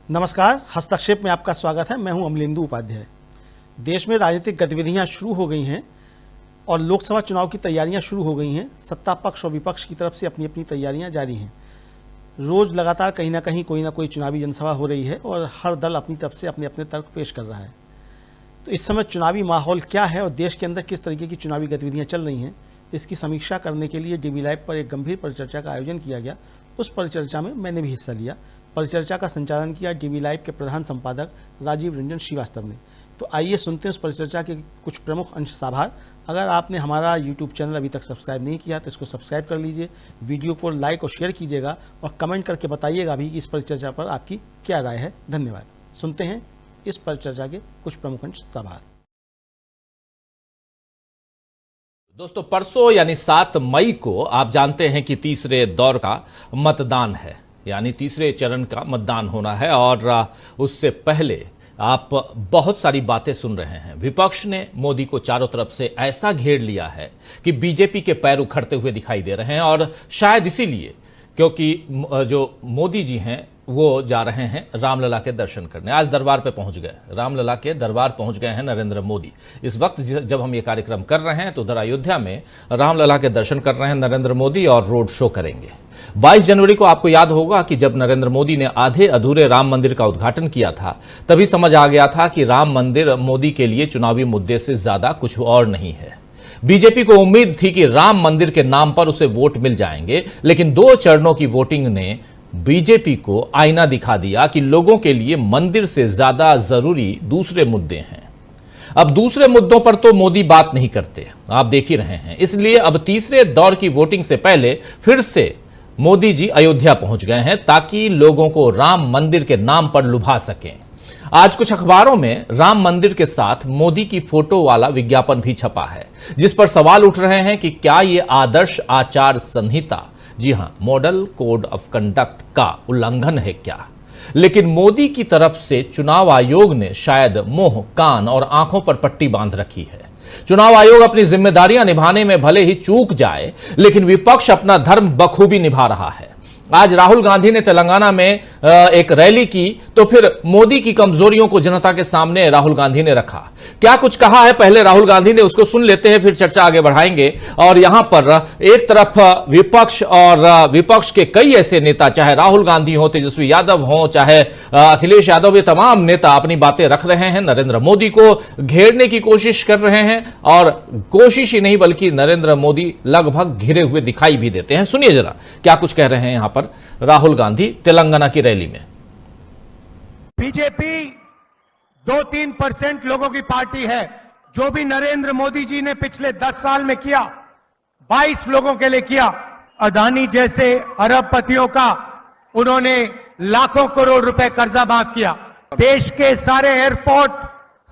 नमस्कार, हस्तक्षेप में आपका स्वागत है। मैं हूं अमलेंदु उपाध्याय। देश में राजनीतिक गतिविधियां शुरू हो गई हैं और लोकसभा चुनाव की तैयारियां शुरू हो गई हैं। सत्ता पक्ष और विपक्ष की तरफ से अपनी अपनी तैयारियां जारी हैं। रोज़ लगातार कहीं ना कहीं कोई ना कोई चुनावी जनसभा हो रही है और हर दल अपनी तरफ से अपने अपने तर्क पेश कर रहा है। तो इस समय चुनावी माहौल क्या है और देश के अंदर किस तरीके की चुनावी गतिविधियाँ चल रही हैं, इसकी समीक्षा करने के लिए DB लाइव पर एक गंभीर परिचर्चा का आयोजन किया गया। उस परिचर्चा में मैंने भी हिस्सा लिया। परिचर्चा का संचालन किया DB लाइव के प्रधान संपादक राजीव रंजन श्रीवास्तव ने। तो आइए सुनते हैं उस परिचर्चा के कुछ प्रमुख अंश साभार। अगर आपने हमारा YouTube चैनल अभी तक सब्सक्राइब नहीं किया तो इसको सब्सक्राइब कर लीजिए, वीडियो को लाइक और शेयर कीजिएगा और कमेंट करके बताइएगा भी कि इस परिचर्चा पर आपकी क्या राय है। धन्यवाद। सुनते हैं इस परिचर्चा के कुछ प्रमुख अंश साभार। दोस्तों, परसों यानी 7 मई को आप जानते हैं कि तीसरे दौर का मतदान है, यानी तीसरे चरण का मतदान होना है। और उससे पहले आप बहुत सारी बातें सुन रहे हैं। विपक्ष ने मोदी को चारों तरफ से ऐसा घेर लिया है कि बीजेपी के पैर उखड़ते हुए दिखाई दे रहे हैं। और शायद इसीलिए, क्योंकि जो मोदी जी हैं वो जा रहे हैं रामलला के दर्शन करने। आज दरबार पे पहुंच गए, रामलला के दरबार पहुंच गए हैं नरेंद्र मोदी। इस वक्त जब हम ये कार्यक्रम कर रहे हैं तो उधर अयोध्या में रामलला के दर्शन कर रहे हैं नरेंद्र मोदी और रोड शो करेंगे। 22 जनवरी को आपको याद होगा कि जब नरेंद्र मोदी ने आधे अधूरे राम मंदिर का उद्घाटन किया था, तभी समझ आ गया था कि राम मंदिर मोदी के लिए चुनावी मुद्दे से ज्यादा कुछ और नहीं है। बीजेपी को उम्मीद थी कि राम मंदिर के नाम पर उसे वोट मिल जाएंगे, लेकिन 2 चरणों की वोटिंग ने बीजेपी को आईना दिखा दिया कि लोगों के लिए मंदिर से ज्यादा जरूरी दूसरे मुद्दे हैं। अब दूसरे मुद्दों पर तो मोदी बात नहीं करते, आप देख ही रहे हैं। इसलिए अब तीसरे दौर की वोटिंग से पहले फिर से मोदी जी अयोध्या पहुंच गए हैं ताकि लोगों को राम मंदिर के नाम पर लुभा सकें। आज कुछ अखबारों में राम मंदिर के साथ मोदी की फोटो वाला विज्ञापन भी छपा है, जिस पर सवाल उठ रहे हैं कि क्या यह आदर्श आचार संहिता, जी हां, मॉडल कोड ऑफ कंडक्ट का उल्लंघन है क्या? लेकिन मोदी की तरफ से चुनाव आयोग ने शायद मुंह, कान और आंखों पर पट्टी बांध रखी है। चुनाव आयोग अपनी जिम्मेदारियां निभाने में भले ही चूक जाए, लेकिन विपक्ष अपना धर्म बखूबी निभा रहा है। आज राहुल गांधी ने तेलंगाना में एक रैली की तो फिर मोदी की कमजोरियों को जनता के सामने राहुल गांधी ने रखा। क्या कुछ कहा है पहले राहुल गांधी ने, उसको सुन लेते हैं, फिर चर्चा आगे बढ़ाएंगे। और यहां पर एक तरफ विपक्ष और विपक्ष के कई ऐसे नेता, चाहे राहुल गांधी हो, तेजस्वी यादव हो, चाहे अखिलेश यादव, ये तमाम नेता अपनी बातें रख रहे हैं, नरेंद्र मोदी को घेरने की कोशिश कर रहे हैं। और कोशिश ही नहीं बल्कि नरेंद्र मोदी लगभग घिरे हुए दिखाई भी देते हैं। सुनिए जरा क्या कुछ कह रहे हैं यहां पर राहुल गांधी तेलंगाना की रैली में। बीजेपी 2-3% लोगों की पार्टी है। जो भी नरेंद्र मोदी जी ने पिछले 10 साल में किया, 22 लोगों के लिए किया। अदानी जैसे अरबपतियों का उन्होंने लाखों करोड़ रुपए कर्जा माफ किया। देश के सारे एयरपोर्ट,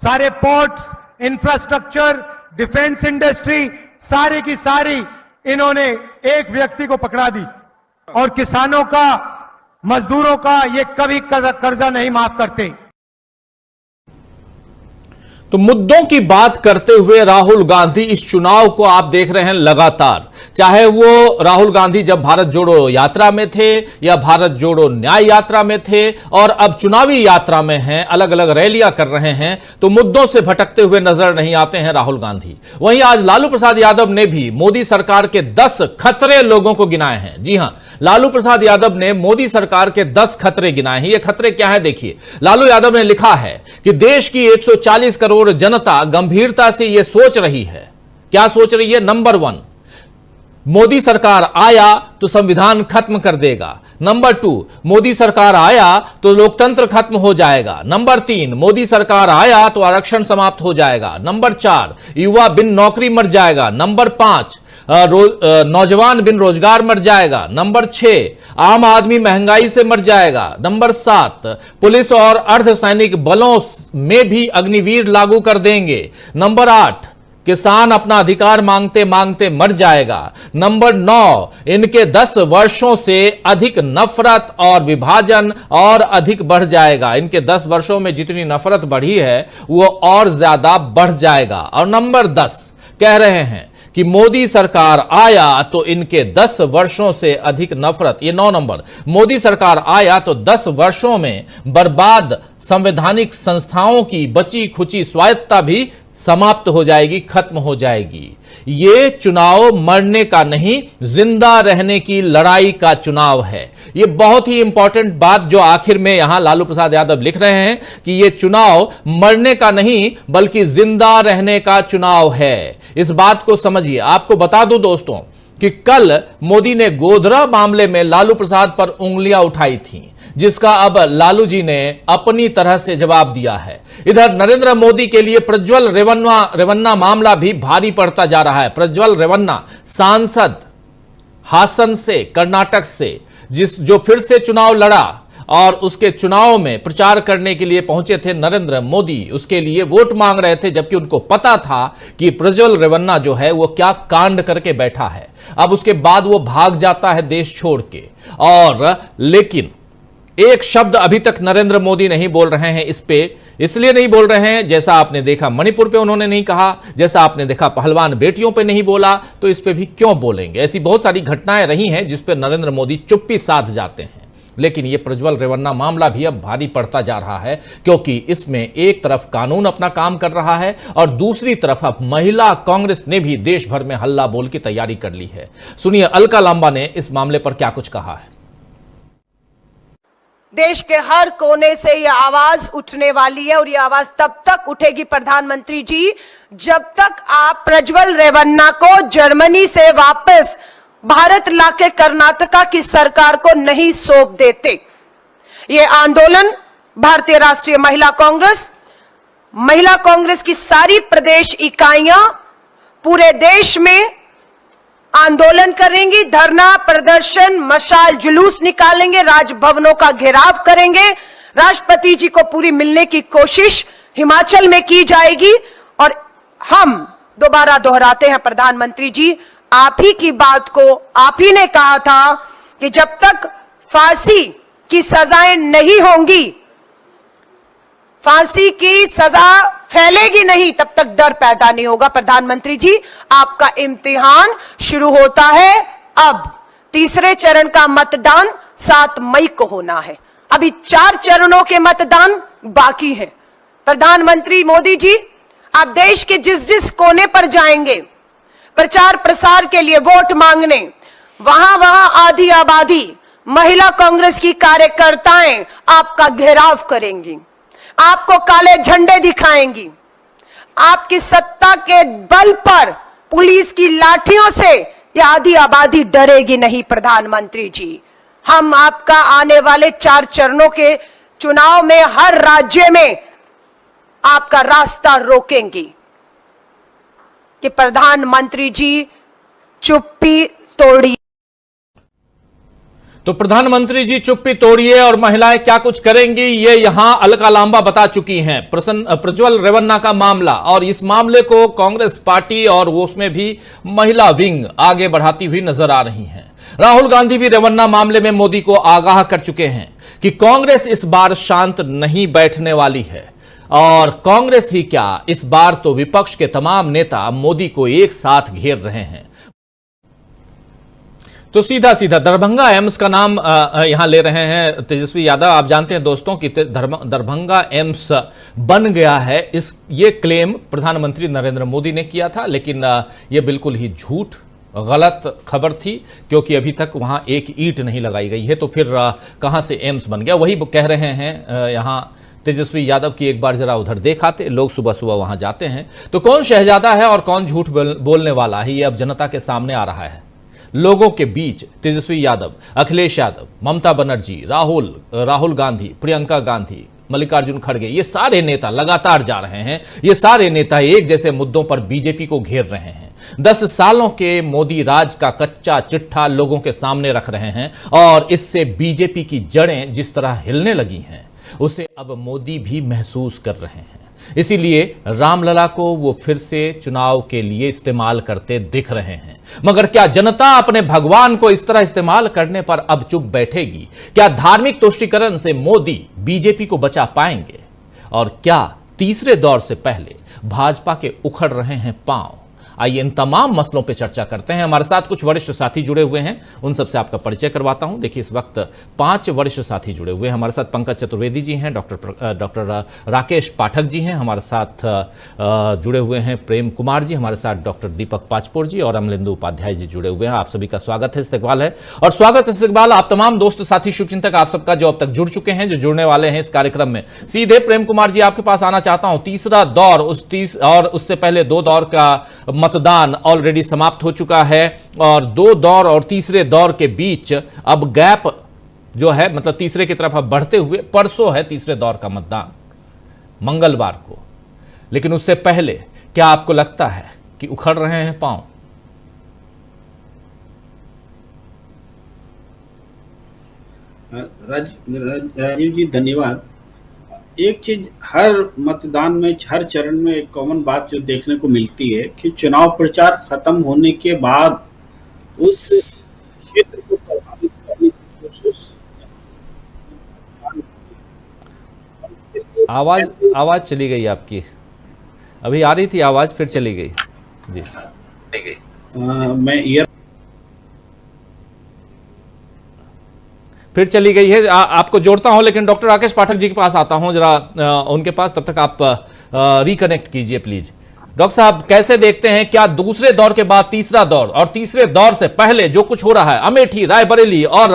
सारे पोर्ट्स, इंफ्रास्ट्रक्चर, डिफेंस इंडस्ट्री, सारी की सारी इन्होंने एक व्यक्ति को पकड़ा दी। और किसानों का, मजदूरों का ये कभी कर्जा नहीं माफ करते। तो मुद्दों की बात करते हुए राहुल गांधी इस चुनाव को आप देख रहे हैं लगातार, चाहे वो राहुल गांधी जब भारत जोड़ो यात्रा में थे या भारत जोड़ो न्याय यात्रा में थे और अब चुनावी यात्रा में हैं, अलग अलग रैलियां कर रहे हैं, तो मुद्दों से भटकते हुए नजर नहीं आते हैं राहुल गांधी। वहीं आज लालू प्रसाद यादव ने भी मोदी सरकार के 10 खतरे लोगों को गिनाए हैं। जी हां, लालू प्रसाद यादव ने मोदी सरकार के 10 खतरे गिनाए हैं। ये खतरे क्या है देखिए। लालू यादव ने लिखा है कि देश की 140 करोड़ जनता गंभीरता से यह सोच रही है। क्या सोच रही है? नंबर 1, मोदी सरकार आया तो संविधान खत्म कर देगा। नंबर 2, मोदी सरकार आया तो लोकतंत्र खत्म हो जाएगा। नंबर 3, मोदी सरकार आया तो आरक्षण समाप्त हो जाएगा। नंबर 4, युवा बिन नौकरी मर जाएगा। नंबर 5, नौजवान बिन रोजगार मर जाएगा। नंबर 6, आम आदमी महंगाई से मर जाएगा। नंबर 7, पुलिस और अर्धसैनिक बलों में भी अग्निवीर लागू कर देंगे। नंबर 8, किसान अपना अधिकार मांगते मांगते मर जाएगा। नंबर 9, इनके 10 वर्षों से अधिक नफरत और विभाजन और अधिक बढ़ जाएगा। इनके 10 वर्षों में जितनी नफरत बढ़ी है वो और ज्यादा बढ़ जाएगा। और नंबर 10 कह रहे हैं कि मोदी सरकार आया तो इनके 10 वर्षों से अधिक नफरत, ये 9 नंबर, मोदी सरकार आया तो 10 वर्षों में बर्बाद संवैधानिक संस्थाओं की बची खुची स्वायत्तता भी समाप्त हो जाएगी, खत्म हो जाएगी। ये चुनाव मरने का नहीं, जिंदा रहने की लड़ाई का चुनाव है। ये बहुत ही इंपॉर्टेंट बात जो आखिर में यहां लालू प्रसाद यादव लिख रहे हैं कि ये चुनाव मरने का नहीं बल्कि जिंदा रहने का चुनाव है। इस बात को समझिए। आपको बता दूं दोस्तों कि कल मोदी ने गोधरा मामले में लालू प्रसाद पर उंगलियां उठाई थी, जिसका अब लालू जी ने अपनी तरह से जवाब दिया है। इधर नरेंद्र मोदी के लिए प्रज्वल रेवन्ना मामला भी भारी पड़ता जा रहा है। प्रज्वल रेवन्ना सांसद हासन से, कर्नाटक से, जो फिर से चुनाव लड़ा और उसके चुनाव में प्रचार करने के लिए पहुंचे थे नरेंद्र मोदी, उसके लिए वोट मांग रहे थे, जबकि उनको पता था कि प्रज्वल रेवन्ना जो है वो क्या कांड करके बैठा है। अब उसके बाद वो भाग जाता है देश छोड़ के, और लेकिन एक शब्द अभी तक नरेंद्र मोदी नहीं बोल रहे हैं इस पे। इसलिए नहीं बोल रहे हैं, जैसा आपने देखा मणिपुर पे उन्होंने नहीं कहा, जैसा आपने देखा पहलवान बेटियों पे नहीं बोला, तो इस पे भी क्यों बोलेंगे। ऐसी बहुत सारी घटनाएं रही हैं जिस पे नरेंद्र मोदी चुप्पी साध जाते हैं। लेकिन यह प्रज्वल रेवन्ना मामला भी अब भारी पड़ता जा रहा है, क्योंकि इसमें एक तरफ कानून अपना काम कर रहा है और दूसरी तरफ अब महिला कांग्रेस ने भी देश भर में हल्ला बोल की तैयारी कर ली है। सुनिए अलका लांबा ने इस मामले पर क्या कुछ कहा है। देश के हर कोने से यह आवाज उठने वाली है, और यह आवाज तब तक उठेगी प्रधानमंत्री जी जब तक आप प्रज्वल रेवन्ना को जर्मनी से वापस भारत लाके कर्नाटका की सरकार को नहीं सौंप देते। यह आंदोलन भारतीय राष्ट्रीय महिला कांग्रेस की सारी प्रदेश इकाइयां पूरे देश में आंदोलन करेंगी, धरना प्रदर्शन, मशाल जुलूस निकालेंगे, राजभवनों का घेराव करेंगे। राष्ट्रपति जी को पूरी मिलने की कोशिश हिमाचल में की जाएगी। और हम दोबारा दोहराते हैं प्रधानमंत्री जी, आप ही की बात को आप ही ने कहा था कि जब तक फांसी की सजाएं नहीं होंगी, फांसी की सजा फैलेगी नहीं, तब तक डर पैदा नहीं होगा। प्रधानमंत्री जी, आपका इम्तिहान शुरू होता है अब। तीसरे चरण का मतदान 7 मई को होना है। अभी 4 चरणों के मतदान बाकी हैं। प्रधानमंत्री मोदी जी, आप देश के जिस जिस कोने पर जाएंगे प्रचार प्रसार के लिए, वोट मांगने, वहां वहां आधी आबादी महिला कांग्रेस की कार्यकर्ताएं आपका घेराव करेंगी, आपको काले झंडे दिखाएंगी। आपकी सत्ता के बल पर पुलिस की लाठियों से यह आधी आबादी डरेगी नहीं। प्रधानमंत्री जी, हम आपका आने वाले 4 चरणों के चुनाव में हर राज्य में आपका रास्ता रोकेंगे कि प्रधानमंत्री जी चुप्पी तोड़िए। तो प्रधानमंत्री जी चुप्पी तोड़िए और महिलाएं क्या कुछ करेंगी, ये यहां अलका लांबा बता चुकी हैं। प्रज्वल रेवन्ना का मामला, और इस मामले को कांग्रेस पार्टी और उसमें भी महिला विंग आगे बढ़ाती हुई नजर आ रही हैं। राहुल गांधी भी रेवन्ना मामले में मोदी को आगाह कर चुके हैं कि कांग्रेस इस बार शांत नहीं बैठने वाली है। और कांग्रेस ही क्या, इस बार तो विपक्ष के तमाम नेता मोदी को एक साथ घेर रहे हैं। तो सीधा सीधा दरभंगा एम्स का नाम यहां ले रहे हैं तेजस्वी यादव। आप जानते हैं दोस्तों कि दरभंगा एम्स बन गया है, ये क्लेम प्रधानमंत्री नरेंद्र मोदी ने किया था, लेकिन ये बिल्कुल ही झूठ, गलत खबर थी, क्योंकि अभी तक वहां एक ईंट नहीं लगाई गई है। तो फिर कहां से एम्स बन गया, वही कह रहे हैं यहां तेजस्वी यादव की एक बार जरा उधर देखाते। लोग सुबह सुबह वहां जाते हैं, तो कौन शहजादा है और कौन झूठ बोलने वाला है, ये अब जनता के सामने आ रहा है। लोगों के बीच तेजस्वी यादव, अखिलेश यादव, ममता बनर्जी, राहुल गांधी, प्रियंका गांधी, मल्लिकार्जुन खड़गे, ये सारे नेता लगातार जा रहे हैं। ये सारे नेता एक जैसे मुद्दों पर बीजेपी को घेर रहे हैं। 10 सालों के मोदी राज का कच्चा चिट्ठा लोगों के सामने रख रहे हैं, और इससे बीजेपी की जड़ें जिस तरह हिलने लगी हैं उसे अब मोदी भी महसूस कर रहे हैं। इसीलिए रामलला को वो फिर से चुनाव के लिए इस्तेमाल करते दिख रहे हैं। मगर क्या जनता अपने भगवान को इस तरह इस्तेमाल करने पर अब चुप बैठेगी? क्या धार्मिक तुष्टीकरण से मोदी बीजेपी को बचा पाएंगे? और क्या तीसरे दौर से पहले भाजपा के उखड़ रहे हैं पांव? आइए इन तमाम मसलों पर चर्चा करते हैं। हमारे साथ कुछ वरिष्ठ साथी जुड़े हुए हैं, उन सबसे आपका परिचय करवाता हूं। देखिए, इस वक्त 5 वरिष्ठ साथी जुड़े हुए हैं। हमारे साथ पंकज चतुर्वेदी जी हैं, डॉक्टर राकेश पाठक जी हैं, हमारे साथ जुड़े हुए हैं प्रेम कुमार जी, हमारे साथ डॉक्टर दीपक पाचपोर जी और अमलेंदु उपाध्याय जी जुड़े हुए हैं। आप सभी का स्वागत है, इस्तकबाल है। और स्वागत इस्तकबाल आप तमाम दोस्त साथी शुभचिंतक आप सबका जो अब तक जुड़ चुके हैं, जो जुड़ने वाले हैं इस कार्यक्रम में। सीधे प्रेम कुमार जी आपके पास आना चाहता हूं। तीसरा दौर और उससे पहले 2 दौर का मतदान ऑलरेडी समाप्त हो चुका है और 2 दौर और तीसरे दौर के बीच अब गैप जो है, मतलब तीसरे की तरफ अब बढ़ते हुए, परसों है तीसरे दौर का मतदान, मंगलवार को। लेकिन उससे पहले क्या आपको लगता है कि उखड़ रहे हैं पांव? राजीव जी धन्यवाद। एक चीज हर मतदान में, हर चरण में एक कॉमन बात जो देखने को मिलती है कि चुनाव प्रचार खत्म होने के बाद उस क्षेत्र को प्रभावित करने की कोशिश। आवाज चली गई आपकी, अभी आ रही थी आवाज, फिर चली गई जी। मैं फिर चली गई है। आपको जोड़ता हूं, लेकिन डॉक्टर राकेश पाठक जी के पास आता हूं जरा, उनके पास, तब तक आप रिकनेक्ट कीजिए प्लीज। डॉक्टर साहब, कैसे देखते हैं, क्या दूसरे दौर के बाद तीसरा दौर और तीसरे दौर से पहले जो कुछ हो रहा है, अमेठी, रायबरेली और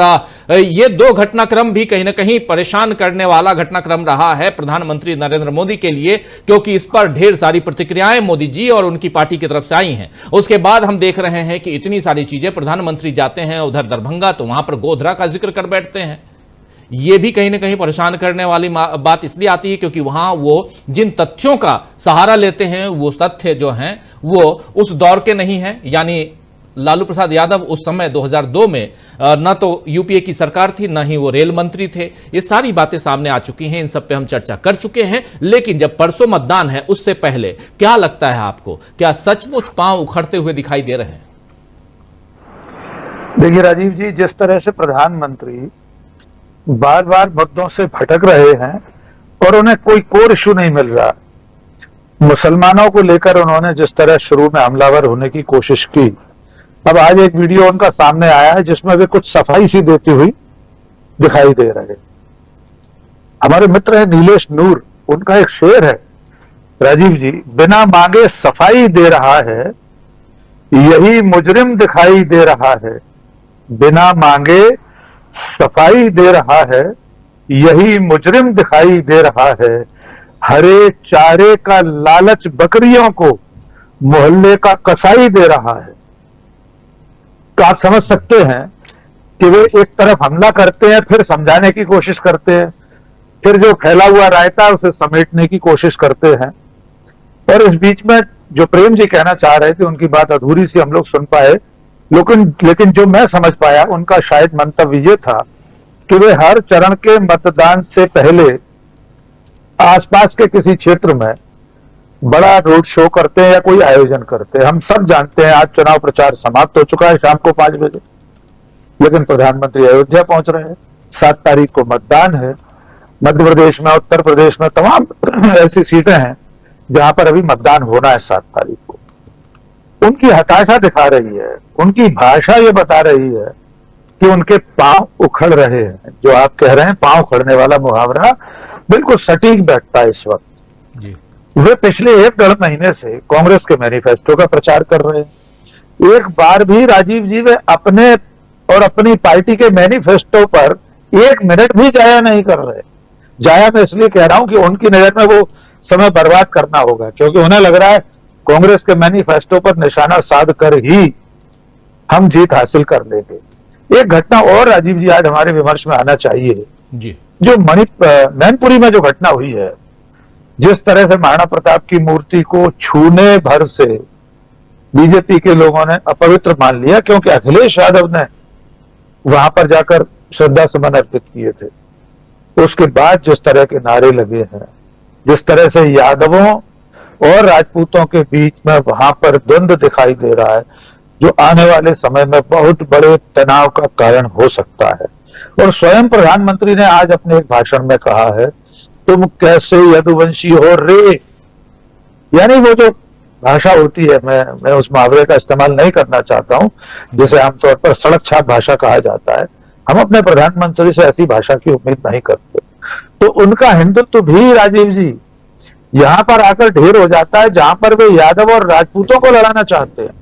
ये 2 घटनाक्रम भी कहीं ना कहीं परेशान करने वाला घटनाक्रम रहा है प्रधानमंत्री नरेंद्र मोदी के लिए, क्योंकि इस पर ढेर सारी प्रतिक्रियाएं मोदी जी और उनकी पार्टी की तरफ से आई हैं। उसके बाद हम देख रहे हैं कि इतनी सारी चीजें, प्रधानमंत्री जाते हैं उधर दरभंगा तो वहां पर गोधरा का जिक्र कर बैठते हैं। ये भी कहीं ना कहीं परेशान करने वाली बात इसलिए आती है क्योंकि वहां वो जिन तथ्यों का सहारा लेते हैं वो तथ्य जो हैं वो उस दौर के नहीं हैं। यानी लालू प्रसाद यादव उस समय 2002 में न तो यूपीए की सरकार थी, न ही वो रेल मंत्री थे। ये सारी बातें सामने आ चुकी हैं, इन सब पे हम चर्चा कर चुके हैं। लेकिन जब परसों मतदान है उससे पहले क्या लगता है आपको, क्या सचमुच पांव उखड़ते हुए दिखाई दे रहे हैं? देखिए राजीव जी, जिस तरह से प्रधानमंत्री बार बार मुद्दों से भटक रहे हैं और उन्हें कोई कोर इशू नहीं मिल रहा, मुसलमानों को लेकर उन्होंने जिस तरह शुरू में हमलावर होने की कोशिश की, अब आज एक वीडियो उनका सामने आया है जिसमें वे कुछ सफाई सी देती हुई दिखाई दे रहे। हमारे मित्र हैं नीलेश नूर, उनका एक शेर है राजीव जी, बिना मांगे सफाई दे रहा है, यही मुजरिम दिखाई दे रहा है। बिना मांगे सफाई दे रहा है, यही मुजरिम दिखाई दे रहा है। हरे चारे का लालच बकरियों को मोहल्ले का कसाई दे रहा है। तो आप समझ सकते हैं कि वे एक तरफ हमला करते हैं, फिर समझाने की कोशिश करते हैं, फिर जो फैला हुआ रायता है उसे समेटने की कोशिश करते हैं। और इस बीच में जो प्रेम जी कहना चाह रहे थे उनकी बात अधूरी सी हम लोग सुन पाए, लेकिन जो मैं समझ पाया उनका शायद मंतव्य ये था कि वे हर चरण के मतदान से पहले आसपास के किसी क्षेत्र में बड़ा रोड शो करते हैं या कोई आयोजन करते हैं। हम सब जानते हैं आज चुनाव प्रचार समाप्त हो चुका है शाम को 5 बजे, लेकिन प्रधानमंत्री अयोध्या पहुंच रहे हैं। 7 तारीख को मतदान है। मध्य प्रदेश में, उत्तर प्रदेश में तमाम ऐसी सीटें हैं जहां पर अभी मतदान होना है 7 तारीख को। उनकी हताशा दिखा रही है, उनकी भाषा ये बता रही है कि उनके पांव उखड़ रहे हैं। जो आप कह रहे हैं पांव उखड़ने वाला मुहावरा बिल्कुल सटीक बैठता है इस वक्त जी। वे पिछले 1-1.5 महीने से कांग्रेस के मैनिफेस्टो का प्रचार कर रहे हैं। एक बार भी राजीव जी वे अपने और अपनी पार्टी के मैनिफेस्टो पर 1 मिनट भी जाया नहीं कर रहे। जाया मैं इसलिए कह रहा हूं कि उनकी नजर में वो समय बर्बाद करना होगा, क्योंकि उन्हें लग रहा है कांग्रेस के मैनिफेस्टो पर निशाना साध कर ही हम जीत हासिल कर लेंगे। एक घटना और राजीव जी आज हमारे विमर्श में आना चाहिए जी। जो मैनपुरी में जो घटना हुई है, जिस तरह से महाराणा प्रताप की मूर्ति को छूने भर से बीजेपी के लोगों ने अपवित्र मान लिया, क्योंकि अखिलेश यादव ने वहां पर जाकर श्रद्धा सुमन अर्पित किए थे। उसके बाद जिस तरह के नारे लगे हैं, जिस तरह से यादवों और राजपूतों के बीच में वहां पर द्वंद्व दिखाई दे रहा है, जो आने वाले समय में बहुत बड़े तनाव का कारण हो सकता है। और स्वयं प्रधानमंत्री ने आज अपने एक भाषण में कहा है, तुम कैसे यदुवंशी हो रे, यानी वो जो भाषा होती है, मैं उस मुहावरे का इस्तेमाल नहीं करना चाहता हूं, जिसे आमतौर पर सड़क छाप भाषा कहा जाता है। हम अपने प्रधानमंत्री से ऐसी भाषा की उम्मीद नहीं करते। तो उनका हिंदुत्व भी राजीव जी यहां पर आकर ढेर हो जाता है जहां पर वे यादव और राजपूतों को लड़ाना चाहते हैं,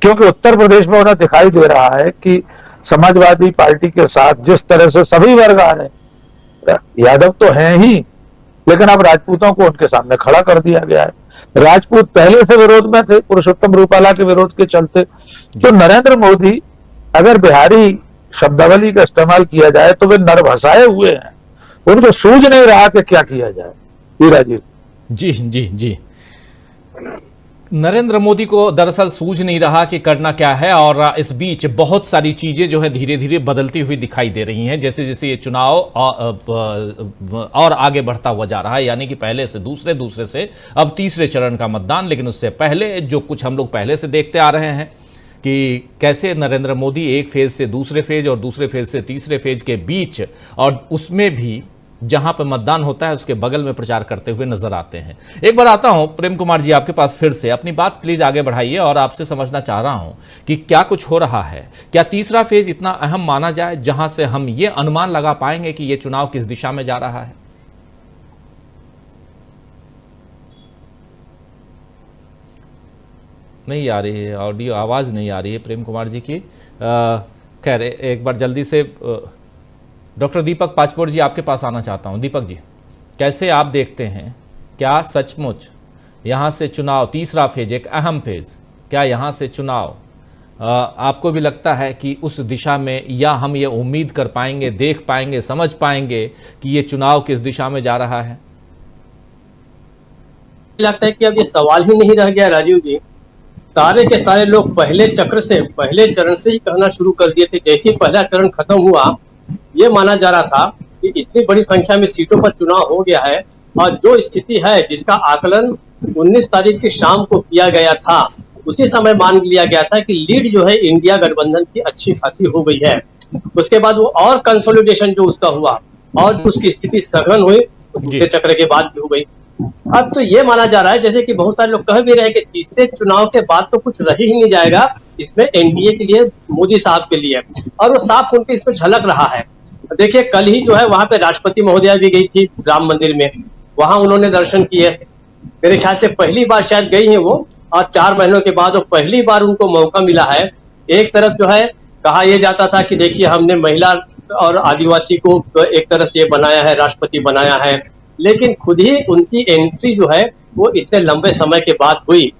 क्योंकि उत्तर प्रदेश में उन्हें दिखाई दे रहा है कि समाजवादी पार्टी के साथ जिस तरह से सभी वर्ग आ रहे हैं, यादव तो हैं ही, लेकिन अब राजपूतों को उनके सामने खड़ा कर दिया गया है। राजपूत पहले से विरोध में थे पुरुषोत्तम रूपाला के विरोध के चलते। तो नरेंद्र मोदी, अगर बिहारी शब्दावली का इस्तेमाल किया जाए तो वे नरभसाए हुए हैं, उनको सूझ नहीं रहा कि क्या किया जाए। हीरा जी जी जी जी, नरेंद्र मोदी को दरअसल सूझ नहीं रहा कि करना क्या है, और इस बीच बहुत सारी चीजें जो है धीरे धीरे बदलती हुई दिखाई दे रही हैं। जैसे जैसे ये चुनाव और आगे बढ़ता हुआ जा रहा है, यानी कि पहले से दूसरे, दूसरे से अब तीसरे चरण का मतदान। लेकिन उससे पहले जो कुछ हम लोग पहले से देखते आ रहे हैं कि कैसे नरेंद्र मोदी एक फेज से दूसरे फेज और दूसरे फेज से तीसरे फेज के बीच, और उसमें भी जहां पर मतदान होता है उसके बगल में प्रचार करते हुए नजर आते हैं। एक बार आता हूं प्रेम कुमार जी आपके पास फिर से, अपनी बात प्लीज आगे बढ़ाइए, और आपसे समझना चाह रहा हूं कि क्या कुछ हो रहा है, क्या तीसरा फेज इतना अहम माना जाए जहां से हम ये अनुमान लगा पाएंगे कि ये चुनाव किस दिशा में जा रहा है? नहीं आ रही है ऑडियो, आवाज नहीं आ रही है प्रेम कुमार जी की। खैर एक बार जल्दी से डॉक्टर दीपक पाचपोर जी आपके पास आना चाहता हूं। दीपक जी, कैसे आप देखते हैं, क्या सचमुच यहां से चुनाव तीसरा फेज एक अहम फेज, क्या यहां से चुनाव आपको भी लगता है कि उस दिशा में, या हम ये उम्मीद कर पाएंगे, देख पाएंगे, समझ पाएंगे कि ये चुनाव किस दिशा में जा रहा है? लगता है कि अब ये सवाल ही नहीं रह गया राजीव जी। सारे के सारे लोग पहले चरण से ही कहना शुरू कर दिए थे। जैसे ही पहला चरण खत्म हुआ, ये माना जा रहा था कि इतनी बड़ी संख्या में सीटों पर चुनाव हो गया है, और जो स्थिति है जिसका आकलन 19 तारीख की शाम को किया गया था, उसी समय मान लिया गया था कि लीड जो है इंडिया गठबंधन की अच्छी खासी हो गई है। उसके बाद वो और कंसोलिडेशन जो उसका हुआ, और जो उसकी स्थिति सघन हुई, दूसरे चक्र के बाद भी हो गई। अब तो ये माना जा रहा है, जैसे कि बहुत सारे लोग कह भी रहे हैं, कि तीसरे चुनाव के बाद तो कुछ रह ही नहीं जाएगा इसमें एनडीए के लिए, मोदी साहब के लिए, और वो साफ उनके इसमें झलक रहा है। देखिए कल ही जो है वहां पे राष्ट्रपति महोदया भी गई थी राम मंदिर में, वहां उन्होंने दर्शन किए। मेरे ख्याल से पहली बार शायद गई हैं वो, और 4 महीनों के बाद वो पहली बार उनको मौका मिला है। एक तरफ जो है कहा यह जाता था कि देखिए हमने महिला और आदिवासी को एक तरह से बनाया है, राष्ट्रपति बनाया है, लेकिन खुद ही उनकी एंट्री जो है वो इतने लंबे समय के बाद हुई।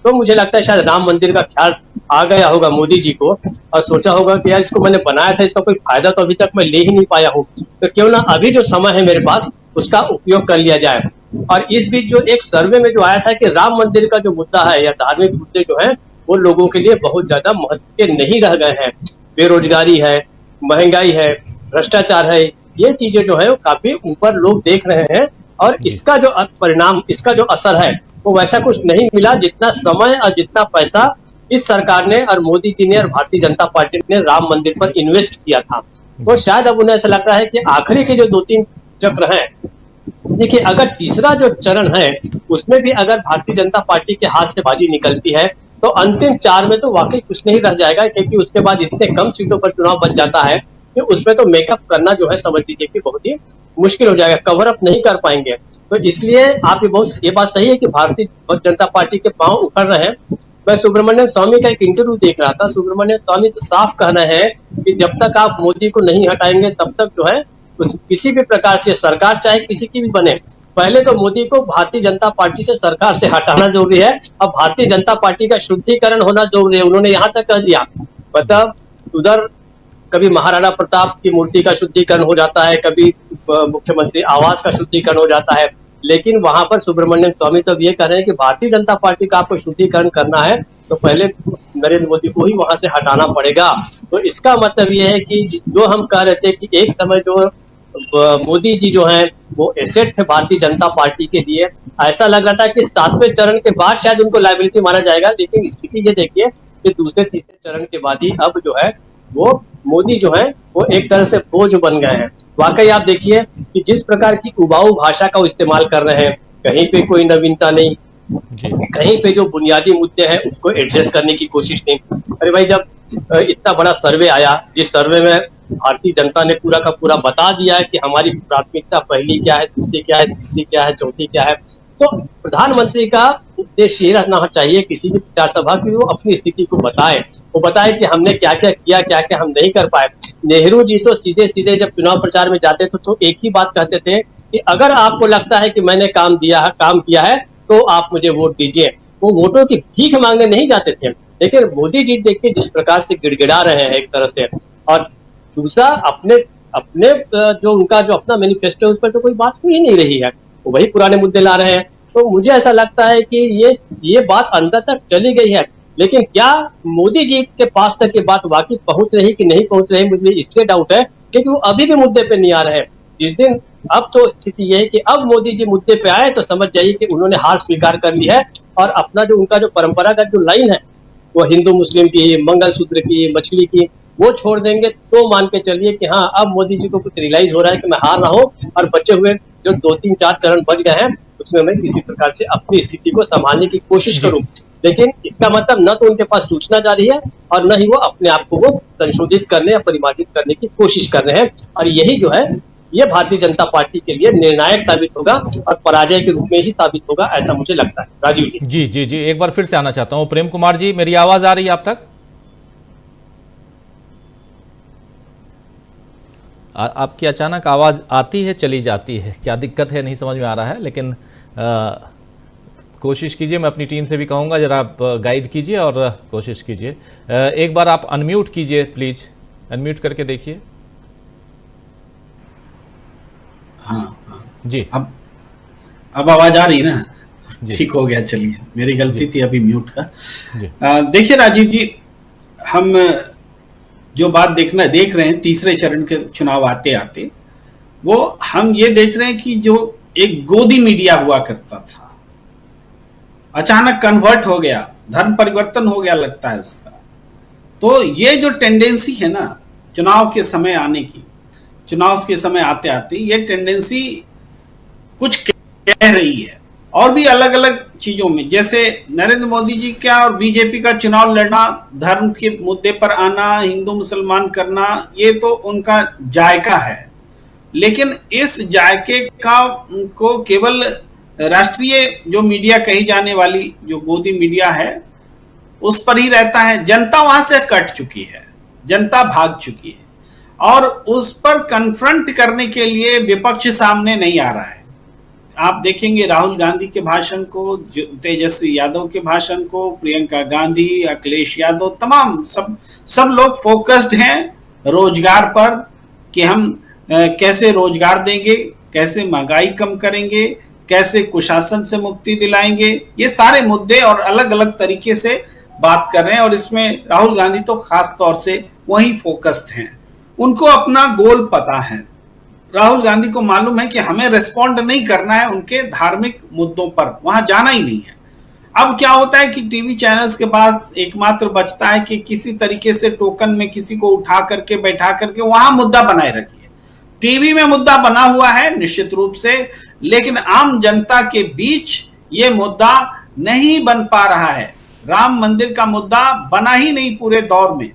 तो मुझे लगता है शायद राम मंदिर का ख्याल आ गया होगा मोदी जी को, और सोचा होगा कि यार इसको मैंने बनाया था, इसका कोई फायदा तो अभी तक मैं ले ही नहीं पाया हूँ, तो क्यों ना अभी जो समय है मेरे पास उसका उपयोग कर लिया जाए। और इस बीच जो एक सर्वे में जो आया था कि राम मंदिर का जो मुद्दा है या धार्मिक मुद्दे जो है वो लोगों के लिए बहुत ज्यादा महत्व के नहीं रह गए हैं। बेरोजगारी है, महंगाई है, भ्रष्टाचार है, ये चीजें जो है वो काफी ऊपर लोग देख रहे हैं, और इसका जो परिणाम, इसका जो असर है वो वैसा कुछ नहीं मिला जितना समय और जितना पैसा इस सरकार ने और मोदी जी ने और भारतीय जनता पार्टी ने राम मंदिर पर इन्वेस्ट किया था। तो शायद अब उन्हें ऐसा लग रहा है कि आखिरी के जो 2-3 चक्र हैं, देखिए अगर तीसरा जो चरण है उसमें भी अगर भारतीय जनता पार्टी के हाथ से बाजी निकलती है तो अंतिम 4 में तो वाकई कुछ नहीं रह जाएगा, क्योंकि उसके बाद इतने कम सीटों पर चुनाव बच जाता है कि उसमें तो मेकअप करना जो है समझ लीजिए कि बहुत ही मुश्किल हो जाएगा, कवर अप नहीं कर पाएंगे। तो इसलिए आप ये बात सही है कि भारतीय जनता पार्टी के पांव उखड़ रहे हैं। मैं सुब्रमण्यम स्वामी का एक इंटरव्यू देख रहा था, सुब्रमण्यम स्वामी तो साफ कहना है कि जब तक आप मोदी को नहीं हटाएंगे तब तक जो है किसी भी प्रकार से सरकार चाहे किसी की भी बने, पहले तो मोदी को भारतीय जनता पार्टी से, सरकार से हटाना जरूरी है। अब भारतीय जनता पार्टी का शुद्धिकरण होना जरूरी है। उन्होंने यहाँ तक कह दिया, मतलब उधर कभी महाराणा प्रताप की मूर्ति का शुद्धिकरण हो जाता है, कभी मुख्यमंत्री आवास का शुद्धिकरण हो जाता है, लेकिन वहां पर सुब्रमण्यम स्वामी तो ये कह रहे हैं कि भारतीय जनता पार्टी का आपको शुद्धिकरण करना है तो पहले नरेंद्र मोदी को ही वहां से हटाना पड़ेगा। तो इसका मतलब ये है कि जो हम कह रहे थे कि एक समय जो मोदी जी जो हैं वो एसेट थे भारतीय जनता पार्टी के लिए, ऐसा लग रहा था कि 7वें चरण के बाद शायद उनको लायबिलिटी माना जाएगा, लेकिन स्थिति ये देखिए कि दूसरे तीसरे चरण के बाद ही अब जो है वो मोदी जो है वो एक तरह से बोझ बन गए हैं। वाकई आप देखिए कि जिस प्रकार की उबाऊ भाषा का इस्तेमाल कर रहे हैं, कहीं पे कोई नवीनता नहीं, कहीं पे जो बुनियादी मुद्दे हैं उसको एड्रेस करने की कोशिश नहीं। अरे भाई, जब इतना बड़ा सर्वे आया, जिस सर्वे में भारतीय जनता ने पूरा का पूरा बता दिया है कि हमारी प्राथमिकता पहली क्या है, दूसरी क्या है, तीसरी क्या है, चौथी क्या है, तो प्रधानमंत्री का उद्देश्य ये रहना चाहिए किसी भी प्रचार सभा की वो अपनी स्थिति को बताए, वो बताए कि हमने क्या क्या किया, क्या क्या हम नहीं कर पाए। नेहरू जी तो सीधे सीधे जब चुनाव प्रचार में जाते थे तो एक ही बात कहते थे कि अगर आपको लगता है कि मैंने काम किया है तो आप मुझे वोट दीजिए। वो वोटों की भीख मांगने नहीं जाते थे। लेकिन मोदी जी देखिए जिस प्रकार से गिड़गिड़ा रहे हैं एक तरह से, और दूसरा अपने अपने जो उनका जो अपना मैनिफेस्टो है उस पर तो कोई बात हो ही नहीं रही है, वो वही पुराने मुद्दे ला रहे हैं। तो मुझे ऐसा लगता है कि ये बात अंदर तक चली गई है, लेकिन क्या मोदी जी के पास तक ये बात वाकई पहुंच रही कि नहीं पहुंच रही, मुझे इसलिए डाउट है क्योंकि वो अभी भी मुद्दे पे नहीं आ रहे हैं। जिस दिन अब तो स्थिति ये है कि अब मोदी जी मुद्दे पे आए तो समझ जाइए कि उन्होंने हार स्वीकार कर ली है, और अपना जो उनका जो परंपरागत जो लाइन है वो हिंदू मुस्लिम की, मंगलसूत्र की, मछली की, वो छोड़ देंगे तो मान के चलिए कि हाँ अब मोदी जी को कुछ रियलाइज हो रहा है कि मैं हार रहा हूँ और बचे हुए जो 2-3-4 चरण बच गए हैं उसमें मैं किसी प्रकार से अपनी स्थिति को संभालने की कोशिश करूं। लेकिन इसका मतलब न तो उनके पास सूचना जारी है और न ही वो अपने आप को वो संशोधित करने या परिमार्जित करने की कोशिश कर रहे हैं, और यही जो है ये भारतीय जनता पार्टी के लिए निर्णायक साबित होगा और पराजय के रूप में ही साबित होगा, ऐसा मुझे लगता है। राजीव जी। जी जी जी, एक बार फिर से आना चाहता हूं प्रेम कुमार जी, मेरी आवाज आ रही है आप तक? आपकी अचानक आवाज आती है चली जाती है, क्या दिक्कत है नहीं समझ में आ रहा है, लेकिन कोशिश कीजिए, मैं अपनी टीम से भी कहूँगा जरा आप गाइड कीजिए और कोशिश कीजिए। एक बार आप अनम्यूट कीजिए प्लीज, अनम्यूट करके देखिए। हाँ जी, अब आवाज आ रही ना, ठीक हो गया। चलिए, मेरी गलती थी अभी म्यूट का। देखिए राजीव जी, हम जो बात देख रहे हैं तीसरे चरण के चुनाव आते आते, वो हम ये देख रहे हैं कि जो एक गोदी मीडिया हुआ करता था अचानक कन्वर्ट हो गया, धर्म परिवर्तन हो गया लगता है उसका। तो ये जो टेंडेंसी है ना चुनाव के समय आने की, चुनाव के समय आते आते ये टेंडेंसी कुछ कह रही है, और भी अलग अलग चीजों में, जैसे नरेंद्र मोदी जी का और बीजेपी का चुनाव लड़ना, धर्म के मुद्दे पर आना, हिंदू मुसलमान करना, ये तो उनका जायका है। लेकिन इस जायके का को केवल राष्ट्रीय जो मीडिया कही जाने वाली जो गोदी मीडिया है उस पर ही रहता है। जनता वहां से कट चुकी है, जनता भाग चुकी है, और उस पर कन्फ्रंट करने के लिए विपक्ष सामने नहीं आ रहा है। आप देखेंगे राहुल गांधी के भाषण को, तेजस्वी यादव के भाषण को, प्रियंका गांधी, अखिलेश यादव, तमाम सब लोग फोकस्ड हैं रोजगार पर कि हम कैसे रोजगार देंगे, कैसे महंगाई कम करेंगे, कैसे कुशासन से मुक्ति दिलाएंगे। ये सारे मुद्दे और अलग अलग तरीके से बात कर रहे हैं, और इसमें राहुल गांधी तो खास तौर से वही फोकस्ड हैं। उनको अपना गोल पता है। राहुल गांधी को मालूम है कि हमें रिस्पॉन्ड नहीं करना है उनके धार्मिक मुद्दों पर, वहां जाना ही नहीं है। अब क्या होता है कि टीवी चैनल्स के पास एकमात्र बचता है कि किसी तरीके से टोकन में किसी को उठा करके बैठा करके वहां मुद्दा बनाए रखिए। टीवी में मुद्दा बना हुआ है निश्चित रूप से, लेकिन आम जनता के बीच ये मुद्दा नहीं बन पा रहा है। राम मंदिर का मुद्दा बना ही नहीं पूरे दौर में,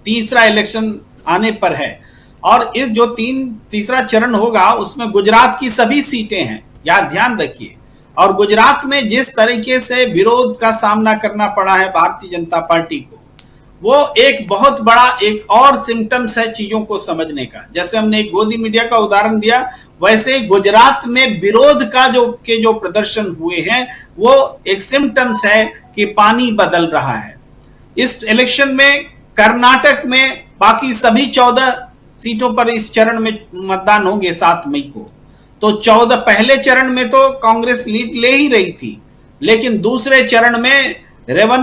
तीसरा इलेक्शन आने पर है। और इस जो तीसरा चरण होगा उसमें गुजरात की सभी सीटें हैं, याद ध्यान रखिए। और गुजरात में जिस तरीके से विरोध का सामना करना पड़ा है भारतीय जनता पार्टी को, वो एक बहुत बड़ा एक और सिम्टम्स है चीजों को समझने का। जैसे हमने एक गोदी मीडिया का उदाहरण दिया, वैसे गुजरात में विरोध का जो प्रदर्शन हुए हैं वो एक सिम्टम्स है कि पानी बदल रहा है। इस इलेक्शन में कर्नाटक में बाकी सभी 14 सीटों पर इस चरण में मतदान होंगे 7 मई को। तो 14 पहले चरण में तो कांग्रेस लीड ले ही रही थी, लेकिन दूसरे चरण में प्रज्वल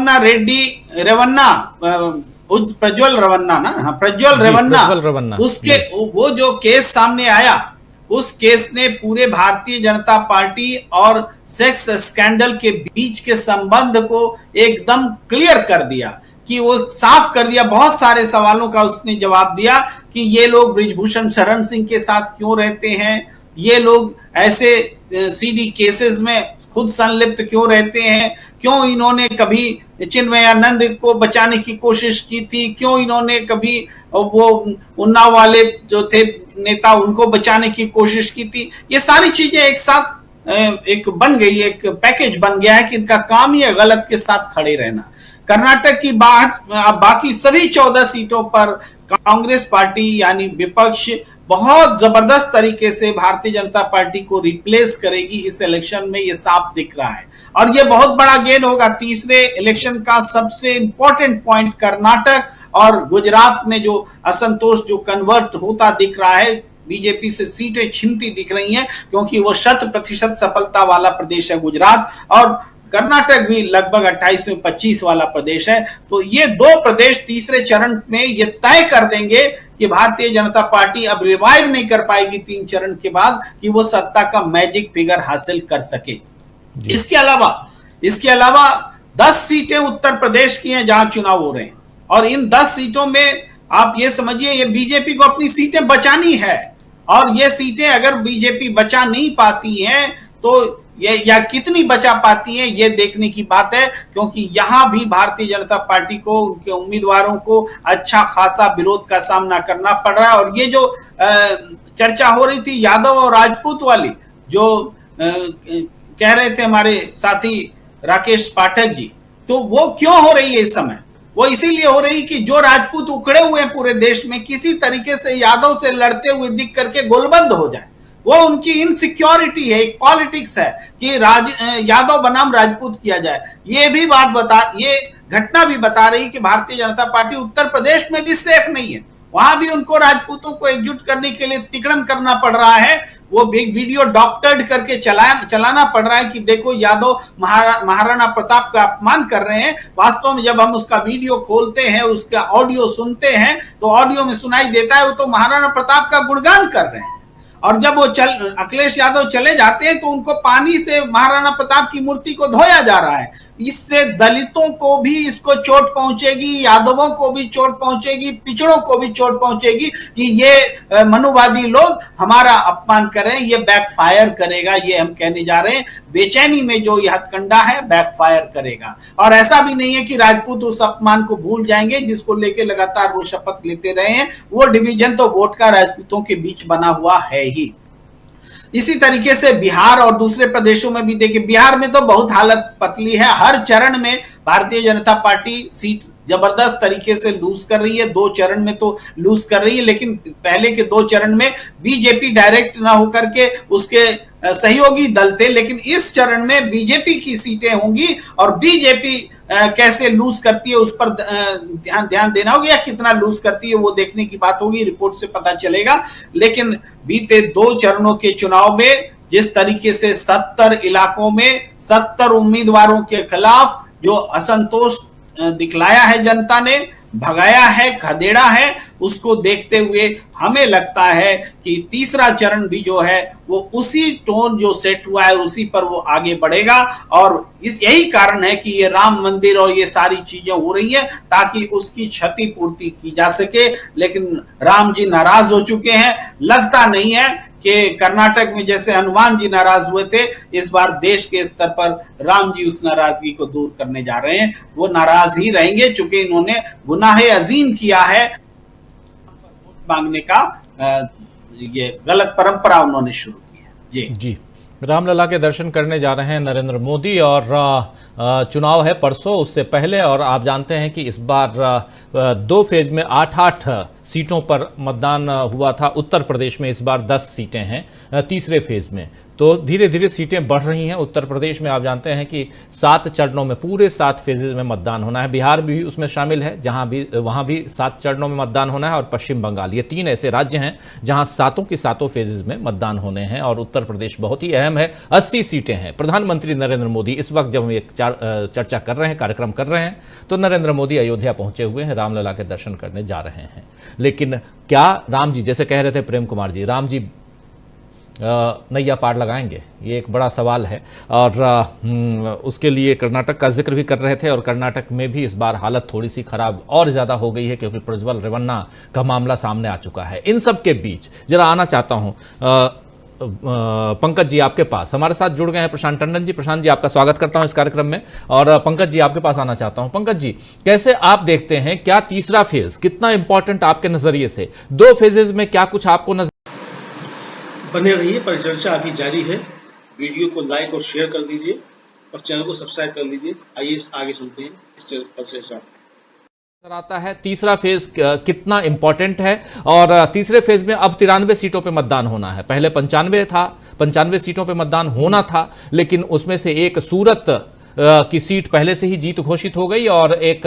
रेवन्ना उसके वो जो केस सामने आया, उस केस ने पूरे भारतीय जनता पार्टी और सेक्स स्कैंडल के बीच के संबंध को एकदम क्लियर कर दिया, कि वो साफ कर दिया। बहुत सारे सवालों का उसने जवाब दिया कि ये लोग बृजभूषण शरण सिंह के साथ क्यों रहते हैं, ये लोग ऐसे सीडी केसेस में खुद संलिप्त क्यों रहते हैं, क्यों इन्होंने कभी चिन्मयानंद को बचाने की कोशिश की थी, क्यों इन्होंने कभी वो उन्नाव वाले जो थे नेता उनको बचाने की कोशिश की थी। ये सारी चीजें एक साथ एक बन गई, एक पैकेज बन गया है कि इनका काम ही है गलत के साथ खड़े रहना। कर्नाटक की बात, बाकी सभी 14 सीटों पर कांग्रेस पार्टी यानी विपक्ष बहुत जबरदस्त तरीके से भारतीय जनता पार्टी को रिप्लेस करेगी इस इलेक्शन में, ये साफ दिख रहा है और ये बहुत बड़ा गेन होगा। तीसरे इलेक्शन का सबसे इंपॉर्टेंट पॉइंट कर्नाटक और गुजरात में जो असंतोष जो कन्वर्ट होता दिख रहा है, बीजेपी से सीटें छिनती दिख रही हैं क्योंकि वो 100% सफलता वाला प्रदेश है गुजरात, और कर्नाटक भी लगभग 28 में 25 वाला प्रदेश है। तो ये दो प्रदेश तीसरे चरण में ये तय कर देंगे कि भारतीय जनता पार्टी अब रिवाइव नहीं कर पाएगी 3 चरण के बाद कि वो सत्ता का मैजिक फिगर हासिल कर सके। इसके अलावा 10 सीटें उत्तर प्रदेश की हैं जहां चुनाव हो रहे हैं और इन 10 सीटों में आप ये समझिए ये बीजेपी को अपनी सीटें बचानी है और ये सीटें अगर बीजेपी बचा नहीं पाती हैं तो ये या कितनी बचा पाती हैं ये देखने की बात है, क्योंकि यहां भी भारतीय जनता पार्टी को उनके उम्मीदवारों को अच्छा खासा विरोध का सामना करना पड़ रहा है। और ये जो चर्चा हो रही थी यादव और राजपूत वाली, जो कह रहे थे हमारे साथी राकेश पाठक जी, तो वो क्यों हो रही है इस समय? वो इसीलिए हो रही कि जो राजपूत उखड़े हुए हैं पूरे देश में किसी तरीके से यादव से लड़ते हुए दिख करके गोलबंद हो जाए, वो उनकी इनसिक्योरिटी है, एक पॉलिटिक्स है कि यादव बनाम राजपूत किया जाए। ये घटना भी बता रही कि भारतीय जनता पार्टी उत्तर प्रदेश में भी सेफ नहीं है, वहां भी उनको राजपूतों को एकजुट करने के लिए तिकड़म करना पड़ रहा है। वो बिग वीडियो डॉक्टर्ड करके चलाना पड़ रहा है कि देखो यादव महाराणा प्रताप का अपमान कर रहे हैं। वास्तव में जब हम उसका वीडियो खोलते हैं, उसका ऑडियो सुनते हैं तो ऑडियो में सुनाई देता है वो तो महाराणा प्रताप का गुणगान कर रहे हैं। और जब वो अखिलेश यादव चले जाते हैं तो उनको पानी से महाराणा प्रताप की मूर्ति को धोया जा रहा है। इससे दलितों को भी इसको चोट पहुंचेगी, यादवों को भी चोट पहुंचेगी, पिछड़ों को भी चोट पहुंचेगी कि ये मनुवादी लोग हमारा अपमान कर रहे हैं। ये बैकफायर करेगा, ये हम कहने जा रहे हैं। बेचैनी में जो ये हथकंडा है बैकफायर करेगा। और ऐसा भी नहीं है कि राजपूत उस अपमान को भूल जाएंगे जिसको लेके लगातार वो शपथ लेते रहे हैं। वो डिवीजन तो वोट का राजपूतों के बीच बना हुआ है ही। इसी तरीके से बिहार और दूसरे प्रदेशों में भी देखिए, बिहार में तो बहुत हालत पतली है। हर चरण में भारतीय जनता पार्टी सीट जबरदस्त तरीके से लूज कर रही है। 2 चरण में तो लूज कर रही है, लेकिन पहले के 2 चरण में बीजेपी डायरेक्ट ना होकर के उसके सहयोगी दल थे, लेकिन इस चरण में बीजेपी की सीटें होंगी और बीजेपी कैसे लूज करती है उस पर ध्यान देना होगा, या कितना लूज करती है वो देखने की बात होगी, रिपोर्ट से पता चलेगा। लेकिन बीते 2 चरणों के चुनाव में जिस तरीके से 70 इलाकों में 70 उम्मीदवारों के खिलाफ जो असंतोष दिखलाया है जनता ने, भगाया है, खदेड़ा है, उसको देखते हुए हमें लगता है कि तीसरा चरण भी जो है वो उसी टोन जो सेट हुआ है उसी पर वो आगे बढ़ेगा। और यही कारण है कि ये राम मंदिर और ये सारी चीजें हो रही है ताकि उसकी क्षतिपूर्ति की जा सके। लेकिन राम जी नाराज हो चुके हैं। लगता नहीं है कि कर्नाटक में जैसे हनुमान जी नाराज हुए थे, इस बार देश के स्तर पर राम जी उस नाराजगी को दूर करने जा रहे हैं। वो नाराज ही रहेंगे चूंकि इन्होंने गुनाहे अजीम किया है, मांगने का ये गलत परंपरा उन्होंने शुरू की है। जी रामलला के दर्शन करने जा रहे हैं नरेंद्र मोदी और चुनाव है परसों, उससे पहले। और आप जानते हैं कि इस बार 2 फेज में 8-8 सीटों पर मतदान हुआ था। उत्तर प्रदेश में इस बार 10 सीटें हैं तीसरे फेज में। तो धीरे धीरे सीटें बढ़ रही हैं। उत्तर प्रदेश में आप जानते हैं कि 7 चरणों में, पूरे 7 फेजेज में मतदान होना है। बिहार भी उसमें शामिल है वहाँ भी 7 चरणों में मतदान होना है। और पश्चिम बंगाल, ये 3 ऐसे राज्य हैं जहाँ 7 के 7 फेजेज में मतदान होने हैं। और उत्तर प्रदेश बहुत ही अहम है, 80 सीटें हैं। प्रधानमंत्री नरेंद्र मोदी इस वक्त जब हम एक चर्चा कर रहे हैं, कार्यक्रम कर रहे हैं, तो नरेंद्र मोदी अयोध्या पहुंचे हुए हैं, रामलला के दर्शन करने जा रहे हैं। लेकिन क्या राम जी, जैसे कह रहे थे प्रेम कुमार जी, राम जी नैया पार लगाएंगे? ये एक बड़ा सवाल है। और उसके लिए कर्नाटक का जिक्र भी कर रहे थे। और कर्नाटक में भी इस बार हालत थोड़ी सी खराब और ज़्यादा हो गई है क्योंकि प्रज्वल रेवन्ना का मामला सामने आ चुका है। इन सब के बीच जरा आना चाहता हूँ पंकज जी आपके पास हमारे साथ जुड़ गए हैं प्रशांत टंडन जी। प्रशांत जी आपका स्वागत करता हूं इस कार्यक्रम में, और पंकज जी आपके पास आना चाहता हूं। पंकज जी, कैसे आप देखते हैं, क्या तीसरा फेज कितना इंपॉर्टेंट आपके नजरिए से? 2 फेजेज में क्या कुछ आपको नजर? बने रहिए, परिचर्चा अभी जारी है। वीडियो को लाइक और शेयर कर दीजिए और चैनल को सब्सक्राइब कर लीजिए। आइए आगे सुनते हैं इस परिचर्चा। आता है तीसरा फेज कितना इंपॉर्टेंट है, और तीसरे फेज में अब 93 सीटों पे मतदान होना है। पहले 95 था, 95 सीटों पे मतदान होना था, लेकिन उसमें से एक सूरत की सीट पहले से ही जीत घोषित हो गई, और एक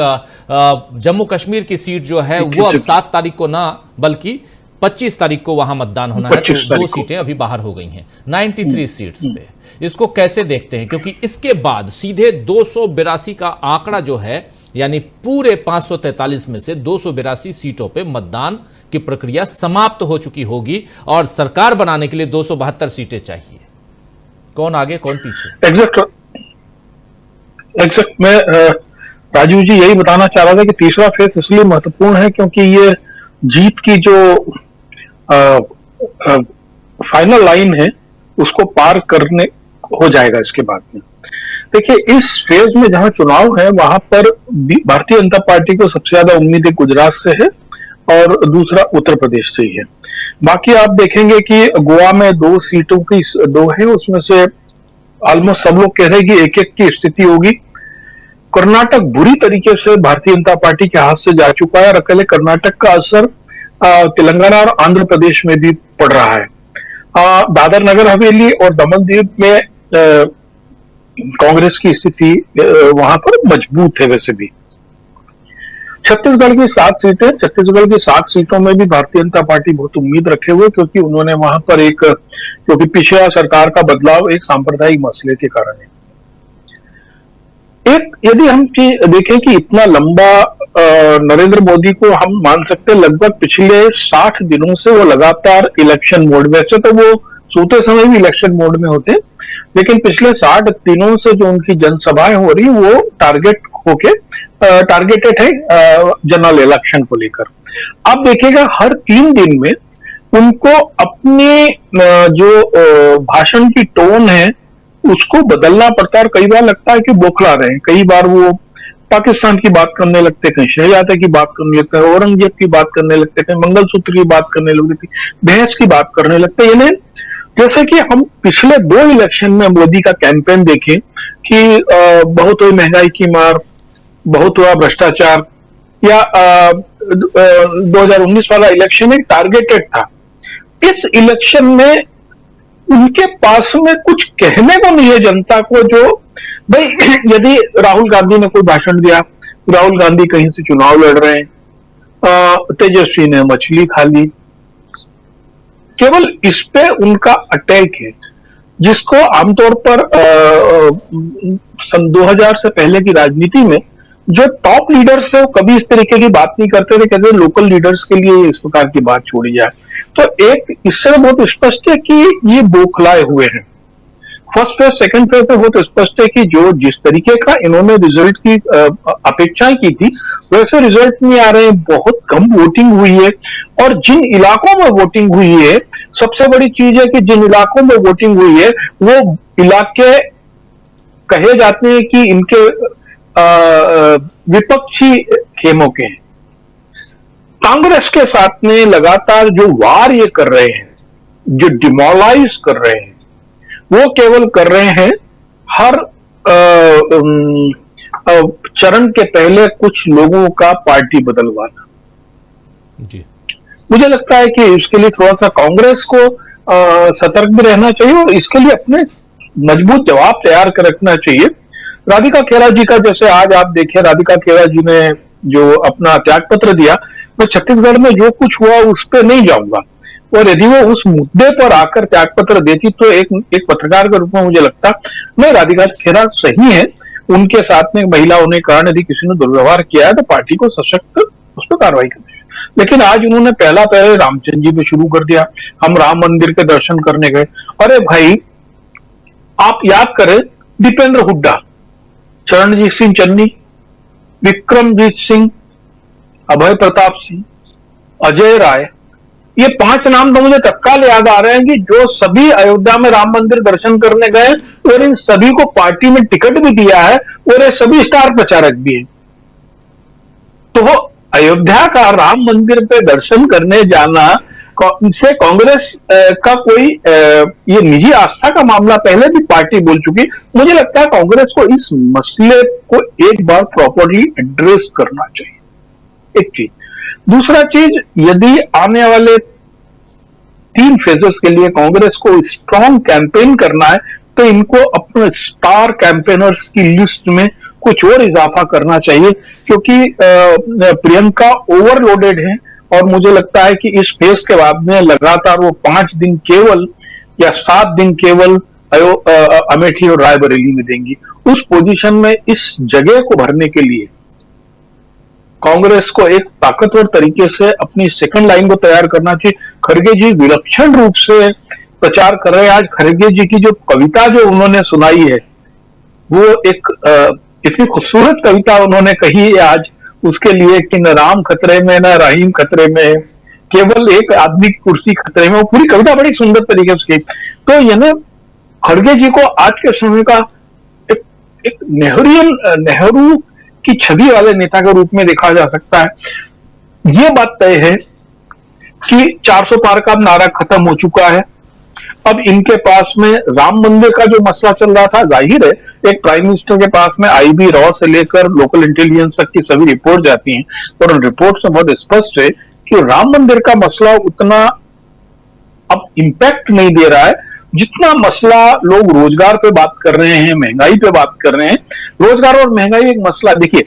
जम्मू कश्मीर की सीट जो है वो अब 7 तारीख को ना बल्कि 25 तारीख को वहां मतदान होना है। तो 2 सीटें अभी बाहर हो गई हैं 93 सीट्स पे। इसको कैसे देखते हैं, क्योंकि इसके बाद सीधे 282 का आंकड़ा जो है, यानी पूरे 543 में से 282 सीटों पे मतदान की प्रक्रिया समाप्त हो चुकी होगी, और सरकार बनाने के लिए 272 सीटें चाहिए। कौन आगे कौन पीछे? एग्जैक्ट मैं राजीव जी यही बताना चाह रहा था कि तीसरा फेज इसलिए महत्वपूर्ण है क्योंकि ये जीत की जो फाइनल लाइन है उसको पार करने हो जाएगा इसके बाद में। देखिए, इस फेज में जहां चुनाव है वहां पर भारतीय जनता पार्टी को सबसे ज्यादा उम्मीदें गुजरात से है और दूसरा उत्तर प्रदेश से ही है। बाकी आप देखेंगे कि गोवा में 2 सीटों की 2 है, उसमें से ऑलमोस्ट सब लोग कह रहे हैं कि 1-1 की स्थिति होगी। कर्नाटक बुरी तरीके से भारतीय जनता पार्टी के हाथ से जा चुका है, और अकेले कर्नाटक का असर तेलंगाना और आंध्र प्रदेश में भी पड़ रहा है। दादर नगर हवेली और दमन दीव में कांग्रेस की स्थिति वहां पर मजबूत है। वैसे भी छत्तीसगढ़ की 7 सीटें, छत्तीसगढ़ की 7 सीटों में भी भारतीय जनता पार्टी बहुत उम्मीद रखे हुए, क्योंकि उन्होंने वहां पर क्योंकि पिछला सरकार का बदलाव एक सांप्रदायिक मसले के कारण है। यदि हम देखें कि इतना लंबा नरेंद्र मोदी को हम मान सकते हैं लगभग पिछले 60 दिनों से वो लगातार इलेक्शन मोड, वैसे तो वो सोते समय भी इलेक्शन मोड में होते, लेकिन पिछले 60 दिनों से जो उनकी जनसभाएं हो रही वो टारगेटेड है जनरल इलेक्शन को लेकर। आप देखिएगा हर 3 दिन में उनको अपनी जो भाषण की टोन है उसको बदलना पड़ता है, और कई बार लगता है कि बौखला रहे हैं। कई बार वो पाकिस्तान की बात करने लगते हैं, कहीं शहजादे की बात करने लगते हैं, औरंगजेब की बात करने लगते हैं, कहीं मंगलसूत्र की बात करने लगते हैं, बहस की बात करने लगते हैं। यानी जैसे कि हम पिछले 2 इलेक्शन में मोदी का कैंपेन देखें कि बहुत हुई महंगाई की मार, बहुत हुआ भ्रष्टाचार, या 2019 वाला इलेक्शन एक टारगेटेड था। इस इलेक्शन में उनके पास में कुछ कहने को नहीं है जनता को, जो भाई यदि राहुल गांधी ने कोई भाषण दिया, राहुल गांधी कहीं से चुनाव लड़ रहे हैं, तेजस्वी ने मछली खा ली, केवल इस पे उनका अटैक है, जिसको आमतौर पर सन 2000 से पहले की राजनीति में जो टॉप लीडर्स है वो कभी इस तरीके की बात नहीं करते थे, कहते लोकल लीडर्स के लिए इस प्रकार की बात छोड़ी जाए। तो एक इससे बहुत स्पष्ट है कि ये बौखलाए हुए हैं। फर्स्ट फेज सेकंड फेज में बहुत स्पष्ट है कि जो जिस तरीके का इन्होंने रिजल्ट की अपेक्षाएं की थी वैसे रिजल्ट नहीं आ रहे हैं। बहुत कम वोटिंग हुई है, और जिन इलाकों में वोटिंग हुई है, सबसे बड़ी चीज है कि जिन इलाकों में वोटिंग हुई है वो इलाके कहे जाते हैं कि इनके विपक्षी खेमों के हैं। कांग्रेस के साथ में लगातार जो वार ये कर रहे हैं, जो डिमोलाइज कर रहे हैं, वो केवल कर रहे हैं हर चरण के पहले कुछ लोगों का पार्टी बदलवाना जी। मुझे लगता है कि इसके लिए थोड़ा सा कांग्रेस को सतर्क भी रहना चाहिए, और इसके लिए अपने मजबूत जवाब तैयार कर रखना चाहिए। राधिका खेरा जी का जैसे आज आप देखिए, राधिका खेरा जी ने जो अपना त्याग पत्र दिया, मैं छत्तीसगढ़ में जो कुछ हुआ उस पर नहीं जाऊंगा, और यदि वो उस मुद्दे पर आकर त्याग पत्र देती तो एक पत्रकार के रूप में मुझे लगता नहीं, राधिका खेरा सही है, उनके साथ में महिला होने के कारण यदि किसी ने दुर्व्यवहार किया है तो पार्टी को सशक्त उस पर कार्रवाई करनी है। लेकिन आज उन्होंने पहले रामचंद्र जी पे शुरू कर दिया, हम राम मंदिर के दर्शन करने गए। अरे भाई, आप याद करें दीपेंद्र हुड्डा, चरणजीत सिंह चन्नी, विक्रमजीत सिंह, अभय प्रताप सिंह, अजय राय, ये 5 नाम तो मुझे तत्काल याद आ रहे हैं कि जो सभी अयोध्या में राम मंदिर दर्शन करने गए और इन सभी को पार्टी में टिकट भी दिया है और ये सभी स्टार प्रचारक भी हैं। तो अयोध्या का राम मंदिर पे दर्शन करने जाना से कांग्रेस का कोई ये निजी आस्था का मामला पहले भी पार्टी बोल चुकी। मुझे लगता है कांग्रेस को इस मसले को एक बार प्रॉपर्ली एड्रेस करना चाहिए, एक चीज। दूसरा चीज, यदि आने वाले 3 फेजेस के लिए कांग्रेस को स्ट्रॉन्ग कैंपेन करना है तो इनको अपने स्टार कैंपेनर्स की लिस्ट में कुछ और इजाफा करना चाहिए, क्योंकि प्रियंका ओवरलोडेड है और मुझे लगता है कि इस फेज के बाद में लगातार वो 5 दिन केवल या 7 दिन केवल अमेठी और रायबरेली में देंगी। उस पोजीशन में इस जगह को भरने के लिए कांग्रेस को एक ताकतवर तरीके से अपनी सेकंड लाइन को तैयार करना चाहिए। खड़गे जी विलक्षण रूप से प्रचार कर रहे हैं। आज खड़गे जी की जो कविता जो उन्होंने सुनाई है वो एक इतनी खूबसूरत कविता उन्होंने कही है आज, उसके लिए कि न राम खतरे में न रहीम खतरे में, केवल एक आदमी की कुर्सी खतरे में। वो पूरी कविता बड़ी सुंदर तरीके से की। तो ये ना खड़गे जी को आज के समय का एक नेहरू की छवि वाले नेता के रूप में देखा जा सकता है। ये बात तय है कि 400 पार का नारा खत्म हो चुका है। अब इनके पास में राम मंदिर का जो मसला चल रहा था, जाहिर है एक प्राइम मिनिस्टर के पास में आईबी रॉ से लेकर लोकल इंटेलिजेंस तक की सभी रिपोर्ट जाती हैं और उन रिपोर्ट से बहुत स्पष्ट है कि राम मंदिर का मसला उतना अब इंपैक्ट नहीं दे रहा है जितना मसला लोग रोजगार पे बात कर रहे हैं, महंगाई पे बात कर रहे हैं। रोजगार और महंगाई एक मसला, देखिए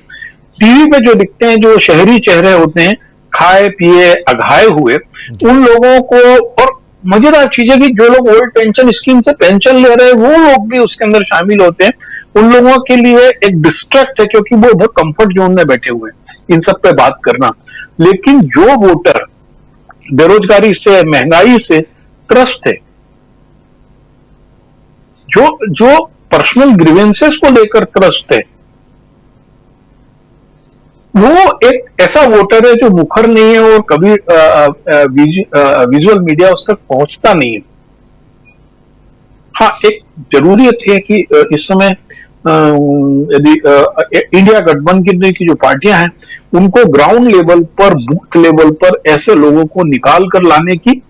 टीवी पे जो दिखते हैं जो शहरी चेहरे होते हैं खाए पिए अघाए हुए, उन लोगों को, और मजेदार चीज है कि जो लोग ओल्ड पेंशन स्कीम से पेंशन ले रहे हैं वो लोग भी उसके अंदर शामिल होते हैं। उन लोगों के लिए एक डिस्ट्रैक्ट है क्योंकि वो बहुत कंफर्ट जोन में बैठे हुए हैं इन सब पे बात करना। लेकिन जो वोटर बेरोजगारी से महंगाई से त्रस्त है, जो पर्सनल ग्रीवेंसेस को लेकर त्रस्त है, वो एक ऐसा वोटर है जो मुखर नहीं है और कभी विजुअल मीडिया उस तक पहुंचता नहीं है। हाँ, एक जरूरियत है कि इस समय यदि इंडिया गठबंधन की जो पार्टियां हैं उनको ग्राउंड लेवल पर, बूथ लेवल पर ऐसे लोगों को निकाल कर लाने की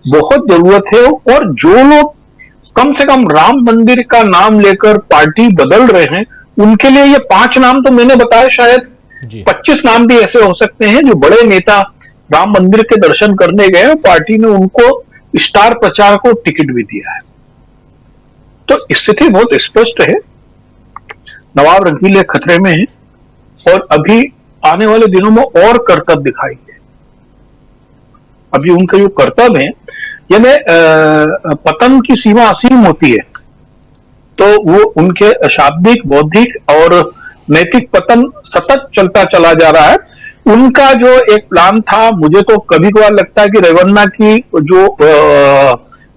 बहुत जरूरत है। और जो लोग कम से कम राम मंदिर का नाम लेकर पार्टी बदल रहे हैं उनके लिए ये 5 नाम तो मैंने बताया, शायद 25 नाम भी ऐसे हो सकते हैं जो बड़े नेता राम मंदिर के दर्शन करने गए और पार्टी ने उनको स्टार प्रचार को टिकट भी दिया है। तो स्थिति बहुत स्पष्ट है, नवाब रंगीले खतरे में है और अभी आने वाले दिनों में और करतब दिखाएंगे। अभी उनका जो करतब है, यानी पतन की सीमा असीम होती है, तो वो उनके शाब्दिक, बौद्धिक और नैतिक पतन सतत चलता चला जा रहा है। उनका जो एक प्लान था, मुझे तो कभी कभार लगता है कि रेवन्ना की जो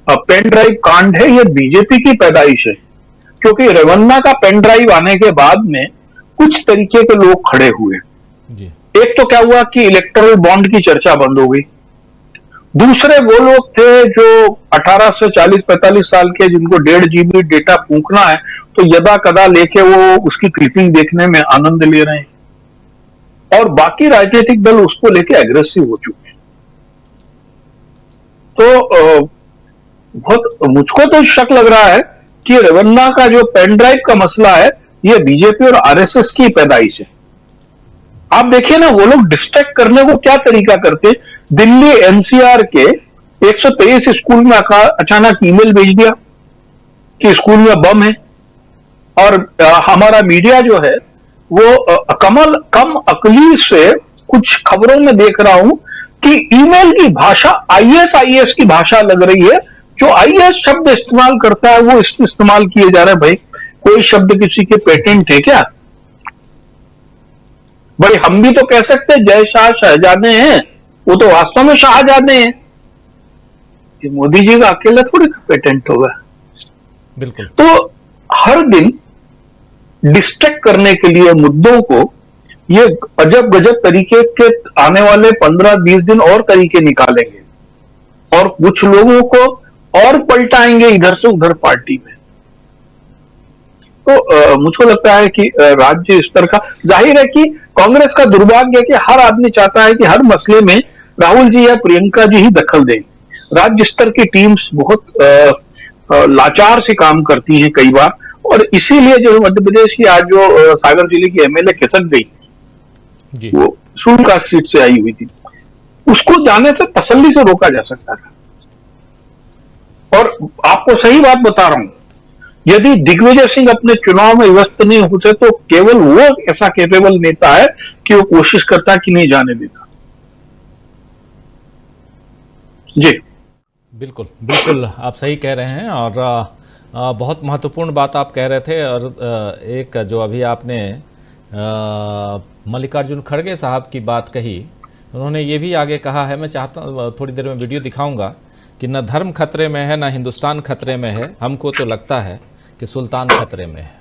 पेन ड्राइव कांड है ये बीजेपी की पैदाइश है, क्योंकि रेवन्ना का पेन ड्राइव आने के बाद में कुछ तरीके के लोग खड़े हुए। एक तो क्या हुआ कि इलेक्टोरल बॉन्ड की चर्चा बंद हो गई। दूसरे वो लोग थे जो 18 से 40-45 साल के, जिनको 1.5 GB डेटा फूंकना है तो यदा कदा लेके वो उसकी क्लिपिंग देखने में आनंद ले रहे हैं, और बाकी राजनीतिक दल उसको लेके एग्रेसिव हो चुके हैं। तो बहुत मुझको तो शक लग रहा है कि रेवन्ना का जो पेन ड्राइव का मसला है ये बीजेपी और आरएसएस की पैदाइश है। आप देखिए ना, वो लोग डिस्ट्रैक्ट करने को क्या तरीका करते। दिल्ली एनसीआर के 123 स्कूल में अचानक ईमेल भेज दिया कि स्कूल में बम है, और हमारा मीडिया जो है वो कम अकली से कुछ खबरों में देख रहा हूं कि ईमेल की भाषा आईएस की भाषा लग रही है। जो आईएस शब्द इस्तेमाल करता है वो इस्तेमाल किए जा रहे हैं। भाई, कोई शब्द किसी के पेटेंट है क्या? भाई, हम भी तो कह सकते हैं जय शाह शहजादे हैं, वो तो वास्तव में शाहजादे हैं। ये मोदी जी का अकेला थोड़ी पेटेंट होगा। बिल्कुल। तो हर दिन डिस्ट्रैक्ट करने के लिए मुद्दों को ये अजब गजब तरीके के आने वाले 15-20 दिन और तरीके निकालेंगे। और कुछ लोगों को और पलटाएंगे इधर से उधर पार्टी में। तो मुझको लगता है कि राज्य स्तर का, जाहिर है कि कांग्रेस का दुर्भाग्य है कि हर आदमी चाहता है कि हर मसले में राहुल जी या प्रियंका जी ही दखल दें। राज्य स्तर की टीम्स बहुत लाचार से काम करती हैं कई बार, और इसीलिए जो मध्य प्रदेश की आज जो सागर जिले की एमएलए खिसक गई, वो सूरका सीट से आई हुई थी, उसको जाने से तसल्ली से रोका जा सकता था। और आपको सही बात बता रहा हूं, यदि दिग्विजय सिंह अपने चुनाव में व्यस्त नहीं होते तो केवल वो ऐसा कैपेबल नेता है कि वो कोशिश करता कि नहीं जाने देता। जी बिल्कुल बिल्कुल, आप सही कह रहे हैं, और बहुत महत्वपूर्ण बात आप कह रहे थे। और एक जो अभी आपने मल्लिकार्जुन खड़गे साहब की बात कही, उन्होंने ये भी आगे कहा है, मैं चाहता हूँ थोड़ी देर में वीडियो दिखाऊंगा, कि न धर्म खतरे में है न हिंदुस्तान खतरे में है, हमको तो लगता है कि सुल्तान खतरे में है।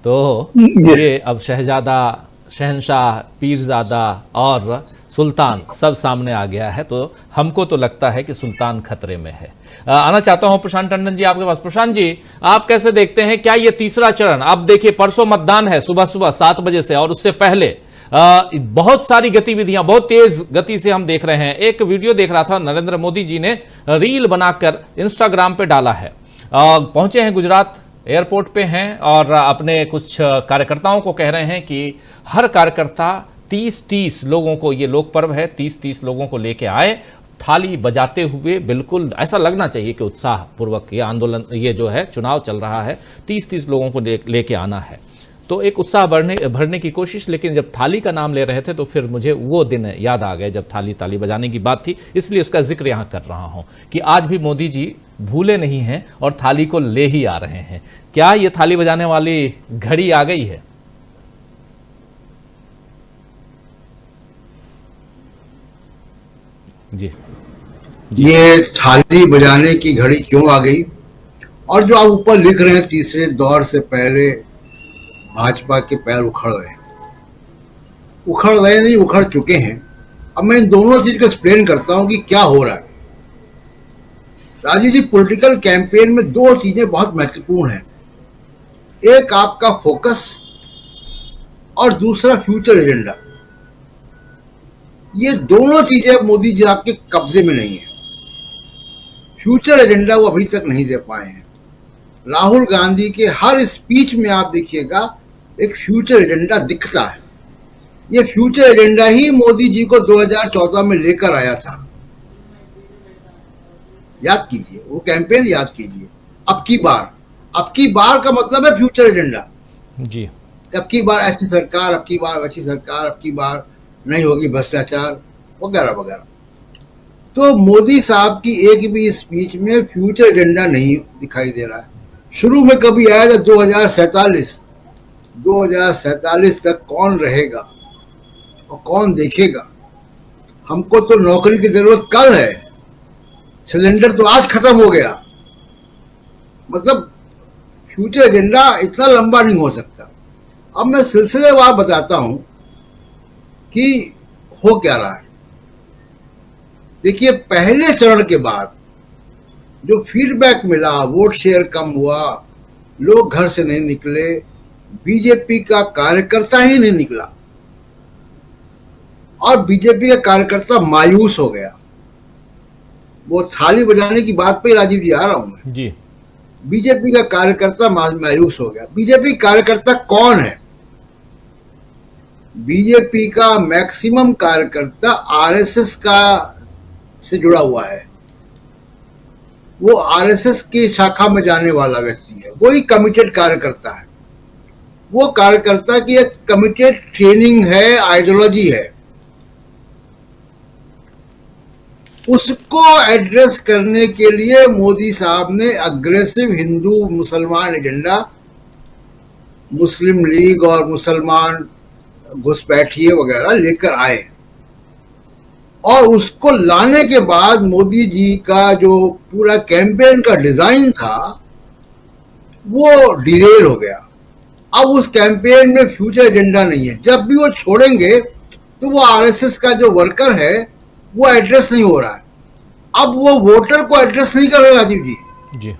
तो ये अब शहजादा, शहनशाह, पीरजादा और सुल्तान सब सामने आ गया है, तो हमको तो लगता है कि सुल्तान खतरे में है। आना चाहता हूं प्रशांत टंडन जी आपके पास। प्रशांत जी, आप कैसे देखते हैं, क्या ये तीसरा चरण, अब देखिए परसों मतदान है सुबह सुबह 7 बजे से, और उससे पहले बहुत सारी गतिविधियां बहुत तेज गति से हम देख रहे हैं। एक वीडियो देख रहा था, नरेंद्र मोदी जी ने रील बनाकर इंस्टाग्राम पे डाला है, पहुंचे हैं गुजरात, एयरपोर्ट पे हैं, और अपने कुछ कार्यकर्ताओं को कह रहे हैं कि हर कार्यकर्ता 30-30 लोगों को, ये लोक पर्व है, 30-30 लोगों को लेके आए, थाली बजाते हुए, बिल्कुल ऐसा लगना चाहिए कि उत्साह पूर्वक ये आंदोलन, ये जो है चुनाव चल रहा है, 30-30 लोगों को लेके आना है। तो एक उत्साह भरने की कोशिश, लेकिन जब थाली का नाम ले रहे थे तो फिर मुझे वो दिन याद आ गए जब ताली बजाने की बात थी, इसलिए उसका जिक्र यहाँ कर रहा हूँ कि आज भी मोदी जी भूले नहीं हैं और थाली को ले ही आ रहे हैं। क्या ये थाली बजाने वाली घड़ी आ गई है? जी, ये थाली बजाने की घड़ी क्यों आ गई, और जो आप ऊपर लिख रहे हैं तीसरे दौर से पहले भाजपा के पैर उखड़ गए नहीं, उखड़ चुके हैं। अब मैं इन दोनों चीज को एक्सप्लेन करता हूं कि क्या हो रहा है। राजीव जी, पॉलिटिकल कैंपेन में दो चीजें बहुत महत्वपूर्ण हैं, एक आपका फोकस और दूसरा फ्यूचर एजेंडा। ये दोनों चीजें मोदी जी आपके कब्जे में नहीं है। फ्यूचर एजेंडा वो अभी तक नहीं दे पाए हैं। राहुल गांधी के हर स्पीच में आप देखिएगा एक फ्यूचर एजेंडा दिखता है। ये फ्यूचर एजेंडा ही मोदी जी को 2014 में लेकर आया था। याद कीजिए वो कैंपेन, याद कीजिए। अब की बार का मतलब है फ्यूचर एजेंडा जी। अब की बार ऐसी सरकार, अब की बार वैसी सरकार, अब की बार नहीं होगी भ्रष्टाचार वगैरह वगैरह। तो मोदी साहब की एक भी स्पीच में फ्यूचर एजेंडा नहीं दिखाई दे रहा है। शुरू में कभी आया था 2047 तक कौन रहेगा और कौन देखेगा। हमको तो नौकरी की जरूरत कल है, सिलेंडर तो आज खत्म हो गया। मतलब फ्यूचर एजेंडा इतना लंबा नहीं हो सकता। अब मैं सिलसिलेवार बताता हूं कि हो क्या रहा है। देखिए, पहले चरण के बाद जो फीडबैक मिला, वोट शेयर कम हुआ, लोग घर से नहीं निकले, बीजेपी का कार्यकर्ता ही नहीं निकला और बीजेपी का कार्यकर्ता मायूस हो गया। वो थाली बजाने की बात पे राजीव जी आ रहा हूं मैं जी। बीजेपी का कार्यकर्ता मायूस हो गया। बीजेपी कार्यकर्ता कौन है? बीजेपी का मैक्सिमम कार्यकर्ता आरएसएस का से जुड़ा हुआ है। वो आरएसएस की शाखा में जाने वाला व्यक्ति है, वही कमिटेड कार्यकर्ता है। वो कार्यकर्ता की एक कमिटेड ट्रेनिंग है, आइडियोलॉजी है। उसको एड्रेस करने के लिए मोदी साहब ने अग्रेसिव हिंदू मुसलमान एजेंडा, मुस्लिम लीग और मुसलमान घुसपैठिए वगैरह लेकर आए, और उसको लाने के बाद मोदी जी का जो पूरा कैंपेन का डिजाइन था वो डिरेल हो गया। अब उस कैंपेन में फ्यूचर एजेंडा नहीं है। जब भी वो छोड़ेंगे तो वो आरएसएस का जो वर्कर है वो एड्रेस नहीं हो रहा है। अब वो वोटर को एड्रेस नहीं कर रहे राजीव जी, जी,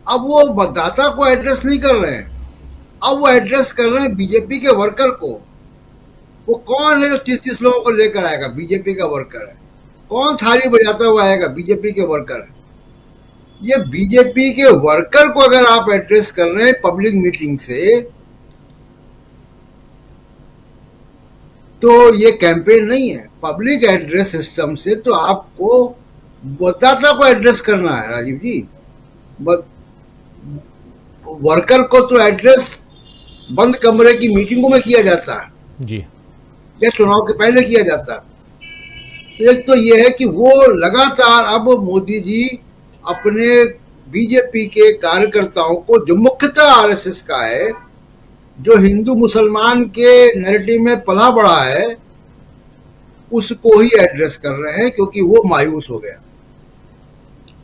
अब वो मतदाता को एड्रेस नहीं कर रहे हैं, अब वो एड्रेस कर रहे हैं बीजेपी के वर्कर को। वो कौन है जो 30-30 लोगों को लेकर आएगा? बीजेपी का वर्कर है। कौन थाली बजाता हुआ आएगा? बीजेपी के वर्कर है। ये बीजेपी के वर्कर को अगर आप एड्रेस कर रहे हैं पब्लिक मीटिंग से, तो ये कैंपेन नहीं है। पब्लिक एड्रेस सिस्टम से तो आपको मतदाता को एड्रेस करना है राजीव जी। वर्कर को तो एड्रेस बंद कमरे की मीटिंगों में किया जाता है जी, या चुनाव के पहले किया जाता है। तो एक तो ये है कि वो लगातार अब मोदी जी अपने बीजेपी के कार्यकर्ताओं को, जो मुख्यतः आरएसएस का है, जो हिंदू मुसलमान के नैरेटिव में पला बड़ा है, उसको ही एड्रेस कर रहे हैं, क्योंकि वो मायूस हो गया,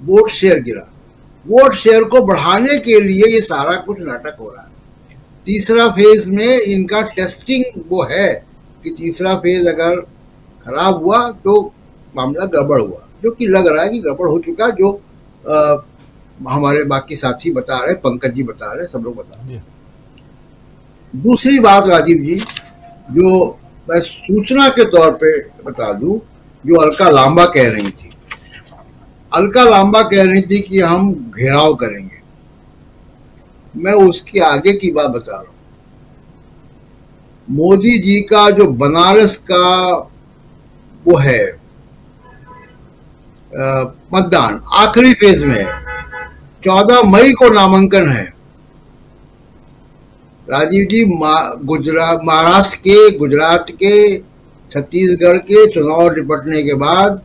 वोट शेयर गिरा। वोट शेयर को बढ़ाने के लिए ये सारा कुछ नाटक हो रहा है। तीसरा फेज में इनका टेस्टिंग वो है कि तीसरा फेज अगर खराब हुआ तो मामला गड़बड़ हुआ, जो कि लग रहा है कि गड़बड़ हो चुका, जो हमारे बाकी साथी बता रहे, पंकज जी बता रहे, सब लोग बता रहे। दूसरी बात राजीव जी, जो मैं सूचना के तौर पे बता दूं, जो अलका लांबा कह रही थी, अलका लांबा कह रही थी कि हम घेराव करेंगे। मैं उसके आगे की बात बता रहा हूं। मोदी जी का जो बनारस का वो है मतदान आखिरी फेज में है, 14 मई को नामांकन है राजीव जी। महाराष्ट्र के, गुजरात के, छत्तीसगढ़ के चुनाव निपटने के बाद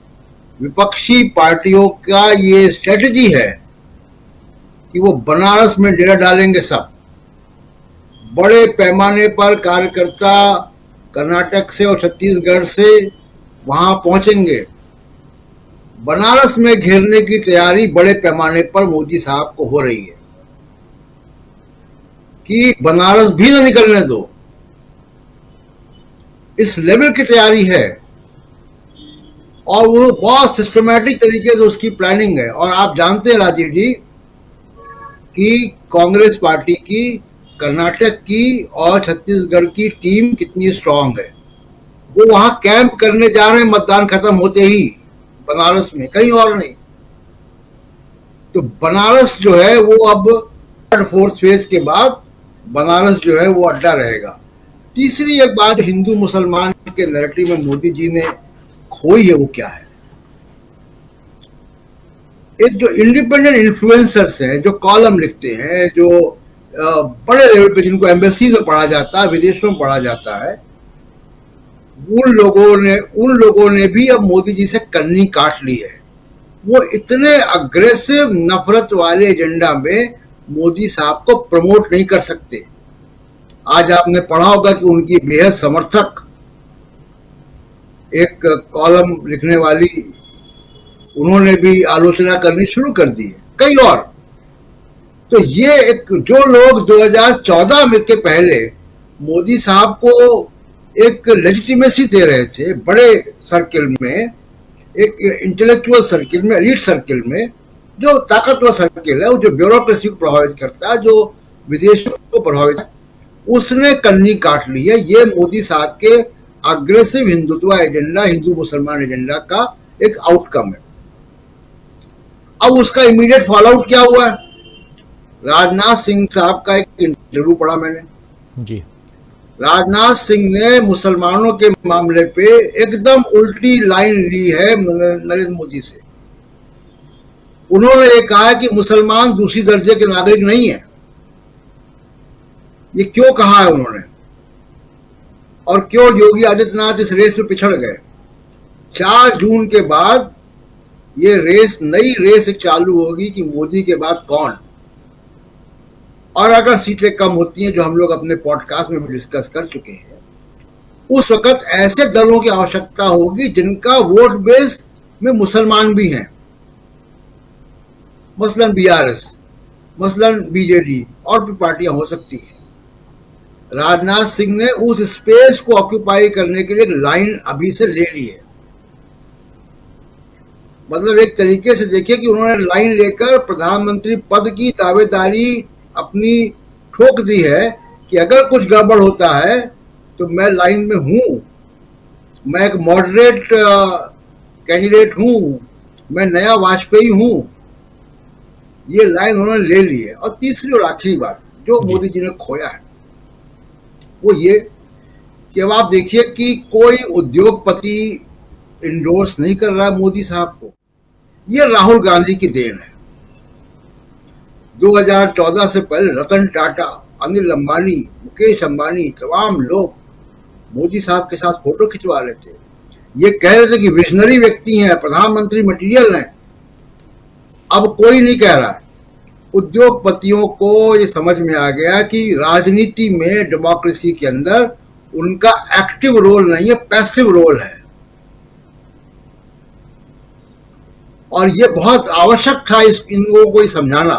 विपक्षी पार्टियों का ये स्ट्रेटजी है कि वो बनारस में डेरा डालेंगे। सब बड़े पैमाने पर कार्यकर्ता कर्नाटक से और छत्तीसगढ़ से वहां पहुंचेंगे। बनारस में घेरने की तैयारी बड़े पैमाने पर मोदी साहब को हो रही है कि बनारस भी न निकलने दो, इस लेवल की तैयारी है। और वो बहुत सिस्टमैटिक तरीके से उसकी प्लानिंग है। और आप जानते हैं राजीव जी कि कांग्रेस पार्टी की, कर्नाटक की और छत्तीसगढ़ की टीम कितनी स्ट्रांग है। वो वहां कैंप करने जा रहे हैं मतदान खत्म होते ही, बनारस में, कहीं और नहीं। तो बनारस जो है वो अब फोर्थ फेज के बाद बनारस जो है वो अड्डा रहेगा। तीसरी एक बात हिंदू मुसलमान के नैरेटिव में मोदी जी ने खोई है, वो क्या है? एक जो इंडिपेंडेंट इन्फ्लुएंसर्स हैं, जो कॉलम लिखते हैं, जो बड़े लेवल पे जिनको एम्बेसीज में पढ़ा जाता है, विदेशों में पढ़ा जाता है, उन लोगों ने भी अब मोदी जी से कन्नी काट ली है। वो इतने अग्रेसिव नफरत वाले एजेंडा में मोदी साहब को प्रमोट नहीं कर सकते। आज आपने पढ़ा होगा कि उनकी बेहद समर्थक एक कॉलम लिखने वाली, उन्होंने भी आलोचना करनी शुरू कर दी है, कई और। तो ये एक जो लोग 2014 में के पहले मोदी साहब को एक लेजिटिमेसी दे रहे थे बड़े सर्किल में, एक इंटेलेक्चुअल सर्किल में, एलीट सर्किल में, जो ताकतवर सर्किल है, जो ब्यूरोक्रेसी को प्रभावित करता है, जो विदेशों को प्रभावित है, उसने कन्नी काट ली है। ये मोदी साहब के अग्रेसिव हिंदुत्व एजेंडा, हिंदू मुसलमान एजेंडा का एक आउटकम है। अब उसका इमीडिएट फॉलोआउट क्या हुआ है? राजनाथ सिंह साहब का एक इंटरव्यू पढ़ा मैंने जी। राजनाथ सिंह ने मुसलमानों के मामले पे एकदम उल्टी लाइन ली है नरेंद्र मोदी से। उन्होंने ये कहा कि मुसलमान दूसरी दर्जे के नागरिक नहीं है। ये क्यों कहा है उन्होंने, और क्यों योगी आदित्यनाथ इस रेस में पिछड़ गए? 4 जून के बाद ये रेस, नई रेस चालू होगी कि मोदी के बाद कौन। और अगर सीटें कम होती हैं, जो हम लोग अपने पॉडकास्ट में भी डिस्कस कर चुके हैं, उस वक्त ऐसे दलों की आवश्यकता होगी जिनका वोट बेस में मुसलमान भी हैं, मसलन बीआरएस, मसलन बीजेडी, और भी पार्टियां हो सकती हैं। राजनाथ सिंह ने उस स्पेस को ऑक्यूपाई करने के लिए एक लाइन अभी से ले ली है। मतलब एक तरीके से देखिए कि उन्होंने लाइन लेकर प्रधानमंत्री पद की दावेदारी अपनी ठोक दी है कि अगर कुछ गड़बड़ होता है तो मैं लाइन में हूं, मैं एक मॉडरेट कैंडिडेट हूं, मैं नया वाजपेयी हूं। ये लाइन उन्होंने ले ली है। और तीसरी और आखिरी बात जो मोदी जी ने खोया है वो ये कि अब आप देखिए कि कोई उद्योगपति इंडोर्स नहीं कर रहा है मोदी साहब को। ये राहुल गांधी की देन है। 2014 से पहले रतन टाटा, अनिल अंबानी, मुकेश अंबानी, तमाम लोग मोदी साहब के साथ फोटो खिंचवा रहे थे। ये कह रहे थे कि विजनरी व्यक्ति हैं, प्रधानमंत्री मटेरियल हैं। अब कोई नहीं कह रहा है। उद्योगपतियों को ये समझ में आ गया कि राजनीति में, डेमोक्रेसी के अंदर उनका एक्टिव रोल नहीं है, पैसिव रोल है। और ये बहुत आवश्यक था इन लोगों को समझाना।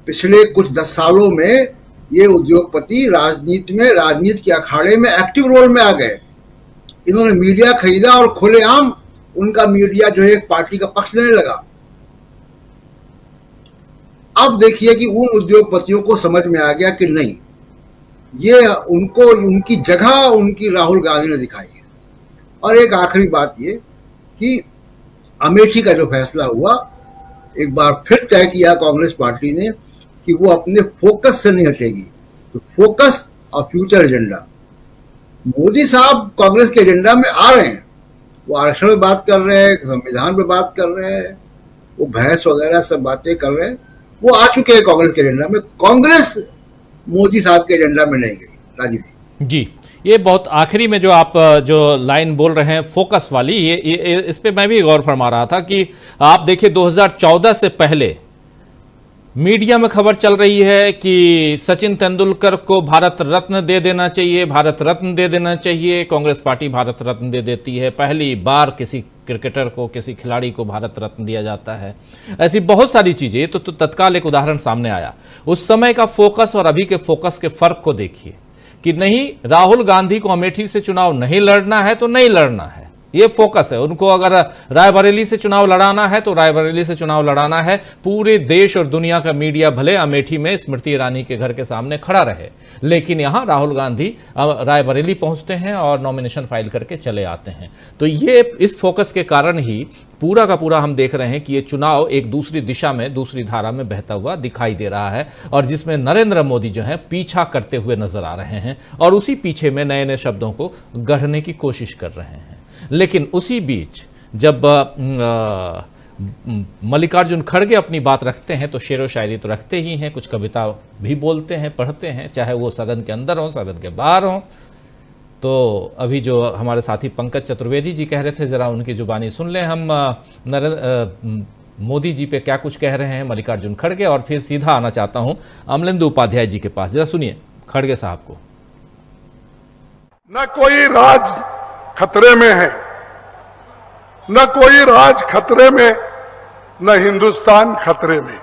पिछले कुछ 10 सालों में ये उद्योगपति राजनीति के अखाड़े में एक्टिव रोल में आ गए। इन्होंने मीडिया खरीदा और खुलेआम उनका मीडिया जो है एक पार्टी का पक्ष लेने लगा। अब देखिए कि उन उद्योगपतियों को समझ में आ गया कि नहीं, ये उनको उनकी जगह उनकी राहुल गांधी ने दिखाई है। और एक आखिरी बात ये कि अमेठी का जो फैसला हुआ, एक बार फिर तय किया कांग्रेस पार्टी ने कि वो अपने फोकस से नहीं हटेगी। तो फोकस और फ्यूचर एजेंडा, मोदी साहब कांग्रेस के एजेंडा में आ रहे हैं। वो आरक्षण पे बात कर रहे हैं, संविधान पे बात कर रहे हैं, वो भैंस वगैरह सब बातें कर रहे हैं। वो आ चुके हैं कांग्रेस के एजेंडा में। कांग्रेस मोदी साहब के एजेंडा में नहीं गई। राजीव जी, ये बहुत आखिरी में जो आप जो लाइन बोल रहे हैं फोकस वाली, ये इस पे मैं भी गौर फरमा रहा था कि आप देखिए 2014 से पहले मीडिया में खबर चल रही है कि सचिन तेंदुलकर को भारत रत्न दे देना चाहिए, भारत रत्न दे देना चाहिए। कांग्रेस पार्टी भारत रत्न दे देती है। पहली बार किसी क्रिकेटर को, किसी खिलाड़ी को भारत रत्न दिया जाता है। ऐसी बहुत सारी चीजें। ये तो तत्काल एक उदाहरण सामने आया। उस समय का फोकस और अभी के फोकस के फर्क को देखिए कि नहीं, राहुल गांधी को अमेठी से चुनाव नहीं लड़ना है तो नहीं लड़ना है, ये फोकस है। उनको अगर रायबरेली से चुनाव लड़ाना है तो रायबरेली से चुनाव लड़ाना है। पूरे देश और दुनिया का मीडिया भले अमेठी में स्मृति ईरानी के घर के सामने खड़ा रहे, लेकिन यहां राहुल गांधी रायबरेली पहुंचते हैं और नॉमिनेशन फाइल करके चले आते हैं। तो ये इस फोकस के कारण ही पूरा का पूरा हम देख रहे हैं कि ये चुनाव एक दूसरी दिशा में, दूसरी धारा में बहता हुआ दिखाई दे रहा है, और जिसमें नरेंद्र मोदी जो है पीछा करते हुए नजर आ रहे हैं और उसी पीछे में नए नए शब्दों को गढ़ने की कोशिश कर रहे हैं। लेकिन उसी बीच जब मल्लिकार्जुन खड़गे अपनी बात रखते हैं तो शेरो शायरी तो रखते ही हैं, कुछ कविता भी बोलते हैं, पढ़ते हैं, चाहे वो सदन के अंदर हो, सदन के बाहर हो। तो अभी जो हमारे साथी पंकज चतुर्वेदी जी कह रहे थे, जरा उनकी जुबानी सुन लें हम। मोदी जी पे क्या कुछ कह रहे हैं मल्लिकार्जुन खड़गे, और फिर सीधा आना चाहता हूं अमलेंदु उपाध्याय जी के पास। जरा सुनिए खड़गे साहब को। न कोई राज खतरे में है, न कोई राज खतरे में, न हिंदुस्तान खतरे में।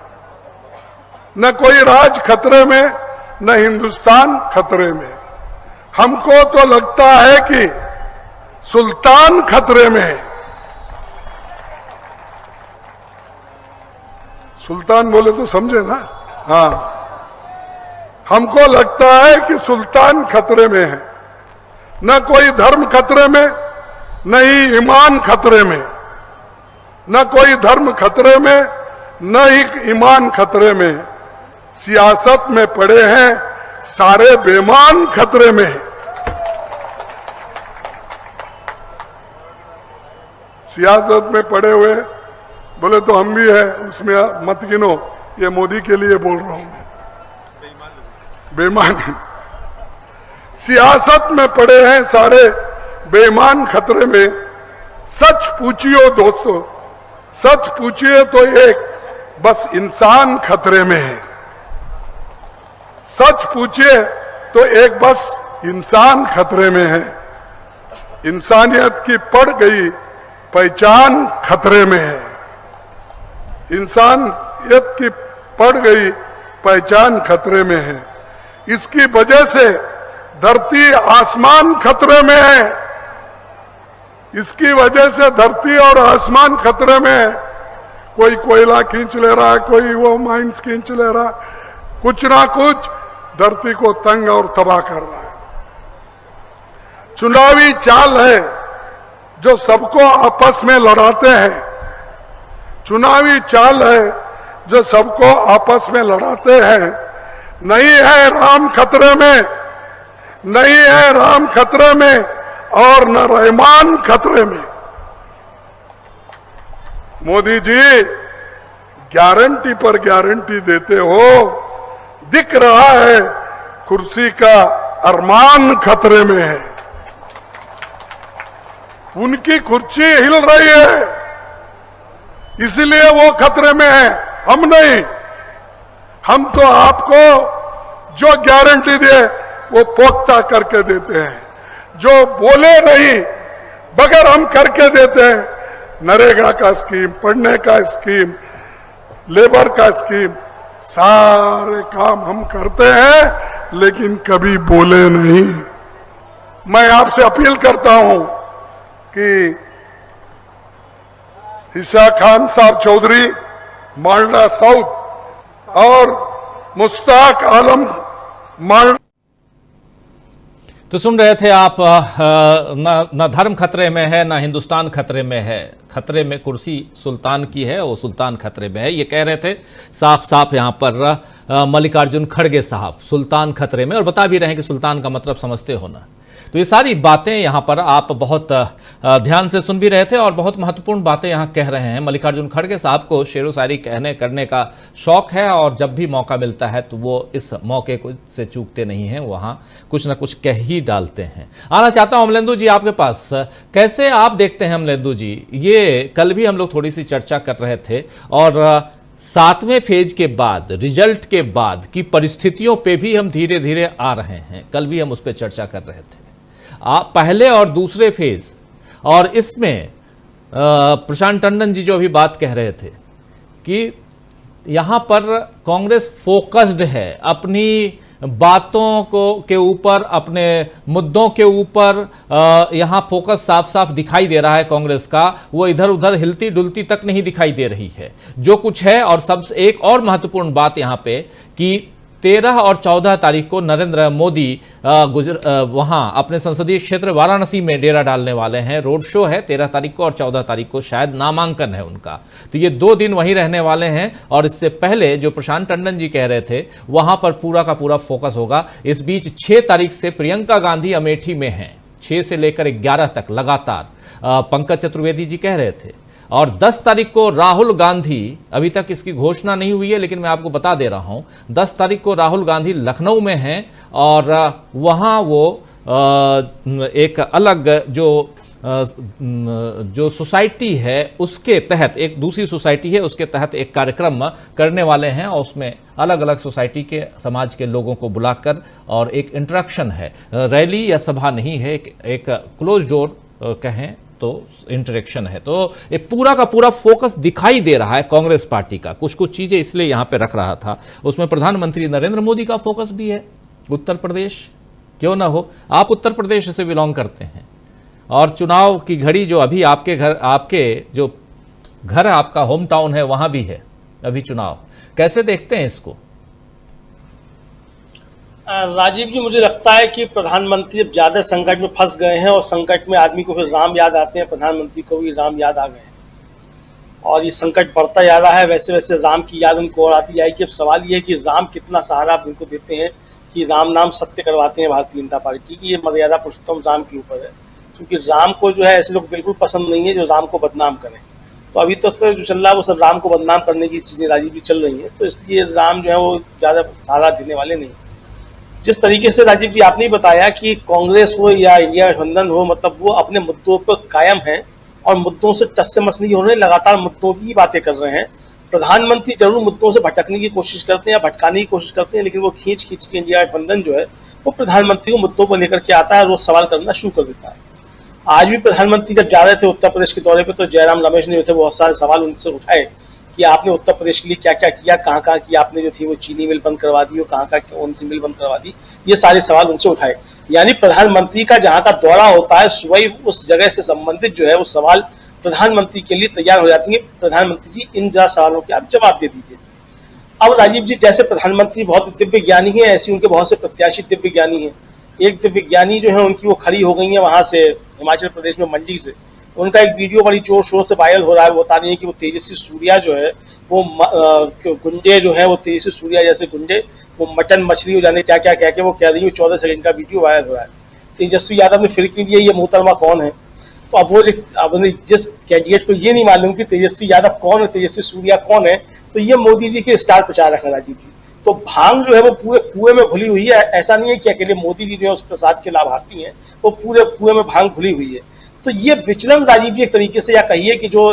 न कोई राज खतरे में, न हिंदुस्तान खतरे में। हमको तो लगता है कि सुल्तान खतरे में है। सुल्तान बोले तो समझे ना? हाँ, हमको लगता है कि सुल्तान खतरे में है। न कोई धर्म खतरे में, न ही ईमान खतरे में। न कोई धर्म खतरे में, न ही ईमान खतरे में। सियासत में पड़े हैं सारे बेईमान खतरे में। सियासत में पड़े हुए बोले तो हम भी है, उसमें मत गिनो। ये मोदी के लिए बोल रहा हूं मैं, बेईमान। सियासत में पड़े हैं सारे बेईमान खतरे में। सच पूछियो दोस्तों, सच पूछिए तो एक बस इंसान खतरे में है। सच पूछिए तो एक बस इंसान खतरे में है। इंसानियत की पड़ गई पहचान खतरे में है। इंसानियत की पड़ गई पहचान खतरे में है। इसकी वजह से धरती आसमान खतरे में है। इसकी वजह से धरती और आसमान खतरे में है। कोई कोयला खींच ले रहा है, कोई वो माइंस खींच ले रहा है, कुछ ना कुछ धरती को तंग और तबाह कर रहा है। चुनावी चाल है जो सबको आपस में लड़ाते हैं, चुनावी चाल है जो सबको आपस में लड़ाते हैं। नहीं है राम खतरे में, नहीं है राम खतरे में और न रहमान खतरे में। मोदी जी गारंटी पर गारंटी देते हो, दिख रहा है कुर्सी का अरमान खतरे में है। उनकी कुर्सी हिल रही है, इसलिए वो खतरे में है, हम नहीं। हम तो आपको जो गारंटी दे वो पोख्ता करके देते हैं, जो बोले नहीं बगैर हम करके देते हैं। नरेगा का स्कीम, पढ़ने का स्कीम, लेबर का स्कीम, सारे काम हम करते हैं, लेकिन कभी बोले नहीं। मैं आपसे अपील करता हूं कि ईशा खान साहब चौधरी मालदा साउथ और मुश्ताक आलम मालदा। तो सुन रहे थे आप, न धर्म खतरे में है, न हिंदुस्तान खतरे में है, खतरे में कुर्सी सुल्तान की है, वो सुल्तान खतरे में है, ये कह रहे थे साफ साफ यहाँ पर मल्लिकार्जुन खड़गे साहब। सुल्तान खतरे में, और बता भी रहे हैं कि सुल्तान का मतलब समझते हो ना। तो ये सारी बातें यहाँ पर आप बहुत ध्यान से सुन भी रहे थे और बहुत महत्वपूर्ण बातें यहाँ कह रहे हैं। मल्लिकार्जुन खड़गे साहब को शेरो शायरी कहने करने का शौक है और जब भी मौका मिलता है तो वो इस मौके को से चूकते नहीं हैं, वहाँ कुछ ना कुछ कह ही डालते हैं। आना चाहता हूँ अमलेंदु जी आपके पास, कैसे आप देखते हैं अमलेंदु जी, ये कल भी हम लोग थोड़ी सी चर्चा कर रहे थे और 7वें फेज के बाद, रिजल्ट के बाद की परिस्थितियों पे भी हम धीरे धीरे आ रहे हैं। कल भी हम उस पर चर्चा कर रहे थे। पहले और दूसरे फेज, और इसमें प्रशांत टंडन जी जो अभी बात कह रहे थे कि यहाँ पर कांग्रेस फोकस्ड है अपनी बातों को के ऊपर, अपने मुद्दों के ऊपर, यहाँ फोकस साफ साफ दिखाई दे रहा है कांग्रेस का। वो इधर उधर हिलती डुलती तक नहीं दिखाई दे रही है जो कुछ है। और सबसे एक और महत्वपूर्ण बात यहाँ पे कि 13 और 14 तारीख को नरेंद्र मोदी वहां अपने संसदीय क्षेत्र वाराणसी में डेरा डालने वाले हैं। रोड शो है 13 तारीख को और 14 तारीख को शायद नामांकन है उनका। तो ये 2 दिन वहीं रहने वाले हैं और इससे पहले जो प्रशांत टंडन जी कह रहे थे वहां पर पूरा का पूरा फोकस होगा। इस बीच 6 तारीख से प्रियंका गांधी अमेठी में हैं, 6 से लेकर 11 तक लगातार, पंकज चतुर्वेदी जी कह रहे थे। और 10 तारीख को राहुल गांधी, अभी तक इसकी घोषणा नहीं हुई है लेकिन मैं आपको बता दे रहा हूं, 10 तारीख को राहुल गांधी लखनऊ में हैं और वहां वो एक अलग जो सोसाइटी है उसके तहत, एक दूसरी सोसाइटी है उसके तहत एक कार्यक्रम करने वाले हैं और उसमें अलग अलग सोसाइटी के समाज के लोगों को बुलाकर और एक इंटरेक्शन है, रैली या सभा नहीं है, एक क्लोज डोर कहें तो इंटरेक्शन है। तो एक पूरा का पूरा फोकस दिखाई दे रहा है कांग्रेस पार्टी का। कुछ कुछ चीजें इसलिए यहां पे रख रहा था, उसमें प्रधानमंत्री नरेंद्र मोदी का फोकस भी है। उत्तर प्रदेश क्यों ना हो, आप उत्तर प्रदेश से बिलोंग करते हैं और चुनाव की घड़ी जो अभी आपके जो घर आपका होम टाउन है वहां भी है अभी चुनाव, कैसे देखते हैं इसको? राजीव जी, मुझे लगता है कि प्रधानमंत्री अब ज्यादा संकट में फंस गए हैं और संकट में आदमी को फिर राम याद आते हैं, प्रधानमंत्री को भी राम याद आ गए हैं और ये संकट बढ़ता जा रहा है। वैसे वैसे राम की याद उनको और आती जाएगी। अब सवाल ये है कि राम कितना सहारा आप उनको देते हैं कि राम नाम सत्य करवाते हैं भारतीय जनता पार्टी की। ये मर्यादा पुरुषोत्तम राम के ऊपर है, क्योंकि राम को जो है ऐसे लोग बिल्कुल पसंद नहीं है जो राम को बदनाम करें। तो अभी तो जो चल रहा है वो सब राम को बदनाम करने की चीजें राजीव जी चल रही है, तो इसलिए राम जो है वो ज्यादा सहारा देने वाले नहीं। जिस तरीके से राजीव जी आपने बताया कि कांग्रेस हो या इंडिया गठबंधन हो, मतलब वो अपने मुद्दों पर कायम है और मुद्दों से टस से मस नहीं हो रहे, लगातार मुद्दों की बातें कर रहे हैं। प्रधानमंत्री जरूर मुद्दों से भटकने की कोशिश करते हैं या भटकाने की कोशिश करते हैं, लेकिन वो खींच खींच के इंडिया गठबंधन जो है वो प्रधानमंत्री को मुद्दों को लेकर के आता है और वो सवाल करना शुरू कर देता है। आज भी प्रधानमंत्री जब जा रहे थे उत्तर प्रदेश के दौरे पर तो जयराम रमेश ने जो थे बहुत सारे सवाल उनसे उठाए कि आपने उत्तर प्रदेश के लिए क्या क्या किया, कहाँ कहाँ की आपने जो थी वो चीनी मिल बंद करवा दी, कहाँ कहाँ कौन सी मिल बंद करवा दी, ये सारे सवाल उनसे उठाए। यानी प्रधानमंत्री का जहां का दौरा होता है सुबह उस जगह से संबंधित जो है वो सवाल प्रधानमंत्री के लिए तैयार हो जाती है। प्रधानमंत्री जी इन सवालों के आप जवाब दे दीजिए। अब राजीव जी जैसे प्रधानमंत्री बहुत दिव्य ज्ञानी है, ऐसे उनके बहुत से प्रत्याशी दिव्य ज्ञानी है। एक दिव्य ज्ञानी जो है उनकी वो खड़ी हो गई है वहां से हिमाचल प्रदेश में मंडी से। उनका एक वीडियो बड़ी जोर शोर से वायरल हो रहा है, वो बता रही है कि वो तेजस्वी सूर्या जो है वो गुंडे जो है वो तेजस्वी सूर्या जैसे गुंडे वो मटन मछली हो जाने क्या क्या कह के वो कह रही है। 14 सेकंड का वीडियो वायरल हो रहा है। तेजस्वी यादव ने फिर के लिए ये मोहतरमा कौन है, तो अब वो जिस कैंडिडेट को ये नहीं मालूम कि तेजस्वी यादव कौन है, तेजस्वी सूर्या कौन है, तो ये मोदी जी के स्टार प्रचारक है राजीव जी। तो भांग जो है वो पूरे कुएं में घुली हुई है। ऐसा नहीं है कि अकेले मोदी जी जो है उस प्रसाद के लाभार्थी हैं, वो पूरे कुएं में भांग घुली हुई है। तो ये विचलन राजीव जी एक तरीके से या कहिए कि जो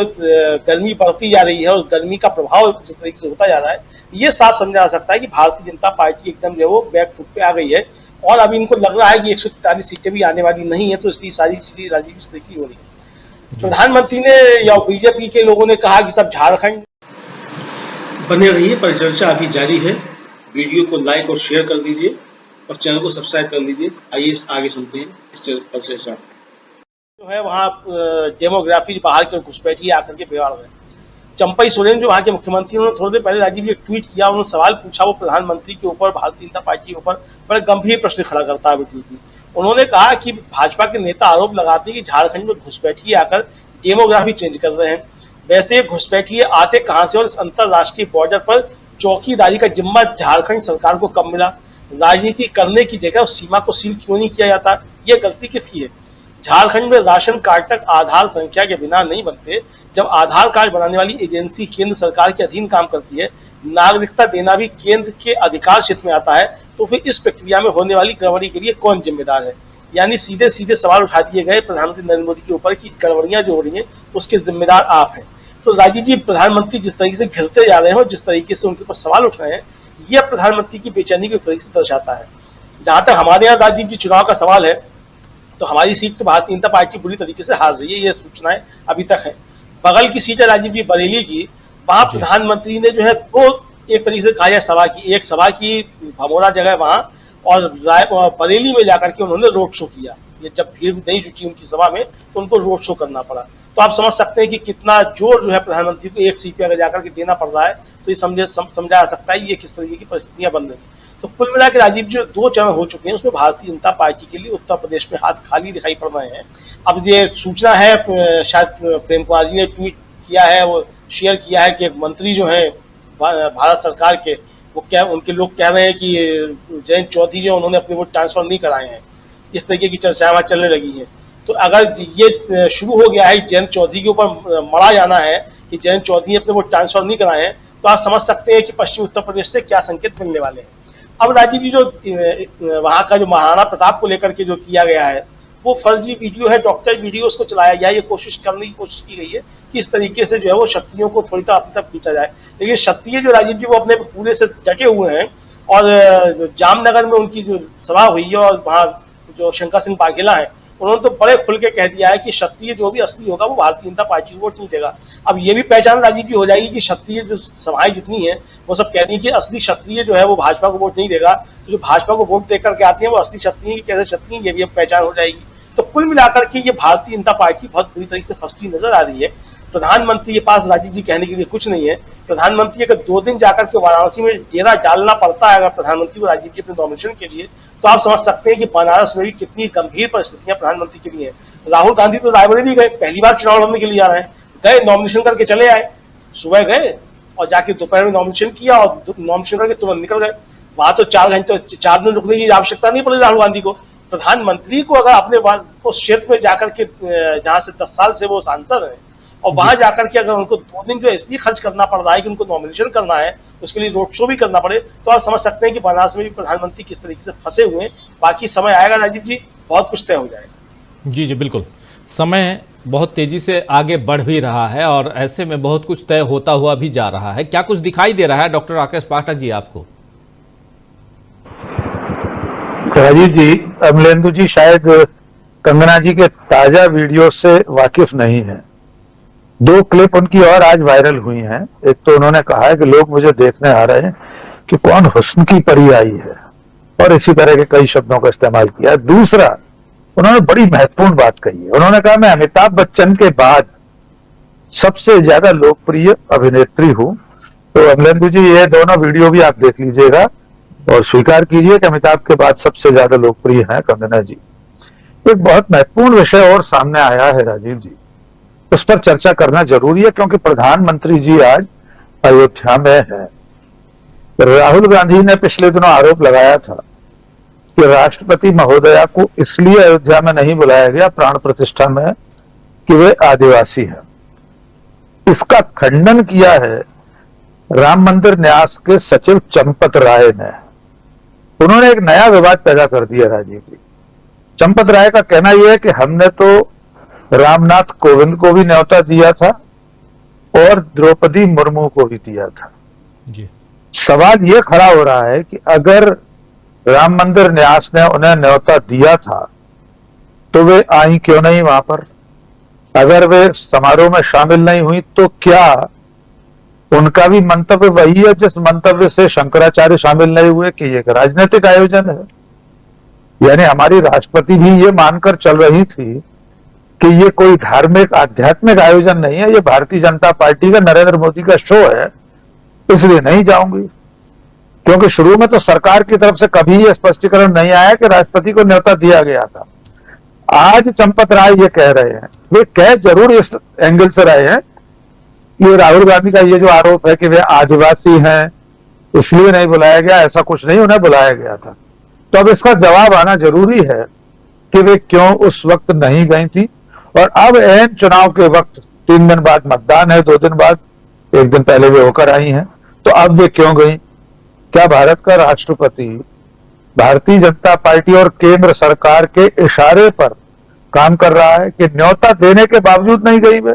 गर्मी बढ़ती जा रही है उस गर्मी का प्रभाव जिस तरीके से होता जा रहा है, ये साफ समझा जा सकता है कि भारतीय जनता पार्टी एकदम जो है वो बैक फुट पे आ गई है। और अभी इनको लग रहा है कि 143 सीटें भी आने वाली नहीं है, तो इसकी सारी चीजें राजीव इस तरीके की हो रही है। प्रधानमंत्री ने या बीजेपी के लोगों ने कहा कि सब झारखंड बने रहिए, परिचर्चा अभी जारी है। वीडियो को लाइक और शेयर कर दीजिए और चैनल को सब्सक्राइब कर लीजिए। आइए आगे सुनते हैं इस परिचर्चा जो है वहाँ डेमोग्राफी बाहर की घुसपैठी आकर के बिगाड़ रहे हैं। चंपई सोरेन जो वहाँ के मुख्यमंत्री उन्होंने थोड़ी देर पहले राजीव जी एक ट्वीट किया, उन्होंने सवाल पूछा वो प्रधानमंत्री के ऊपर, भारतीय जनता पार्टी के ऊपर बड़े गंभीर प्रश्न खड़ा करता है। उन्होंने कहा कि भाजपा के नेता आरोप लगाते हैं कि झारखंड में घुसपैठिए आकर डेमोग्राफी चेंज कर रहे हैं। वैसे घुसपैठिए आते कहाँ से और इस अंतर्राष्ट्रीय बॉर्डर पर चौकीदारी का जिम्मा झारखंड सरकार को कब मिला? राजनीति करने की जगह उस सीमा को सील क्यों नहीं किया जाता? ये गलती किसकी है? झारखंड में राशन कार्ड तक आधार संख्या के बिना नहीं बनते। जब आधार कार्ड बनाने वाली एजेंसी केंद्र सरकार के अधीन काम करती है, नागरिकता देना भी केंद्र के अधिकार क्षेत्र में आता है, तो फिर इस प्रक्रिया में होने वाली गड़बड़ी के लिए कौन जिम्मेदार है? यानी सीधे सीधे सवाल उठा दिए गए प्रधानमंत्री नरेंद्र मोदी के ऊपर कि गड़बड़ियां जो हो रही हैं उसके जिम्मेदार आप हैं। तो राजीव जी प्रधानमंत्री जिस तरीके से घिरते जा रहे हैं और जिस तरीके से उनके ऊपर सवाल उठ रहे हैं, यह प्रधानमंत्री की बेचैनी को एक तरीके से दर्शाता है। जहां तक हमारे यहाँ राजीव जी चुनाव का सवाल है, तो हमारी सीट तो भारतीय जनता पार्टी बुरी तरीके से हार रही है, ये सूचनाएं अभी तक है। बगल की सीट है राजीव जी बरेली की, वहां प्रधानमंत्री ने जो है तो एक तरीके से कहा जाए सभा की भमोरा जगह वहां, और बरेली में जाकर के उन्होंने रोड शो किया। ये जब भीड़ नहीं जुटी उनकी सभा में तो उनको रोड शो करना पड़ा। तो आप समझ सकते हैं कि कितना जोर जो है प्रधानमंत्री को एक सीट पे अगर जाकर के देना पड़ रहा है, तो ये समझा जा सकता है ये किस तरीके की परिस्थितियां बन रही हैं। तो कुल मिला के राजीव जो 2 चरण हो चुके हैं उसमें भारतीय जनता पार्टी के लिए उत्तर प्रदेश में हाथ खाली दिखाई पड़ रहे हैं। अब ये सूचना है, शायद प्रेम कुमार जी ने ट्वीट किया है, वो शेयर किया है कि एक मंत्री जो है भारत सरकार के, वो क्या उनके लोग कह रहे हैं कि जयंत चौधरी जो उन्होंने अपने वोट ट्रांसफर नहीं कराए हैं। इस तरीके की चर्चाएं वहां चलने लगी हैं। तो अगर ये शुरू हो गया है जयंत चौधरी के ऊपर मरा जाना है कि जयंत चौधरी अपने वोट ट्रांसफर नहीं कराए हैं, तो आप समझ सकते हैं कि पश्चिमी उत्तर प्रदेश से क्या संकेत मिलने वाले हैं। अब राजीव जी जो वहां का जो महाराणा प्रताप को लेकर के जो किया गया है वो फर्जी वीडियो है, डॉक्टर वीडियो उसको चलाया गया है। ये कोशिश की गई है कि इस तरीके से जो है वो शक्तियों को थोड़ी तरह अपनी तरफ खींचा जाए। लेकिन क्षत्रिय जो राजीव जी वो अपने पूरे से डटे हुए हैं, और जामनगर में उनकी जो सभा हुई है और वहाँ जो शंकर सिंह वाघेला है उन्होंने तो बड़े खुल के कह दिया है कि क्षत्रिय जो भी असली होगा वो भारतीय जनता पार्टी को वोट नहीं देगा। अब ये भी पहचान राजीव की हो जाएगी कि क्षत्रिय जो सभाएं जितनी है वो सब कह रही है कि असली क्षत्रिय जो है वो भाजपा को वोट नहीं देगा, तो जो भाजपा को वोट देकर के आती है वो असली क्षत्रिय की कैसे क्षत्रिय, ये भी अब पहचान हो जाएगी। तो कुल मिलाकर के ये भारतीय जनता पार्टी बहुत बुरी तरीके से फंसती नजर आ रही है। प्रधानमंत्री के पास राजीव जी कहने के लिए कुछ नहीं है। प्रधानमंत्री अगर 2 दिन जाकर के वाराणसी में डेरा डालना पड़ता है अगर प्रधानमंत्री को राजीव जी अपने नॉमिनेशन के लिए, तो आप समझ सकते हैं कि बनारस में भी कितनी गंभीर परिस्थितियां प्रधानमंत्री के लिए है। राहुल गांधी तो रायबरेली गए, पहली बार चुनाव लड़ने के लिए जा रहे हैं, गए नॉमिनेशन करके चले आए, सुबह गए और जाके दोपहर में नॉमिनेशन किया और नॉमिनेशन करके तुरंत निकल गए। वहां तो 4 दिन रुकने की आवश्यकता नहीं पड़ी राहुल गांधी को। प्रधानमंत्री को अगर अपने उस क्षेत्र में जाकर के जहां से 10 साल से वो सांसद है और वहां जाकर के अगर उनको 2 दिन जो इसलिए खर्च करना पड़ रहा है कि उनको नॉमिनेशन करना है, उसके लिए रोड शो भी करना पड़े, तो आप समझ सकते हैं कि बनारस में भी प्रधानमंत्री किस तरीके से फंसे हुए हैं। बाकी समय आएगा राजीव जी, बहुत कुछ तय हो जाएगा। जी बिल्कुल, समय बहुत तेजी से आगे बढ़ भी रहा है और ऐसे में बहुत कुछ तय होता हुआ भी जा रहा है। क्या कुछ दिखाई दे रहा है डॉक्टर राकेश पाठक जी आपको? राजीव जी, अमलेंदु जी शायद कंगना जी के ताजा वीडियो से वाकिफ नहीं है। 2 क्लिप उनकी और आज वायरल हुई हैं। एक तो उन्होंने कहा है कि लोग मुझे देखने आ रहे हैं कि कौन हुस्न की परी आई है, और इसी तरह के कई शब्दों का इस्तेमाल किया। दूसरा, उन्होंने बड़ी महत्वपूर्ण बात कही है। उन्होंने कहा, मैं अमिताभ बच्चन के बाद सबसे ज्यादा लोकप्रिय अभिनेत्री हूं। तो अमलेंदु जी, ये दोनों वीडियो भी आप देख लीजिएगा और स्वीकार कीजिए कि अमिताभ के बाद सबसे ज्यादा लोकप्रिय हैं कंगना जी। एक बहुत महत्वपूर्ण विषय और सामने आया है राजीव जी, उस पर चर्चा करना जरूरी है, क्योंकि प्रधानमंत्री जी आज अयोध्या में हैं। राहुल गांधी ने पिछले दिनों आरोप लगाया था कि राष्ट्रपति महोदया को इसलिए अयोध्या में नहीं बुलाया गया प्राण प्रतिष्ठा में कि वे आदिवासी हैं। इसका खंडन किया है राम मंदिर न्यास के सचिव चंपत राय ने। उन्होंने एक नया विवाद पैदा कर दिया राजीव जी। चंपत राय का कहना यह है कि हमने तो रामनाथ कोविंद को भी न्योता दिया था और द्रौपदी मुर्मू को भी दिया था जी। सवाल यह खड़ा हो रहा है कि अगर राम मंदिर न्यास ने उन्हें न्योता दिया था तो वे आई क्यों नहीं वहां पर? अगर वे समारोह में शामिल नहीं हुई तो क्या उनका भी मंतव्य वही है जिस मंतव्य से शंकराचार्य शामिल नहीं हुए कि ये राजनीतिक आयोजन है? यानी हमारी राष्ट्रपति भी ये मानकर चल रही थी कि ये कोई धार्मिक आध्यात्मिक आयोजन नहीं है, ये भारतीय जनता पार्टी का, नरेंद्र मोदी का शो है, इसलिए नहीं जाऊंगी। क्योंकि शुरू में तो सरकार की तरफ से कभी ये स्पष्टीकरण नहीं आया कि राष्ट्रपति को न्योता दिया गया था। आज चंपत राय ये कह रहे हैं, वे कह जरूर इस एंगल से रहे हैं कि राहुल गांधी का ये जो आरोप है कि वे आदिवासी हैं इसलिए नहीं बुलाया गया, ऐसा कुछ नहीं, उन्हें बुलाया गया था। तो अब इसका जवाब आना जरूरी है कि वे क्यों उस वक्त नहीं गई थी। और अब एन चुनाव के वक्त 3 दिन बाद मतदान है, 2 दिन बाद, 1 दिन पहले वे होकर आई हैं, तो अब वे क्यों गई? क्या भारत का राष्ट्रपति भारतीय जनता पार्टी और केंद्र सरकार के इशारे पर काम कर रहा है कि न्योता देने के बावजूद नहीं गई वे?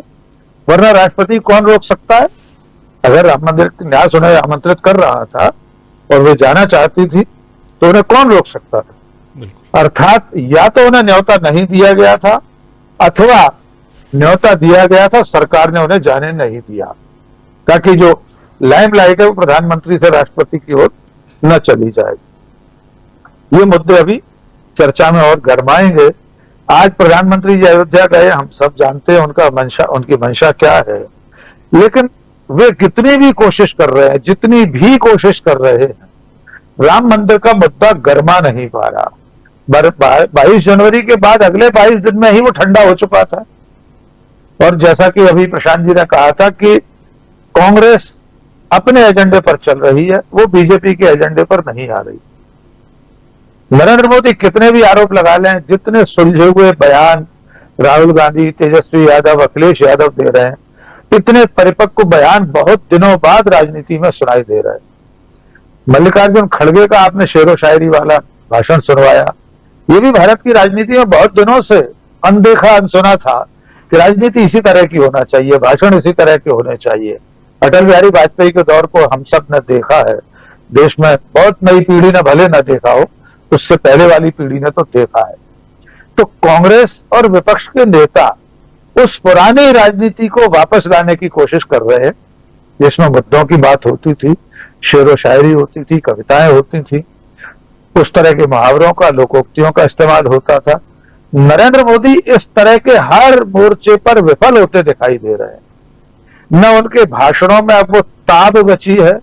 वरना राष्ट्रपति कौन रोक सकता है? अगर राम मंदिर न्यास उन्हें आमंत्रित कर रहा था और वे जाना चाहती थी तो उन्हें कौन रोक सकता था? अर्थात या तो उन्हें न्योता नहीं दिया गया था अथवा न्योता दिया गया था, सरकार ने उन्हें जाने नहीं दिया, ताकि जो लाइमलाइट है वो प्रधानमंत्री से राष्ट्रपति की ओर न चली जाए। ये मुद्दे अभी चर्चा में और गरमाएंगे। आज प्रधानमंत्री जी अयोध्या गए, हम सब जानते हैं उनकी मंशा क्या है, लेकिन वे कितनी भी कोशिश कर रहे हैं, जितनी भी कोशिश कर रहे हैं, राम मंदिर का मुद्दा गरमा नहीं पा रहा। 22 जनवरी के बाद अगले 22 दिन में ही वो ठंडा हो चुका था। और जैसा कि अभी प्रशांत जी ने कहा था कि कांग्रेस अपने एजेंडे पर चल रही है, वो बीजेपी के एजेंडे पर नहीं आ रही। नरेंद्र मोदी कितने भी आरोप लगा लें, जितने सुलझे हुए बयान राहुल गांधी, तेजस्वी यादव, अखिलेश यादव दे रहे हैं, इतने परिपक्व बयान बहुत दिनों बाद राजनीति में सुनाई दे रहे हैं। मल्लिकार्जुन खड़गे का आपने शेरो शायरी वाला भाषण सुनवाया, ये भी भारत की राजनीति में बहुत दिनों से अनदेखा अनसुना था कि राजनीति इसी तरह की होना चाहिए, भाषण इसी तरह के होने चाहिए। अटल बिहारी वाजपेयी के दौर को हम सब ने देखा है, देश में बहुत नई पीढ़ी ने भले न देखा हो, उससे पहले वाली पीढ़ी ने तो देखा है। तो कांग्रेस और विपक्ष के नेता उस पुरानी राजनीति को वापस लाने की कोशिश कर रहे हैं, जिसमें मुद्दों की बात होती थी, शेरो शायरी होती थी, कविताएं होती थी, उस तरह के मुहावरों का, लोकोक्तियों का इस्तेमाल होता था। नरेंद्र मोदी इस तरह के हर मोर्चे पर विफल होते दिखाई दे रहे हैं। न उनके भाषणों में अब वो ताब बची है,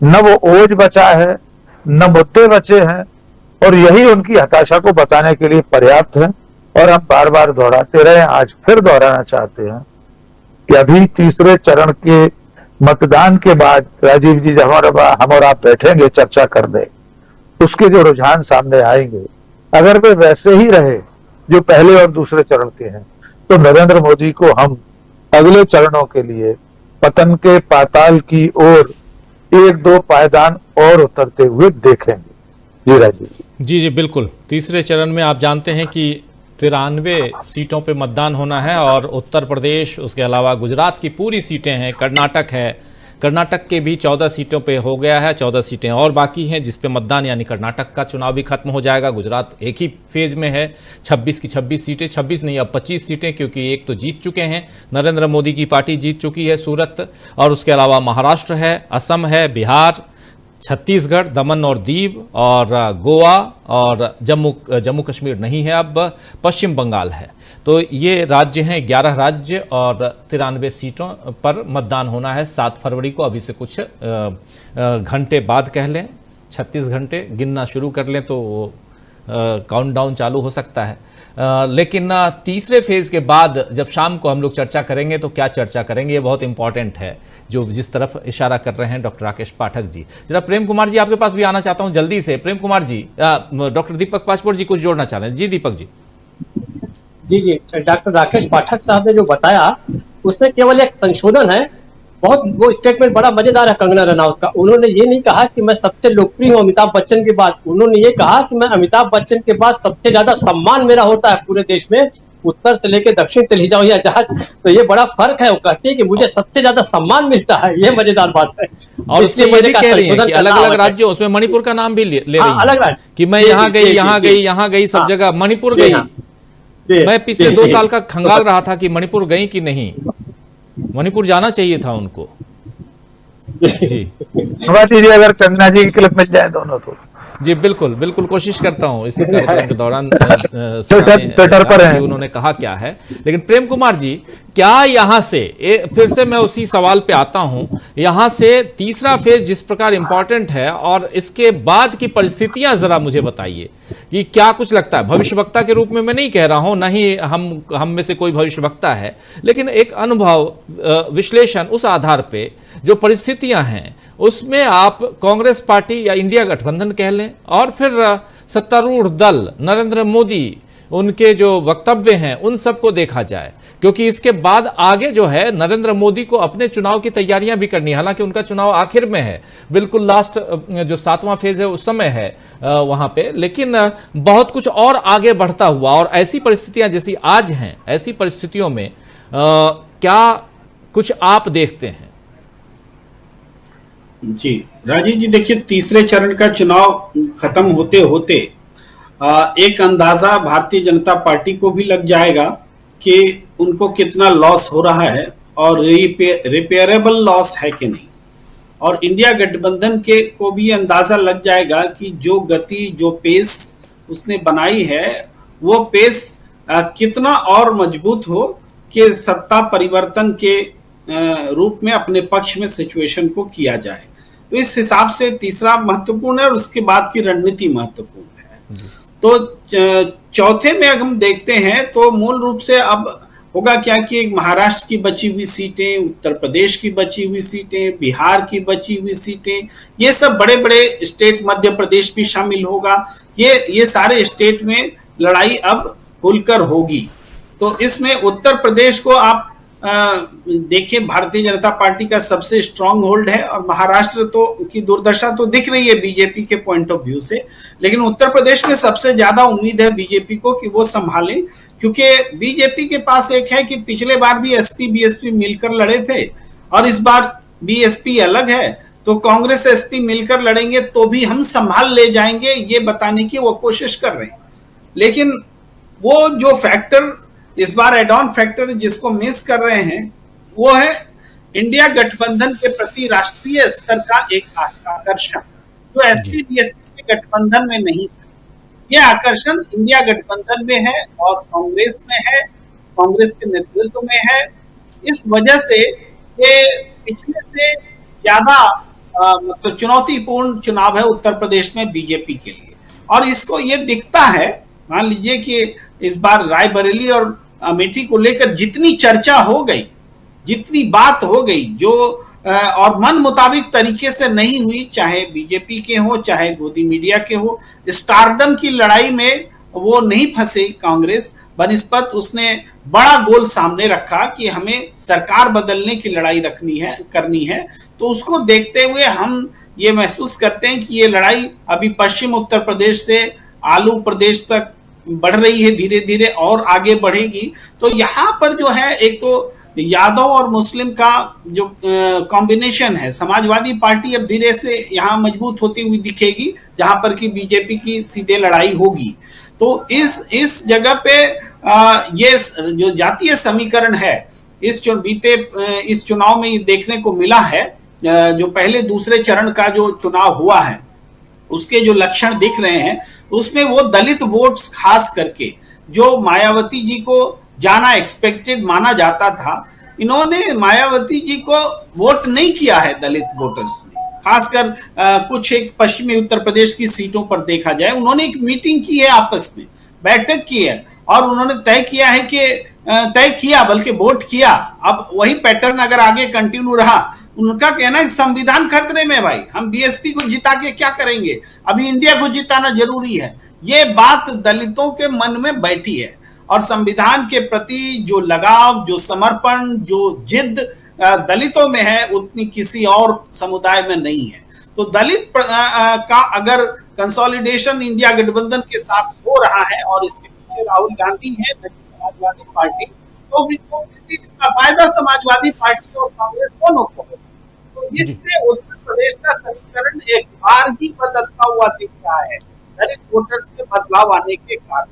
न वो ओज बचा है, न मुद्दे बचे हैं, और यही उनकी हताशा को बताने के लिए पर्याप्त है। और हम बार बार दोहराते रहे, आज फिर दोहराना चाहते हैं कि अभी तीसरे चरण के मतदान के बाद राजीव जी, जब हम और आप बैठेंगे चर्चा करने, उसके जो रुझान सामने आएंगे, अगर वे वैसे ही रहे जो पहले और दूसरे चरण के हैं, तो नरेंद्र मोदी को हम अगले चरणों के लिए पतन के पाताल की ओर 1-2 पायदान और उतरते हुए देखेंगे। जी राजीव जी। जी बिल्कुल। तीसरे चरण में आप जानते हैं कि 93 सीटों पे मतदान होना है और उत्तर प्रदेश, उसके अलावा गुजरात की पूरी सीटें हैं, कर्नाटक है, कर्नाटक के भी 14 सीटों पे हो गया है, 14 सीटें और बाकी हैं जिस पे मतदान, यानी कर्नाटक का चुनाव भी खत्म हो जाएगा। गुजरात एक ही फेज में है, 26 की 26 सीटें, 26 नहीं अब 25 सीटें, क्योंकि एक तो जीत चुके हैं, नरेंद्र मोदी की पार्टी जीत चुकी है सूरत, और उसके अलावा महाराष्ट्र है, असम है, बिहार, छत्तीसगढ़, दमन और दीव और गोवा और जम्मू कश्मीर नहीं है, अब पश्चिम बंगाल है। तो ये राज्य हैं, 11 राज्य और 93 सीटों पर मतदान होना है 7 फरवरी को। अभी से कुछ घंटे बाद कह लें, 36 घंटे गिनना शुरू कर लें तो काउंटडाउन चालू हो सकता है। लेकिन तीसरे फेज के बाद जब शाम को हम लोग चर्चा करेंगे तो क्या चर्चा करेंगे, ये बहुत इंपॉर्टेंट है, जो जिस तरफ इशारा कर रहे हैं डॉक्टर राकेश पाठक जी। जरा प्रेम कुमार जी आपके पास भी आना चाहता हूं जल्दी से। प्रेम कुमार जी, डॉक्टर दीपक पासपोर्ट जी कुछ जोड़ना चाह रहे हैं। जी दीपक जी। जी, डॉक्टर राकेश पाठक साहब ने जो बताया उसमें केवल एक संशोधन है। बहुत वो स्टेटमेंट बड़ा मजेदार है कंगना रनौत का। उन्होंने ये नहीं कहा कि मैं सबसे लोकप्रिय हूँ अमिताभ बच्चन के बाद, उन्होंने ये कहा कि मैं अमिताभ बच्चन के बाद सबसे ज्यादा सम्मान मेरा होता है पूरे देश में, उत्तर से लेकर दक्षिण चली जाओ या जहां, तो ये बड़ा फर्क है। वो कहते हैं कि मुझे सबसे ज्यादा सम्मान मिलता है, ये मजेदार बात है। और उसके ये भी कह रही है कि अलग अलग राज्यों, उसमें मणिपुर का नाम भी ले रही है, अलग राज्य कि मैं यहाँ गई सब जगह मणिपुर गई। मैं पिछले 2 साल का खंगाल रहा था कि मणिपुर गई कि नहीं, मणिपुर जाना चाहिए था उनको। जी अगर कंगना जी की क्लिप मिल जाए दोनों तो जी बिल्कुल बिल्कुल कोशिश करता हूं इसी कार्यक्रम के दौरान ट्विटर पर है उन्होंने कहा क्या है। लेकिन प्रेम कुमार जी, क्या यहां से फिर से मैं उसी सवाल पे आता हूं, यहां से तीसरा फेज जिस प्रकार इंपॉर्टेंट है और इसके बाद की परिस्थितियां जरा मुझे बताइए कि क्या कुछ लगता है। भविष्यवक्ता के रूप में मैं नहीं कह रहा हूं, ना ही हम में से कोई भविष्यवक्ता है, लेकिन एक अनुभव विश्लेषण उस आधार पे जो परिस्थितियां हैं उसमें आप कांग्रेस पार्टी या इंडिया गठबंधन कह लें और फिर सत्तारूढ़ दल नरेंद्र मोदी, उनके जो वक्तव्य हैं उन सबको देखा जाए, क्योंकि इसके बाद आगे जो है नरेंद्र मोदी को अपने चुनाव की तैयारियां भी करनी है। हालांकि उनका चुनाव आखिर में है, बिल्कुल लास्ट जो 7वां फेज है उस समय है वहां पे, लेकिन बहुत कुछ और आगे बढ़ता हुआ और ऐसी परिस्थितियां जैसी आज हैं, ऐसी परिस्थितियों में क्या कुछ आप देखते हैं? जी राजीव जी, देखिए तीसरे चरण का चुनाव खत्म होते होते एक अंदाजा भारतीय जनता पार्टी को भी लग जाएगा कि उनको कितना लॉस हो रहा है और रिपेयरेबल लॉस है कि नहीं, और इंडिया गठबंधन के को भी अंदाजा लग जाएगा कि जो गति जो पेस उसने बनाई है वो पेस कितना और मजबूत हो कि सत्ता परिवर्तन के रूप में अपने पक्ष में सिचुएशन को किया जाए। तो इस हिसाब से तीसरा महत्वपूर्ण है और उसके बाद की रणनीति महत्वपूर्ण है। तो चौथे में अगर हम देखते हैं तो मूल रूप से अब होगा क्या कि महाराष्ट्र की बची हुई सीटें, उत्तर प्रदेश की बची हुई सीटें, बिहार की बची हुई सीटें, ये सब बड़े बड़े स्टेट, मध्य प्रदेश भी शामिल होगा, ये सारे स्टेट में लड़ाई अब खुलकर होगी। तो इसमें उत्तर प्रदेश को आप देखिए भारतीय जनता पार्टी का सबसे स्ट्रांग होल्ड है और महाराष्ट्र तो की दुर्दशा तो दिख रही है बीजेपी के पॉइंट ऑफ व्यू से, लेकिन उत्तर प्रदेश में सबसे ज्यादा उम्मीद है बीजेपी को कि वो संभालें, क्योंकि बीजेपी के पास एक है कि पिछले बार भी एसपी बीएसपी मिलकर लड़े थे और इस बार बीएसपी अलग है, तो कांग्रेस एसपी मिलकर लड़ेंगे तो भी हम संभाल ले जाएंगे, ये बताने की वो कोशिश कर रहे हैं। लेकिन वो जो फैक्टर इस बार एड ऑन फैक्टर जिसको मिस कर रहे हैं वो है इंडिया गठबंधन के प्रति राष्ट्रीय स्तर का एक आकर्षण, जो एसपी बीएसपी के गठबंधन में नहीं था। ये आकर्षण इंडिया गठबंधन में है और कांग्रेस में है, कांग्रेस के नेतृत्व में है। इस वजह से ये पिछले से ज्यादा मतलब चुनौतीपूर्ण चुनाव है उत्तर प्रदेश में बीजेपी के लिए, और इसको ये दिखता है, मान लीजिए कि इस बार रायबरेली और अमेठी को लेकर जितनी चर्चा हो गई, जितनी बात हो गई, जो और मन मुताबिक तरीके से नहीं हुई, चाहे बीजेपी के हो चाहे गोदी मीडिया के हो, स्टारडम की लड़ाई में वो नहीं फंसे कांग्रेस, बनिस्बत उसने बड़ा गोल सामने रखा कि हमें सरकार बदलने की लड़ाई करनी है। तो उसको देखते हुए हम ये महसूस करते हैं कि ये लड़ाई अभी पश्चिम उत्तर प्रदेश से आलू प्रदेश तक बढ़ रही है, धीरे धीरे और आगे बढ़ेगी। तो यहाँ पर जो है एक तो यादव और मुस्लिम का जो कॉम्बिनेशन है, समाजवादी पार्टी अब धीरे से यहाँ मजबूत होती हुई दिखेगी, जहां पर कि बीजेपी की सीधे लड़ाई होगी। तो इस जगह पे ये जो जातीय समीकरण है इस चुनाव में ये देखने को मिला है जो पहले दूसरे चरण का जो चुनाव हुआ है उसके जो लक्षण दिख रहे हैं, उसमें वो दलित वोट्स खास करके जो मायावती जी को जाना एक्सपेक्टेड माना जाता था, इन्होंने मायावती जी को वोट नहीं किया है दलित वोटर्स ने। खासकर कुछ एक पश्चिमी उत्तर प्रदेश की सीटों पर देखा जाए, उन्होंने एक मीटिंग की है, आपस में बैठक की है और उन्होंने तय किया बल्कि वोट किया। अब वही पैटर्न अगर आगे कंटिन्यू रहा, उनका कहना है संविधान खतरे में, भाई हम बीएसपी को जिता के क्या करेंगे, अभी इंडिया को जिताना जरूरी है। ये बात दलितों के मन में बैठी है और संविधान के प्रति जो लगाव, जो समर्पण, जो जिद दलितों में है उतनी किसी और समुदाय में नहीं है। तो दलित का अगर कंसोलिडेशन इंडिया गठबंधन के साथ हो रहा है और इसके पीछे राहुल गांधी है, समाजवादी पार्टी, तो इसका फायदा समाजवादी पार्टी और कांग्रेस दोनों को है। तो इससे उत्तर प्रदेश का समीकरण एक बार ही बदलता हुआ दिख रहा है दलित वोटर्स में बदलाव आने के कारण।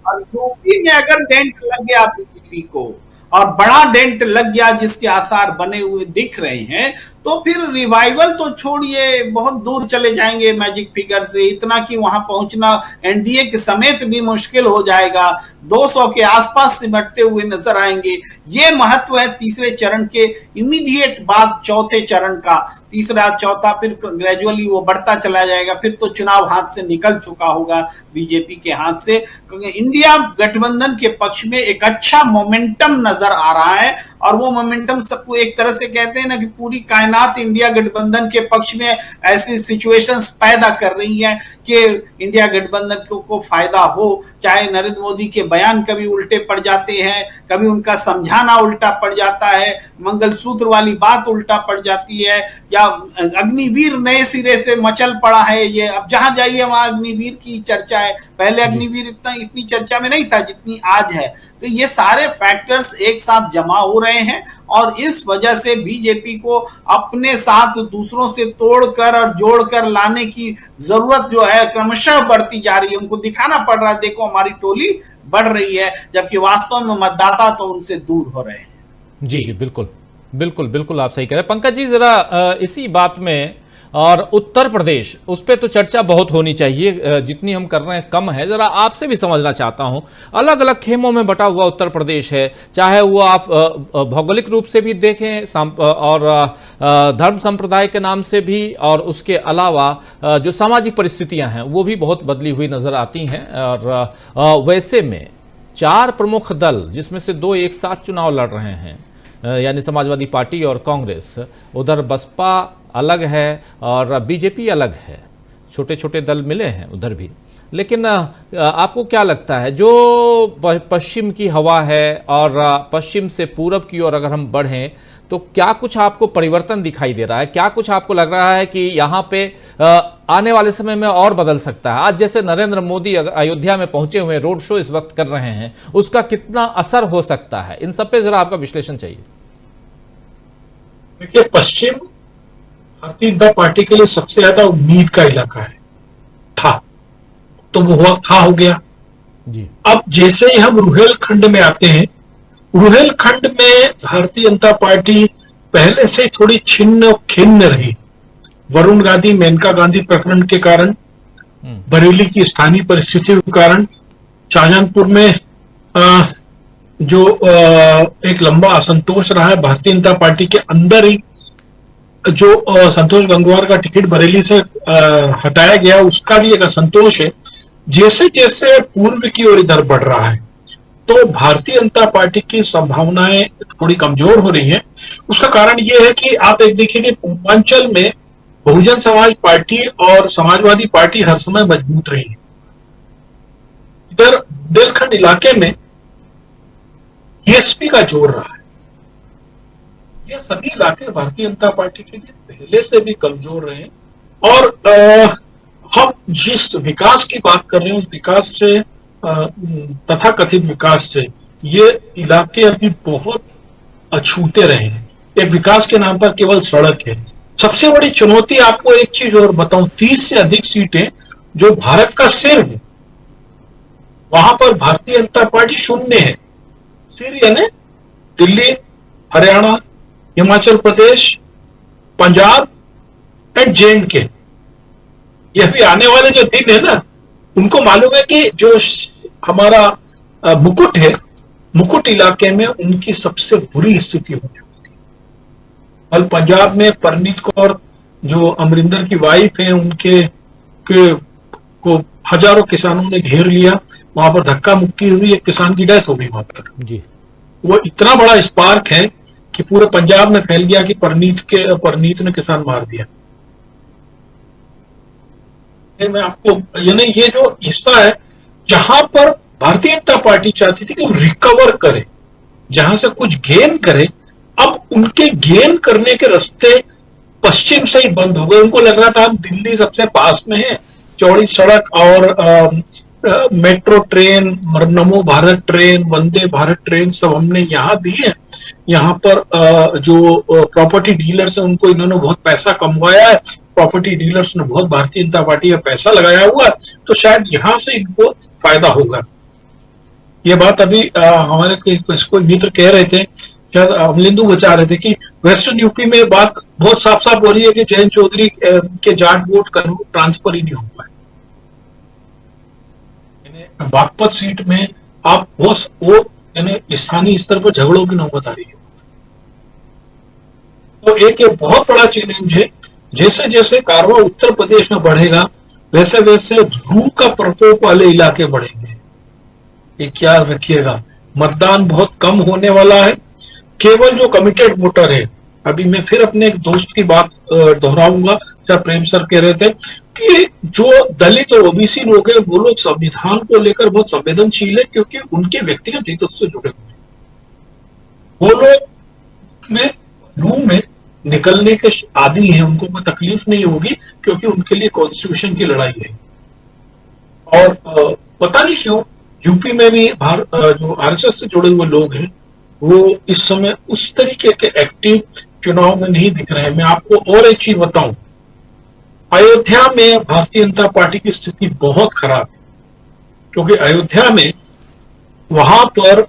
और यूपी में अगर डेंट लग गया बीजेपी को और बड़ा डेंट लग गया जिसके आसार बने हुए दिख रहे हैं, तो फिर रिवाइवल तो छोड़िए, बहुत दूर चले जाएंगे मैजिक फिगर से, इतना कि वहां पहुंचना एनडीए के समेत भी मुश्किल हो जाएगा, 200 के आसपास सिमटते हुए नजर आएंगे। ये महत्व है तीसरे चरण के इमीडिएट बाद चौथे चरण का। तीसरा चौथा फिर ग्रेजुअली वो बढ़ता चला जाएगा, फिर तो चुनाव हाथ से निकल चुका होगा बीजेपी के हाथ से। इंडिया गठबंधन के पक्ष में एक अच्छा मोमेंटम नजर आ रहा है और वो मोमेंटम सबको एक तरह से कहते हैं ना कि पूरी कायनात इंडिया गठबंधन के पक्ष में ऐसी सिचुएशंस पैदा कर रही है कि इंडिया गठबंधन को फायदा हो। चाहे नरेंद्र मोदी के बयान कभी उल्टे पड़ जाते हैं, कभी उनका समझाना उल्टा पड़ जाता है, मंगलसूत्र वाली बात उल्टा पड़ जाती है, या अग्निवीर नए सिरे से मचल पड़ा है। ये अब जहां जाइए वहां अग्निवीर की चर्चा है, पहले अग्निवीर इतनी चर्चा में नहीं था जितनी आज है। तो ये सारे फैक्टर्स एक साथ जमा हो रहे हैं और इस वजह से बीजेपी को अपने साथ दूसरों से तोड़कर और जोड़कर लाने की जरूरत जो है क्रमशः बढ़ती जा रही है। उनको दिखाना पड़ रहा है, देखो हमारी टोली बढ़ रही है, जबकि वास्तव में मतदाता तो उनसे दूर हो रहे हैं। जी जी बिल्कुल बिल्कुल बिल्कुल, आप सही कह रहे हैं। पंकज जी, जरा इसी बात में, और उत्तर प्रदेश, उस पर तो चर्चा बहुत होनी चाहिए, जितनी हम कर रहे हैं कम है। जरा आपसे भी समझना चाहता हूं, अलग अलग खेमों में बटा हुआ उत्तर प्रदेश है, चाहे वो आप भौगोलिक रूप से भी देखें और धर्म संप्रदाय के नाम से भी, और उसके अलावा जो सामाजिक परिस्थितियां हैं वो भी बहुत बदली हुई नजर आती हैं। और वैसे में 4 प्रमुख दल, जिसमें से 2 एक साथ चुनाव लड़ रहे हैं, यानी समाजवादी पार्टी और कांग्रेस, उधर बसपा अलग है और बीजेपी अलग है, छोटे छोटे दल मिले हैं उधर भी। लेकिन आपको क्या लगता है, जो पश्चिम की हवा है और पश्चिम से पूरब की ओर अगर हम बढ़ें तो क्या कुछ आपको परिवर्तन दिखाई दे रहा है? क्या कुछ आपको लग रहा है कि यहाँ पे आने वाले समय में और बदल सकता है? आज जैसे नरेंद्र मोदी अयोध्या में पहुंचे हुए रोड शो इस वक्त कर रहे हैं, उसका कितना असर हो सकता है? इन सब पे जरा आपका विश्लेषण चाहिए। देखिए, पश्चिम भारतीय जनता पार्टी के लिए सबसे ज्यादा उम्मीद का इलाका है, था तो वो हो गया जी। अब जैसे ही हम रुहेलखंड में आते हैं, रुहेलखंड में भारतीय जनता पार्टी पहले से थोड़ी छिन्न खिन्न रही, वरुण गांधी मेनका गांधी प्रकरण के कारण, बरेली की स्थानीय परिस्थितियों के कारण, शाहजहांपुर में जो एक लंबा असंतोष रहा है भारतीय जनता पार्टी के अंदर ही, जो संतोष गंगवार का टिकट बरेली से हटाया गया, उसका भी एक असंतोष है। जैसे जैसे पूर्व की ओर इधर बढ़ रहा है तो भारतीय जनता पार्टी की संभावनाएं थोड़ी कमजोर हो रही हैं। उसका कारण यह है कि आप एक देखिए कि पूर्वांचल में बहुजन समाज पार्टी और समाजवादी पार्टी हर समय मजबूत रही है। इधर बुंदेलखंड इलाके में बीएसपी का जोर रहा है। ये सभी इलाके भारतीय जनता पार्टी के लिए पहले से भी कमजोर रहे और हम जिस विकास की बात कर रहे हैं उस विकास से, तथाकथित विकास से, ये इलाके अभी बहुत अछूते रहे हैं। एक विकास के नाम पर केवल सड़क है। सबसे बड़ी चुनौती, आपको एक चीज और बताऊं, 30 से अधिक सीटें जो भारत का सिर है, वहां पर भारतीय जनता पार्टी शून्य है। सिर यानी दिल्ली, हरियाणा, हिमाचल प्रदेश, पंजाब एंड JNK, यह भी आने वाले जो दिन है ना, उनको मालूम है कि जो हमारा मुकुट है, मुकुट इलाके में उनकी सबसे बुरी स्थिति होने वाली। कल पंजाब में परनीत कौर जो अमरिंदर की वाइफ है, उनके को हजारों किसानों ने घेर लिया, वहां पर धक्का मुक्की हुई, एक किसान की डेथ हो गई वहां पर जी। वो इतना बड़ा स्पार्क है कि पूरे पंजाब में फैल गया कि परनीत ने किसान मार दिया। मैं आपको यानी ये जो हिस्सा है जहां पर भारतीय जनता पार्टी चाहती थी कि वो रिकवर करे, जहां से कुछ गेन करे, अब उनके गेन करने के रास्ते पश्चिम से ही बंद हो गए। उनको लग रहा था हम दिल्ली सबसे पास में है, चौड़ी सड़क और मेट्रो ट्रेन, नमो भारत ट्रेन, वंदे भारत ट्रेन सब हमने यहाँ दी है। यहाँ पर जो प्रॉपर्टी डीलर्स है उनको इन्होंने बहुत पैसा कमवाया है, प्रॉपर्टी डीलर्स ने बहुत भारतीय जनता पार्टी का पैसा लगाया हुआ है, तो शायद यहां से इनको फायदा होगा। ये बात अभी हमारे कोई मित्र कह रहे थे, शायद अमलिंदु बचा रहे थे कि वेस्टर्न यूपी में बात बहुत साफ साफ हो रही है कि जयंत चौधरी के जाट वोट ट्रांसफर ही नहीं हो पाए। बागपत सीट में आप वो यानी स्थानीय स्तर पर झगड़ों की नौबत आ रही है। तो एक ये बहुत बड़ा चैलेंज है। जैसे जैसे कारवां उत्तर प्रदेश में बढ़ेगा, वैसे वैसे लू का प्रकोप वाले इलाके बढ़ेंगे। ये क्या रखिएगा, मतदान बहुत कम होने वाला है। केवल जो कमिटेड वोटर है, अभी मैं फिर अपने एक दोस्त की बात दोहराऊंगा, जब प्रेम सर कह रहे थे कि जो दलित और ओबीसी लोग हैं वो लोग संविधान को लेकर बहुत संवेदनशील है, क्योंकि उनके व्यक्तिगत हितों से जुड़े हुए हैं। वो लोग में लू में निकलने के आदी हैं, उनको कोई तकलीफ नहीं होगी, क्योंकि उनके लिए कॉन्स्टिट्यूशन की लड़ाई है। और पता नहीं क्यों यूपी में भी जो आरएसएस से जुड़े हुए लोग हैं वो इस समय उस तरीके के एक्टिव चुनाव में नहीं दिख रहे हैं। मैं आपको और एक चीज बताऊं, अयोध्या में भारतीय जनता पार्टी की स्थिति बहुत खराब है, क्योंकि अयोध्या में वहां पर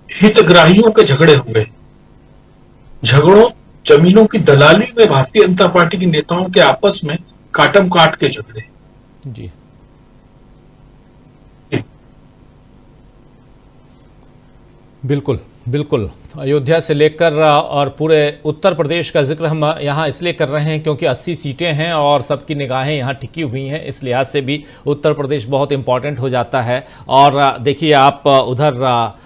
हितग्राहियों के झगड़े हुए, झगड़ों जमीनों की दलाली में भारतीय जनता पार्टी के नेताओं के आपस में काटम काट के झगड़े। जी बिल्कुल बिल्कुल। अयोध्या से लेकर और पूरे उत्तर प्रदेश का जिक्र हम यहाँ इसलिए कर रहे हैं क्योंकि 80 सीटें हैं और सबकी निगाहें यहाँ टिकी हुई हैं। इस लिहाज से भी उत्तर प्रदेश बहुत इंपॉर्टेंट हो जाता है। और देखिए आप उधर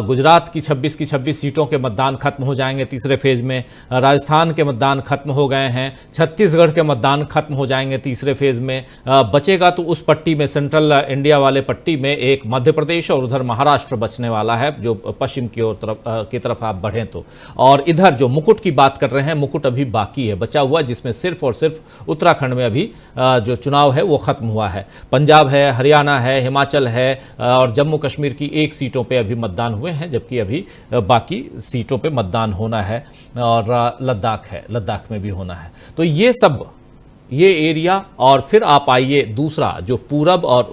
गुजरात की 26 सीटों के मतदान खत्म हो जाएंगे तीसरे फेज में, राजस्थान के मतदान खत्म हो गए हैं, छत्तीसगढ़ के मतदान खत्म हो जाएंगे तीसरे फेज में। बचेगा तो उस पट्टी में, सेंट्रल इंडिया वाले पट्टी में एक मध्य प्रदेश और उधर महाराष्ट्र बचने वाला है, जो पश्चिम की तरफ आप बढ़ें तो। और इधर जो मुकुट की बात कर रहे हैं, मुकुट अभी बाकी है बचा हुआ, जिसमें सिर्फ और सिर्फ उत्तराखंड में अभी जो चुनाव है वो खत्म हुआ है। पंजाब है, हरियाणा है, हिमाचल है और जम्मू कश्मीर की 1 सीटों पर अभी मतदान हुए हैं, जबकि अभी बाकी सीटों पे मतदान होना है। और लद्दाख है, लद्दाख में भी होना है। तो ये सब ये एरिया, और फिर आप आइए दूसरा जो पूरब और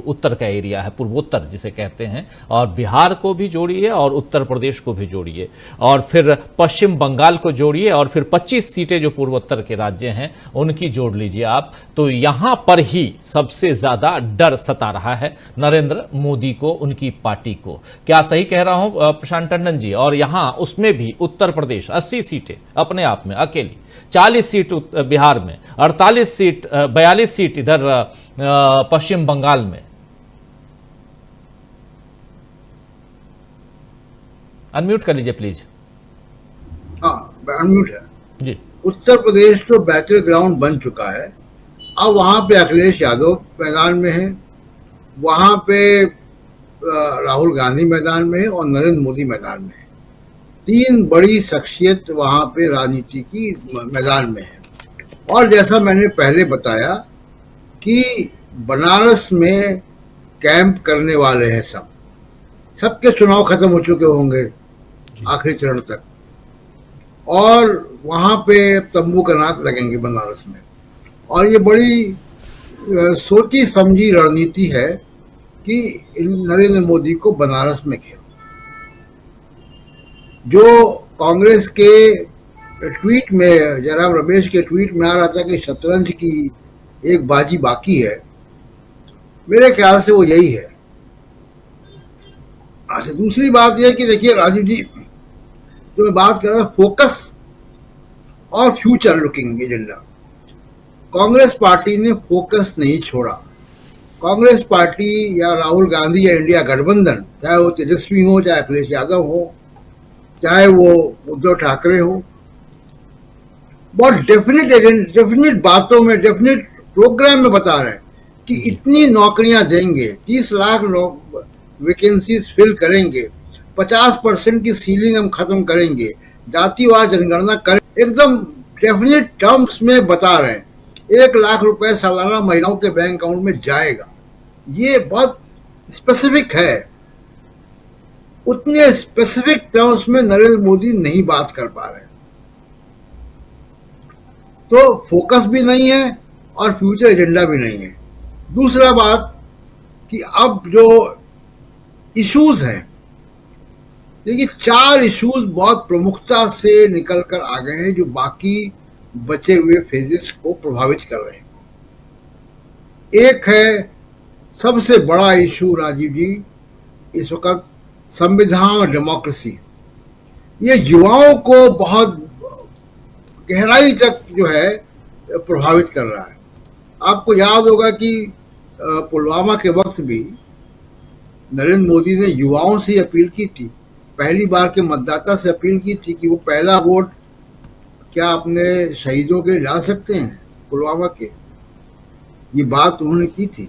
उत्तर का एरिया है, पूर्वोत्तर जिसे कहते हैं, और बिहार को भी जोड़िए और उत्तर प्रदेश को भी जोड़िए और फिर पश्चिम बंगाल को जोड़िए और फिर 25 सीटें जो पूर्वोत्तर के राज्य हैं उनकी जोड़ लीजिए आप। तो यहां पर ही सबसे ज्यादा डर सता रहा है नरेंद्र मोदी को, उनकी पार्टी को। क्या सही कह रहा हूं प्रशांत टंडन जी? और यहां उसमें भी उत्तर प्रदेश 80 सीटें अपने आप में अकेली, 40 सीट बिहार में, 48 सीट 42 सीट इधर पश्चिम बंगाल में। अनम्यूट कर लीजिए प्लीज। हाँ, अनम्यूट है जी। उत्तर प्रदेश तो बैटल ग्राउंड बन चुका है। अब वहां पे अखिलेश यादव मैदान में है, वहां पे राहुल गांधी मैदान में है और नरेंद्र मोदी मैदान में है। 3 बड़ी शख्सियत वहां पे राजनीति की मैदान में है। और जैसा मैंने पहले बताया कि बनारस में कैंप करने वाले हैं सबके चुनाव खत्म हो चुके होंगे आखिरी चरण तक, और वहां पे तंबू कनात लगेंगे बनारस में। और ये बड़ी सोची समझी रणनीति है कि नरेंद्र मोदी को बनारस में घेरो। जो कांग्रेस के ट्वीट में, जयराम रमेश के ट्वीट में आ रहा था कि शतरंज की एक बाजी बाकी है। मेरे ख्याल से वो यही है। अच्छा, दूसरी बात यह कि देखिए राजीव जी, जो मैं बात कर रहा हूँ फोकस और future looking agenda, Congress party ने फोकस नहीं छोड़ा। कांग्रेस पार्टी या राहुल गांधी या इंडिया गठबंधन, चाहे वो तेजस्वी हो, चाहे अखिलेश यादव हो, चाहे वो उद्धव ठाकरे हो, बहुत डेफिनेट बातों में, डेफिनेट प्रोग्राम में बता रहे हैं कि इतनी नौकरियां देंगे, 30 लाख वैकेंसीज फिल करेंगे, 50% की सीलिंग हम खत्म करेंगे, जातिवार जनगणना करें, एकदम डेफिनेट टर्म्स में बता रहे हैं। 1 लाख रुपए सालाना महिलाओं के बैंक अकाउंट में जाएगा। ये बहुत स्पेसिफिक है। उतने स्पेसिफिक टर्म्स में नरेंद्र मोदी नहीं बात कर पा रहे, तो फोकस भी नहीं है और फ्यूचर एजेंडा भी नहीं है। दूसरा बात कि अब जो इश्यूज हैं, देखिए 4 इश्यूज बहुत प्रमुखता से निकल कर आ गए हैं जो बाकी बचे हुए फेजेस को प्रभावित कर रहे हैं। एक है सबसे बड़ा इशू राजीव जी इस वक्त, संविधान और डेमोक्रेसी। ये युवाओं को बहुत गहराई तक जो है प्रभावित कर रहा है। आपको याद होगा कि पुलवामा के वक्त भी नरेंद्र मोदी ने युवाओं से अपील की थी, पहली बार के मतदाता से अपील की थी कि वो पहला वोट क्या अपने शहीदों के डाल सकते हैं पुलवामा के। ये बात उन्होंने की थी।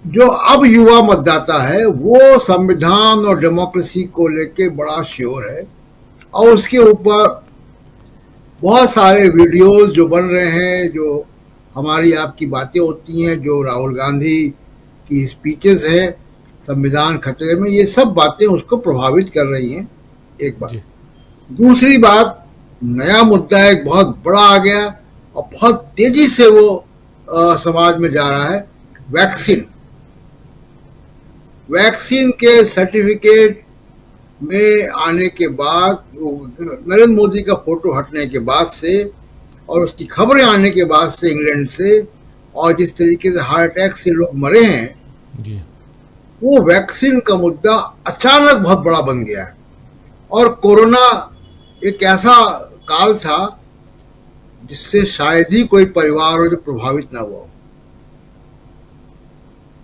जो अब युवा मतदाता है वो संविधान और डेमोक्रेसी को लेके बड़ा श्योर है, और उसके ऊपर बहुत सारे वीडियोस जो बन रहे हैं, जो हमारी आपकी बातें होती हैं, जो राहुल गांधी की स्पीचेस हैं संविधान खतरे में, ये सब बातें उसको प्रभावित कर रही हैं। एक बात। दूसरी बात, नया मुद्दा एक बहुत बड़ा आ गया और बहुत तेजी से वो समाज में जा रहा है, वैक्सीन। वैक्सीन के सर्टिफिकेट में आने के बाद, नरेंद्र मोदी का फोटो हटने के बाद से और उसकी खबरें आने के बाद से इंग्लैंड से, और जिस तरीके से हार्ट अटैक से लोग मरे हैं जी, वो वैक्सीन का मुद्दा अचानक बहुत बड़ा बन गया है। और कोरोना एक ऐसा काल था जिससे शायद ही कोई परिवार हो जो प्रभावित ना हुआ,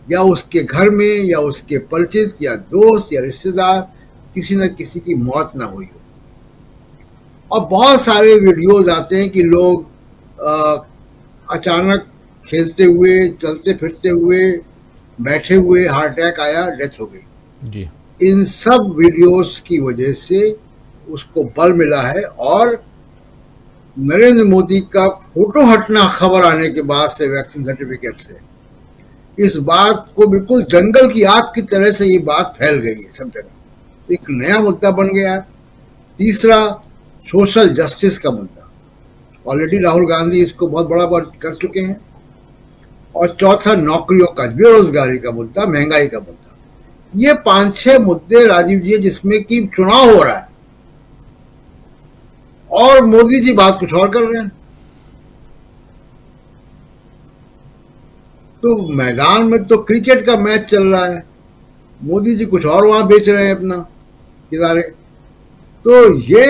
या उसके घर में या उसके परिचित या दोस्त या रिश्तेदार किसी न किसी की मौत ना हुई हो। और बहुत सारे वीडियोस आते हैं कि लोग अचानक खेलते हुए, चलते फिरते हुए, बैठे हुए हार्ट अटैक आया, डेथ हो गई जी। इन सब वीडियोस की वजह से उसको बल मिला है, और नरेंद्र मोदी का फोटो हटना खबर आने के बाद से वैक्सीन सर्टिफिकेट से, इस बात को बिल्कुल जंगल की आग की तरह से ये बात फैल गई है सब जगह, एक नया मुद्दा बन गया है। तीसरा, सोशल जस्टिस का मुद्दा, ऑलरेडी राहुल गांधी इसको बहुत बड़ा कर चुके हैं। और चौथा, नौकरियों का, बेरोजगारी का मुद्दा, महंगाई का मुद्दा। ये 5-6 मुद्दे राजीव जी जिसमें कि चुनाव हो रहा है और मोदी जी बात कुछ और कर रहे हैं। तो मैदान में तो क्रिकेट का मैच चल रहा है, मोदी जी कुछ और वहां बेच रहे हैं अपना किनारे। तो ये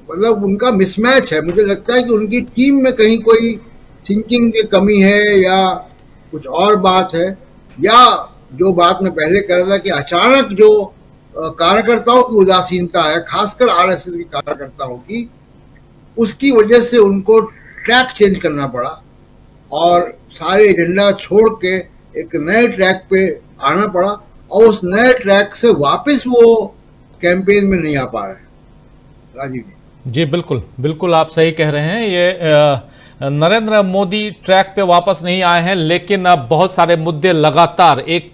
मतलब उनका मिसमैच है। मुझे लगता है कि उनकी टीम में कहीं कोई थिंकिंग की कमी है या कुछ और बात है, या जो बात मैं पहले कह रहा था कि अचानक जो कार्यकर्ताओं की उदासीनता है, खासकर आरएसएस के कार्यकर्ताओं की, उसकी वजह से उनको ट्रैक चेंज करना पड़ा और सारे एजेंडा छोड़ के एक नए ट्रैक पे आना पड़ा, और उस नए ट्रैक से वापस वो कैंपेन में नहीं आ पा रहे। राजीव जी बिल्कुल बिल्कुल आप सही कह रहे हैं। ये नरेंद्र मोदी ट्रैक पे वापस नहीं आए हैं, लेकिन अब बहुत सारे मुद्दे लगातार एक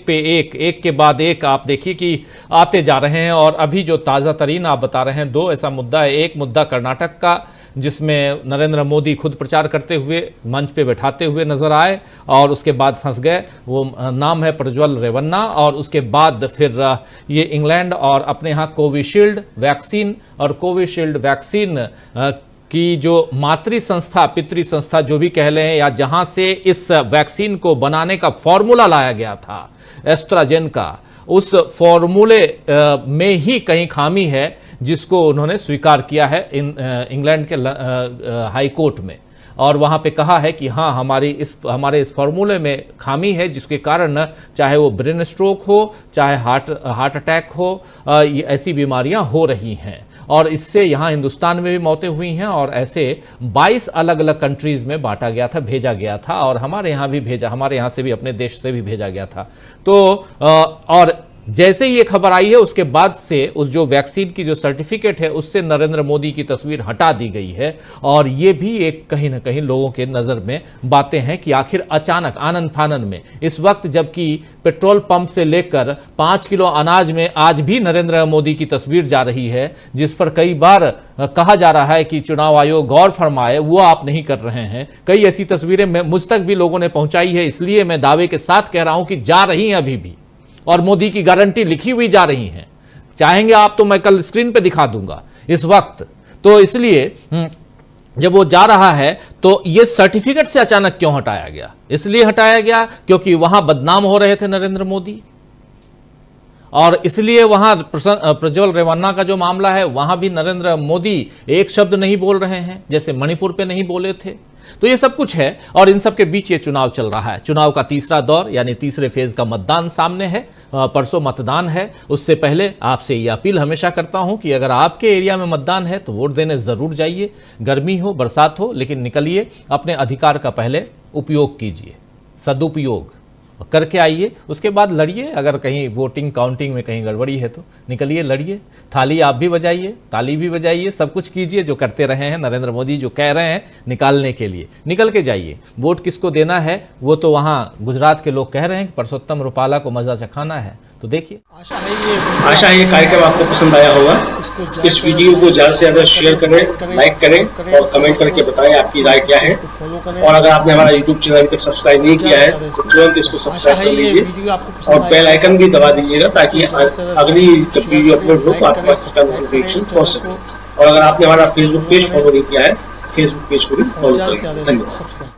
पे एक के बाद एक आप देखिए कि आते जा रहे हैं। और अभी जो ताज़ा तरीन आप बता रहे हैं, 2 ऐसा मुद्दा है। एक मुद्दा कर्नाटक का जिसमें नरेंद्र मोदी खुद प्रचार करते हुए मंच पे बैठाते हुए नजर आए और उसके बाद फंस गए। वो नाम है प्रज्वल रेवन्ना। और उसके बाद फिर ये इंग्लैंड और अपने यहाँ कोविशील्ड वैक्सीन और कोविशील्ड वैक्सीन की जो मातृ संस्था पितृ संस्था जो भी कह लें, या जहां से इस वैक्सीन को बनाने का फॉर्मूला लाया गया था एस्ट्राजेनेका, उस फॉर्मूले में ही कहीं खामी है जिसको उन्होंने स्वीकार किया है इंग्लैंड के हाई कोर्ट में। और वहां पे कहा है कि हाँ, हमारे इस फॉर्मूले में खामी है, जिसके कारण चाहे वो ब्रेन स्ट्रोक हो, चाहे हार्ट अटैक हो, ऐसी बीमारियां हो रही हैं। और इससे यहाँ हिंदुस्तान में भी मौतें हुई हैं और ऐसे 22 अलग अलग कंट्रीज में बांटा गया था, भेजा गया था। और हमारे यहाँ से भी, अपने देश से भी भेजा गया था। तो और जैसे ही ये खबर आई है उसके बाद से उस जो वैक्सीन की जो सर्टिफिकेट है उससे नरेंद्र मोदी की तस्वीर हटा दी गई है। और ये भी एक कहीं ना कहीं लोगों के नजर में बातें हैं कि आखिर अचानक आनन फानन में इस वक्त, जबकि पेट्रोल पंप से लेकर 5 किलो अनाज में आज भी नरेंद्र मोदी की तस्वीर जा रही है, जिस पर कई बार कहा जा रहा है कि चुनाव आयोग गौर फरमाए, वो आप नहीं कर रहे हैं। कई ऐसी तस्वीरें मुझ तक भी लोगों ने पहुंचाई है, इसलिए मैं दावे के साथ कह रहा हूं कि जा रही हैं अभी भी, और मोदी की गारंटी लिखी हुई जा रही है। चाहेंगे आप तो मैं कल स्क्रीन पे दिखा दूंगा इस वक्त। तो इसलिए जब वो जा रहा है तो ये सर्टिफिकेट से अचानक क्यों हटाया गया? इसलिए हटाया गया क्योंकि वहां बदनाम हो रहे थे नरेंद्र मोदी, और इसलिए वहां प्रज्वल रेवन्ना का जो मामला है वहां भी नरेंद्र मोदी एक शब्द नहीं बोल रहे हैं, जैसे मणिपुर पे नहीं बोले थे। तो ये सब कुछ है और इन सब के बीच ये चुनाव चल रहा है। चुनाव का तीसरा दौर यानी तीसरे फेज का मतदान सामने है। परसों मतदान है। उससे पहले आपसे ये अपील हमेशा करता हूं कि अगर आपके एरिया में मतदान है तो वोट देने जरूर जाइए। गर्मी हो, बरसात हो, लेकिन निकलिए, अपने अधिकार का पहले उपयोग कीजिए, सदुपयोग करके आइए। उसके बाद लड़िए। अगर कहीं वोटिंग काउंटिंग में कहीं गड़बड़ी है तो निकलिए, लड़िए, थाली आप भी बजाइए, ताली भी बजाइए, सब कुछ कीजिए जो करते रहे हैं नरेंद्र मोदी, जो कह रहे हैं निकालने के लिए। निकल के जाइए। वोट किसको देना है वो तो वहाँ गुजरात के लोग कह रहे हैं कि परसोत्तम रुपाला को मजा चखाना है। तो देखिए, आशा है ये कार्यक्रम आपको पसंद आया होगा। इस वीडियो को ज्यादा से ज्यादा शेयर करें, लाइक करें और कमेंट करके बताएं आपकी राय क्या है। और अगर आपने हमारा यूट्यूब चैनल तक सब्सक्राइब नहीं किया है तो तुरंत इसको सब्सक्राइब कर लीजिए और बेल आइकन भी दबा दीजिएगा, ताकि अगली जब वीडियो अपलोड हो तो आपके पास इसका नोटिफिकेशन पहुंच सके। और अगर आपने हमारा फेसबुक पेज फॉलो नहीं किया है, फेसबुक पेज को भी फॉलो करें। धन्यवाद।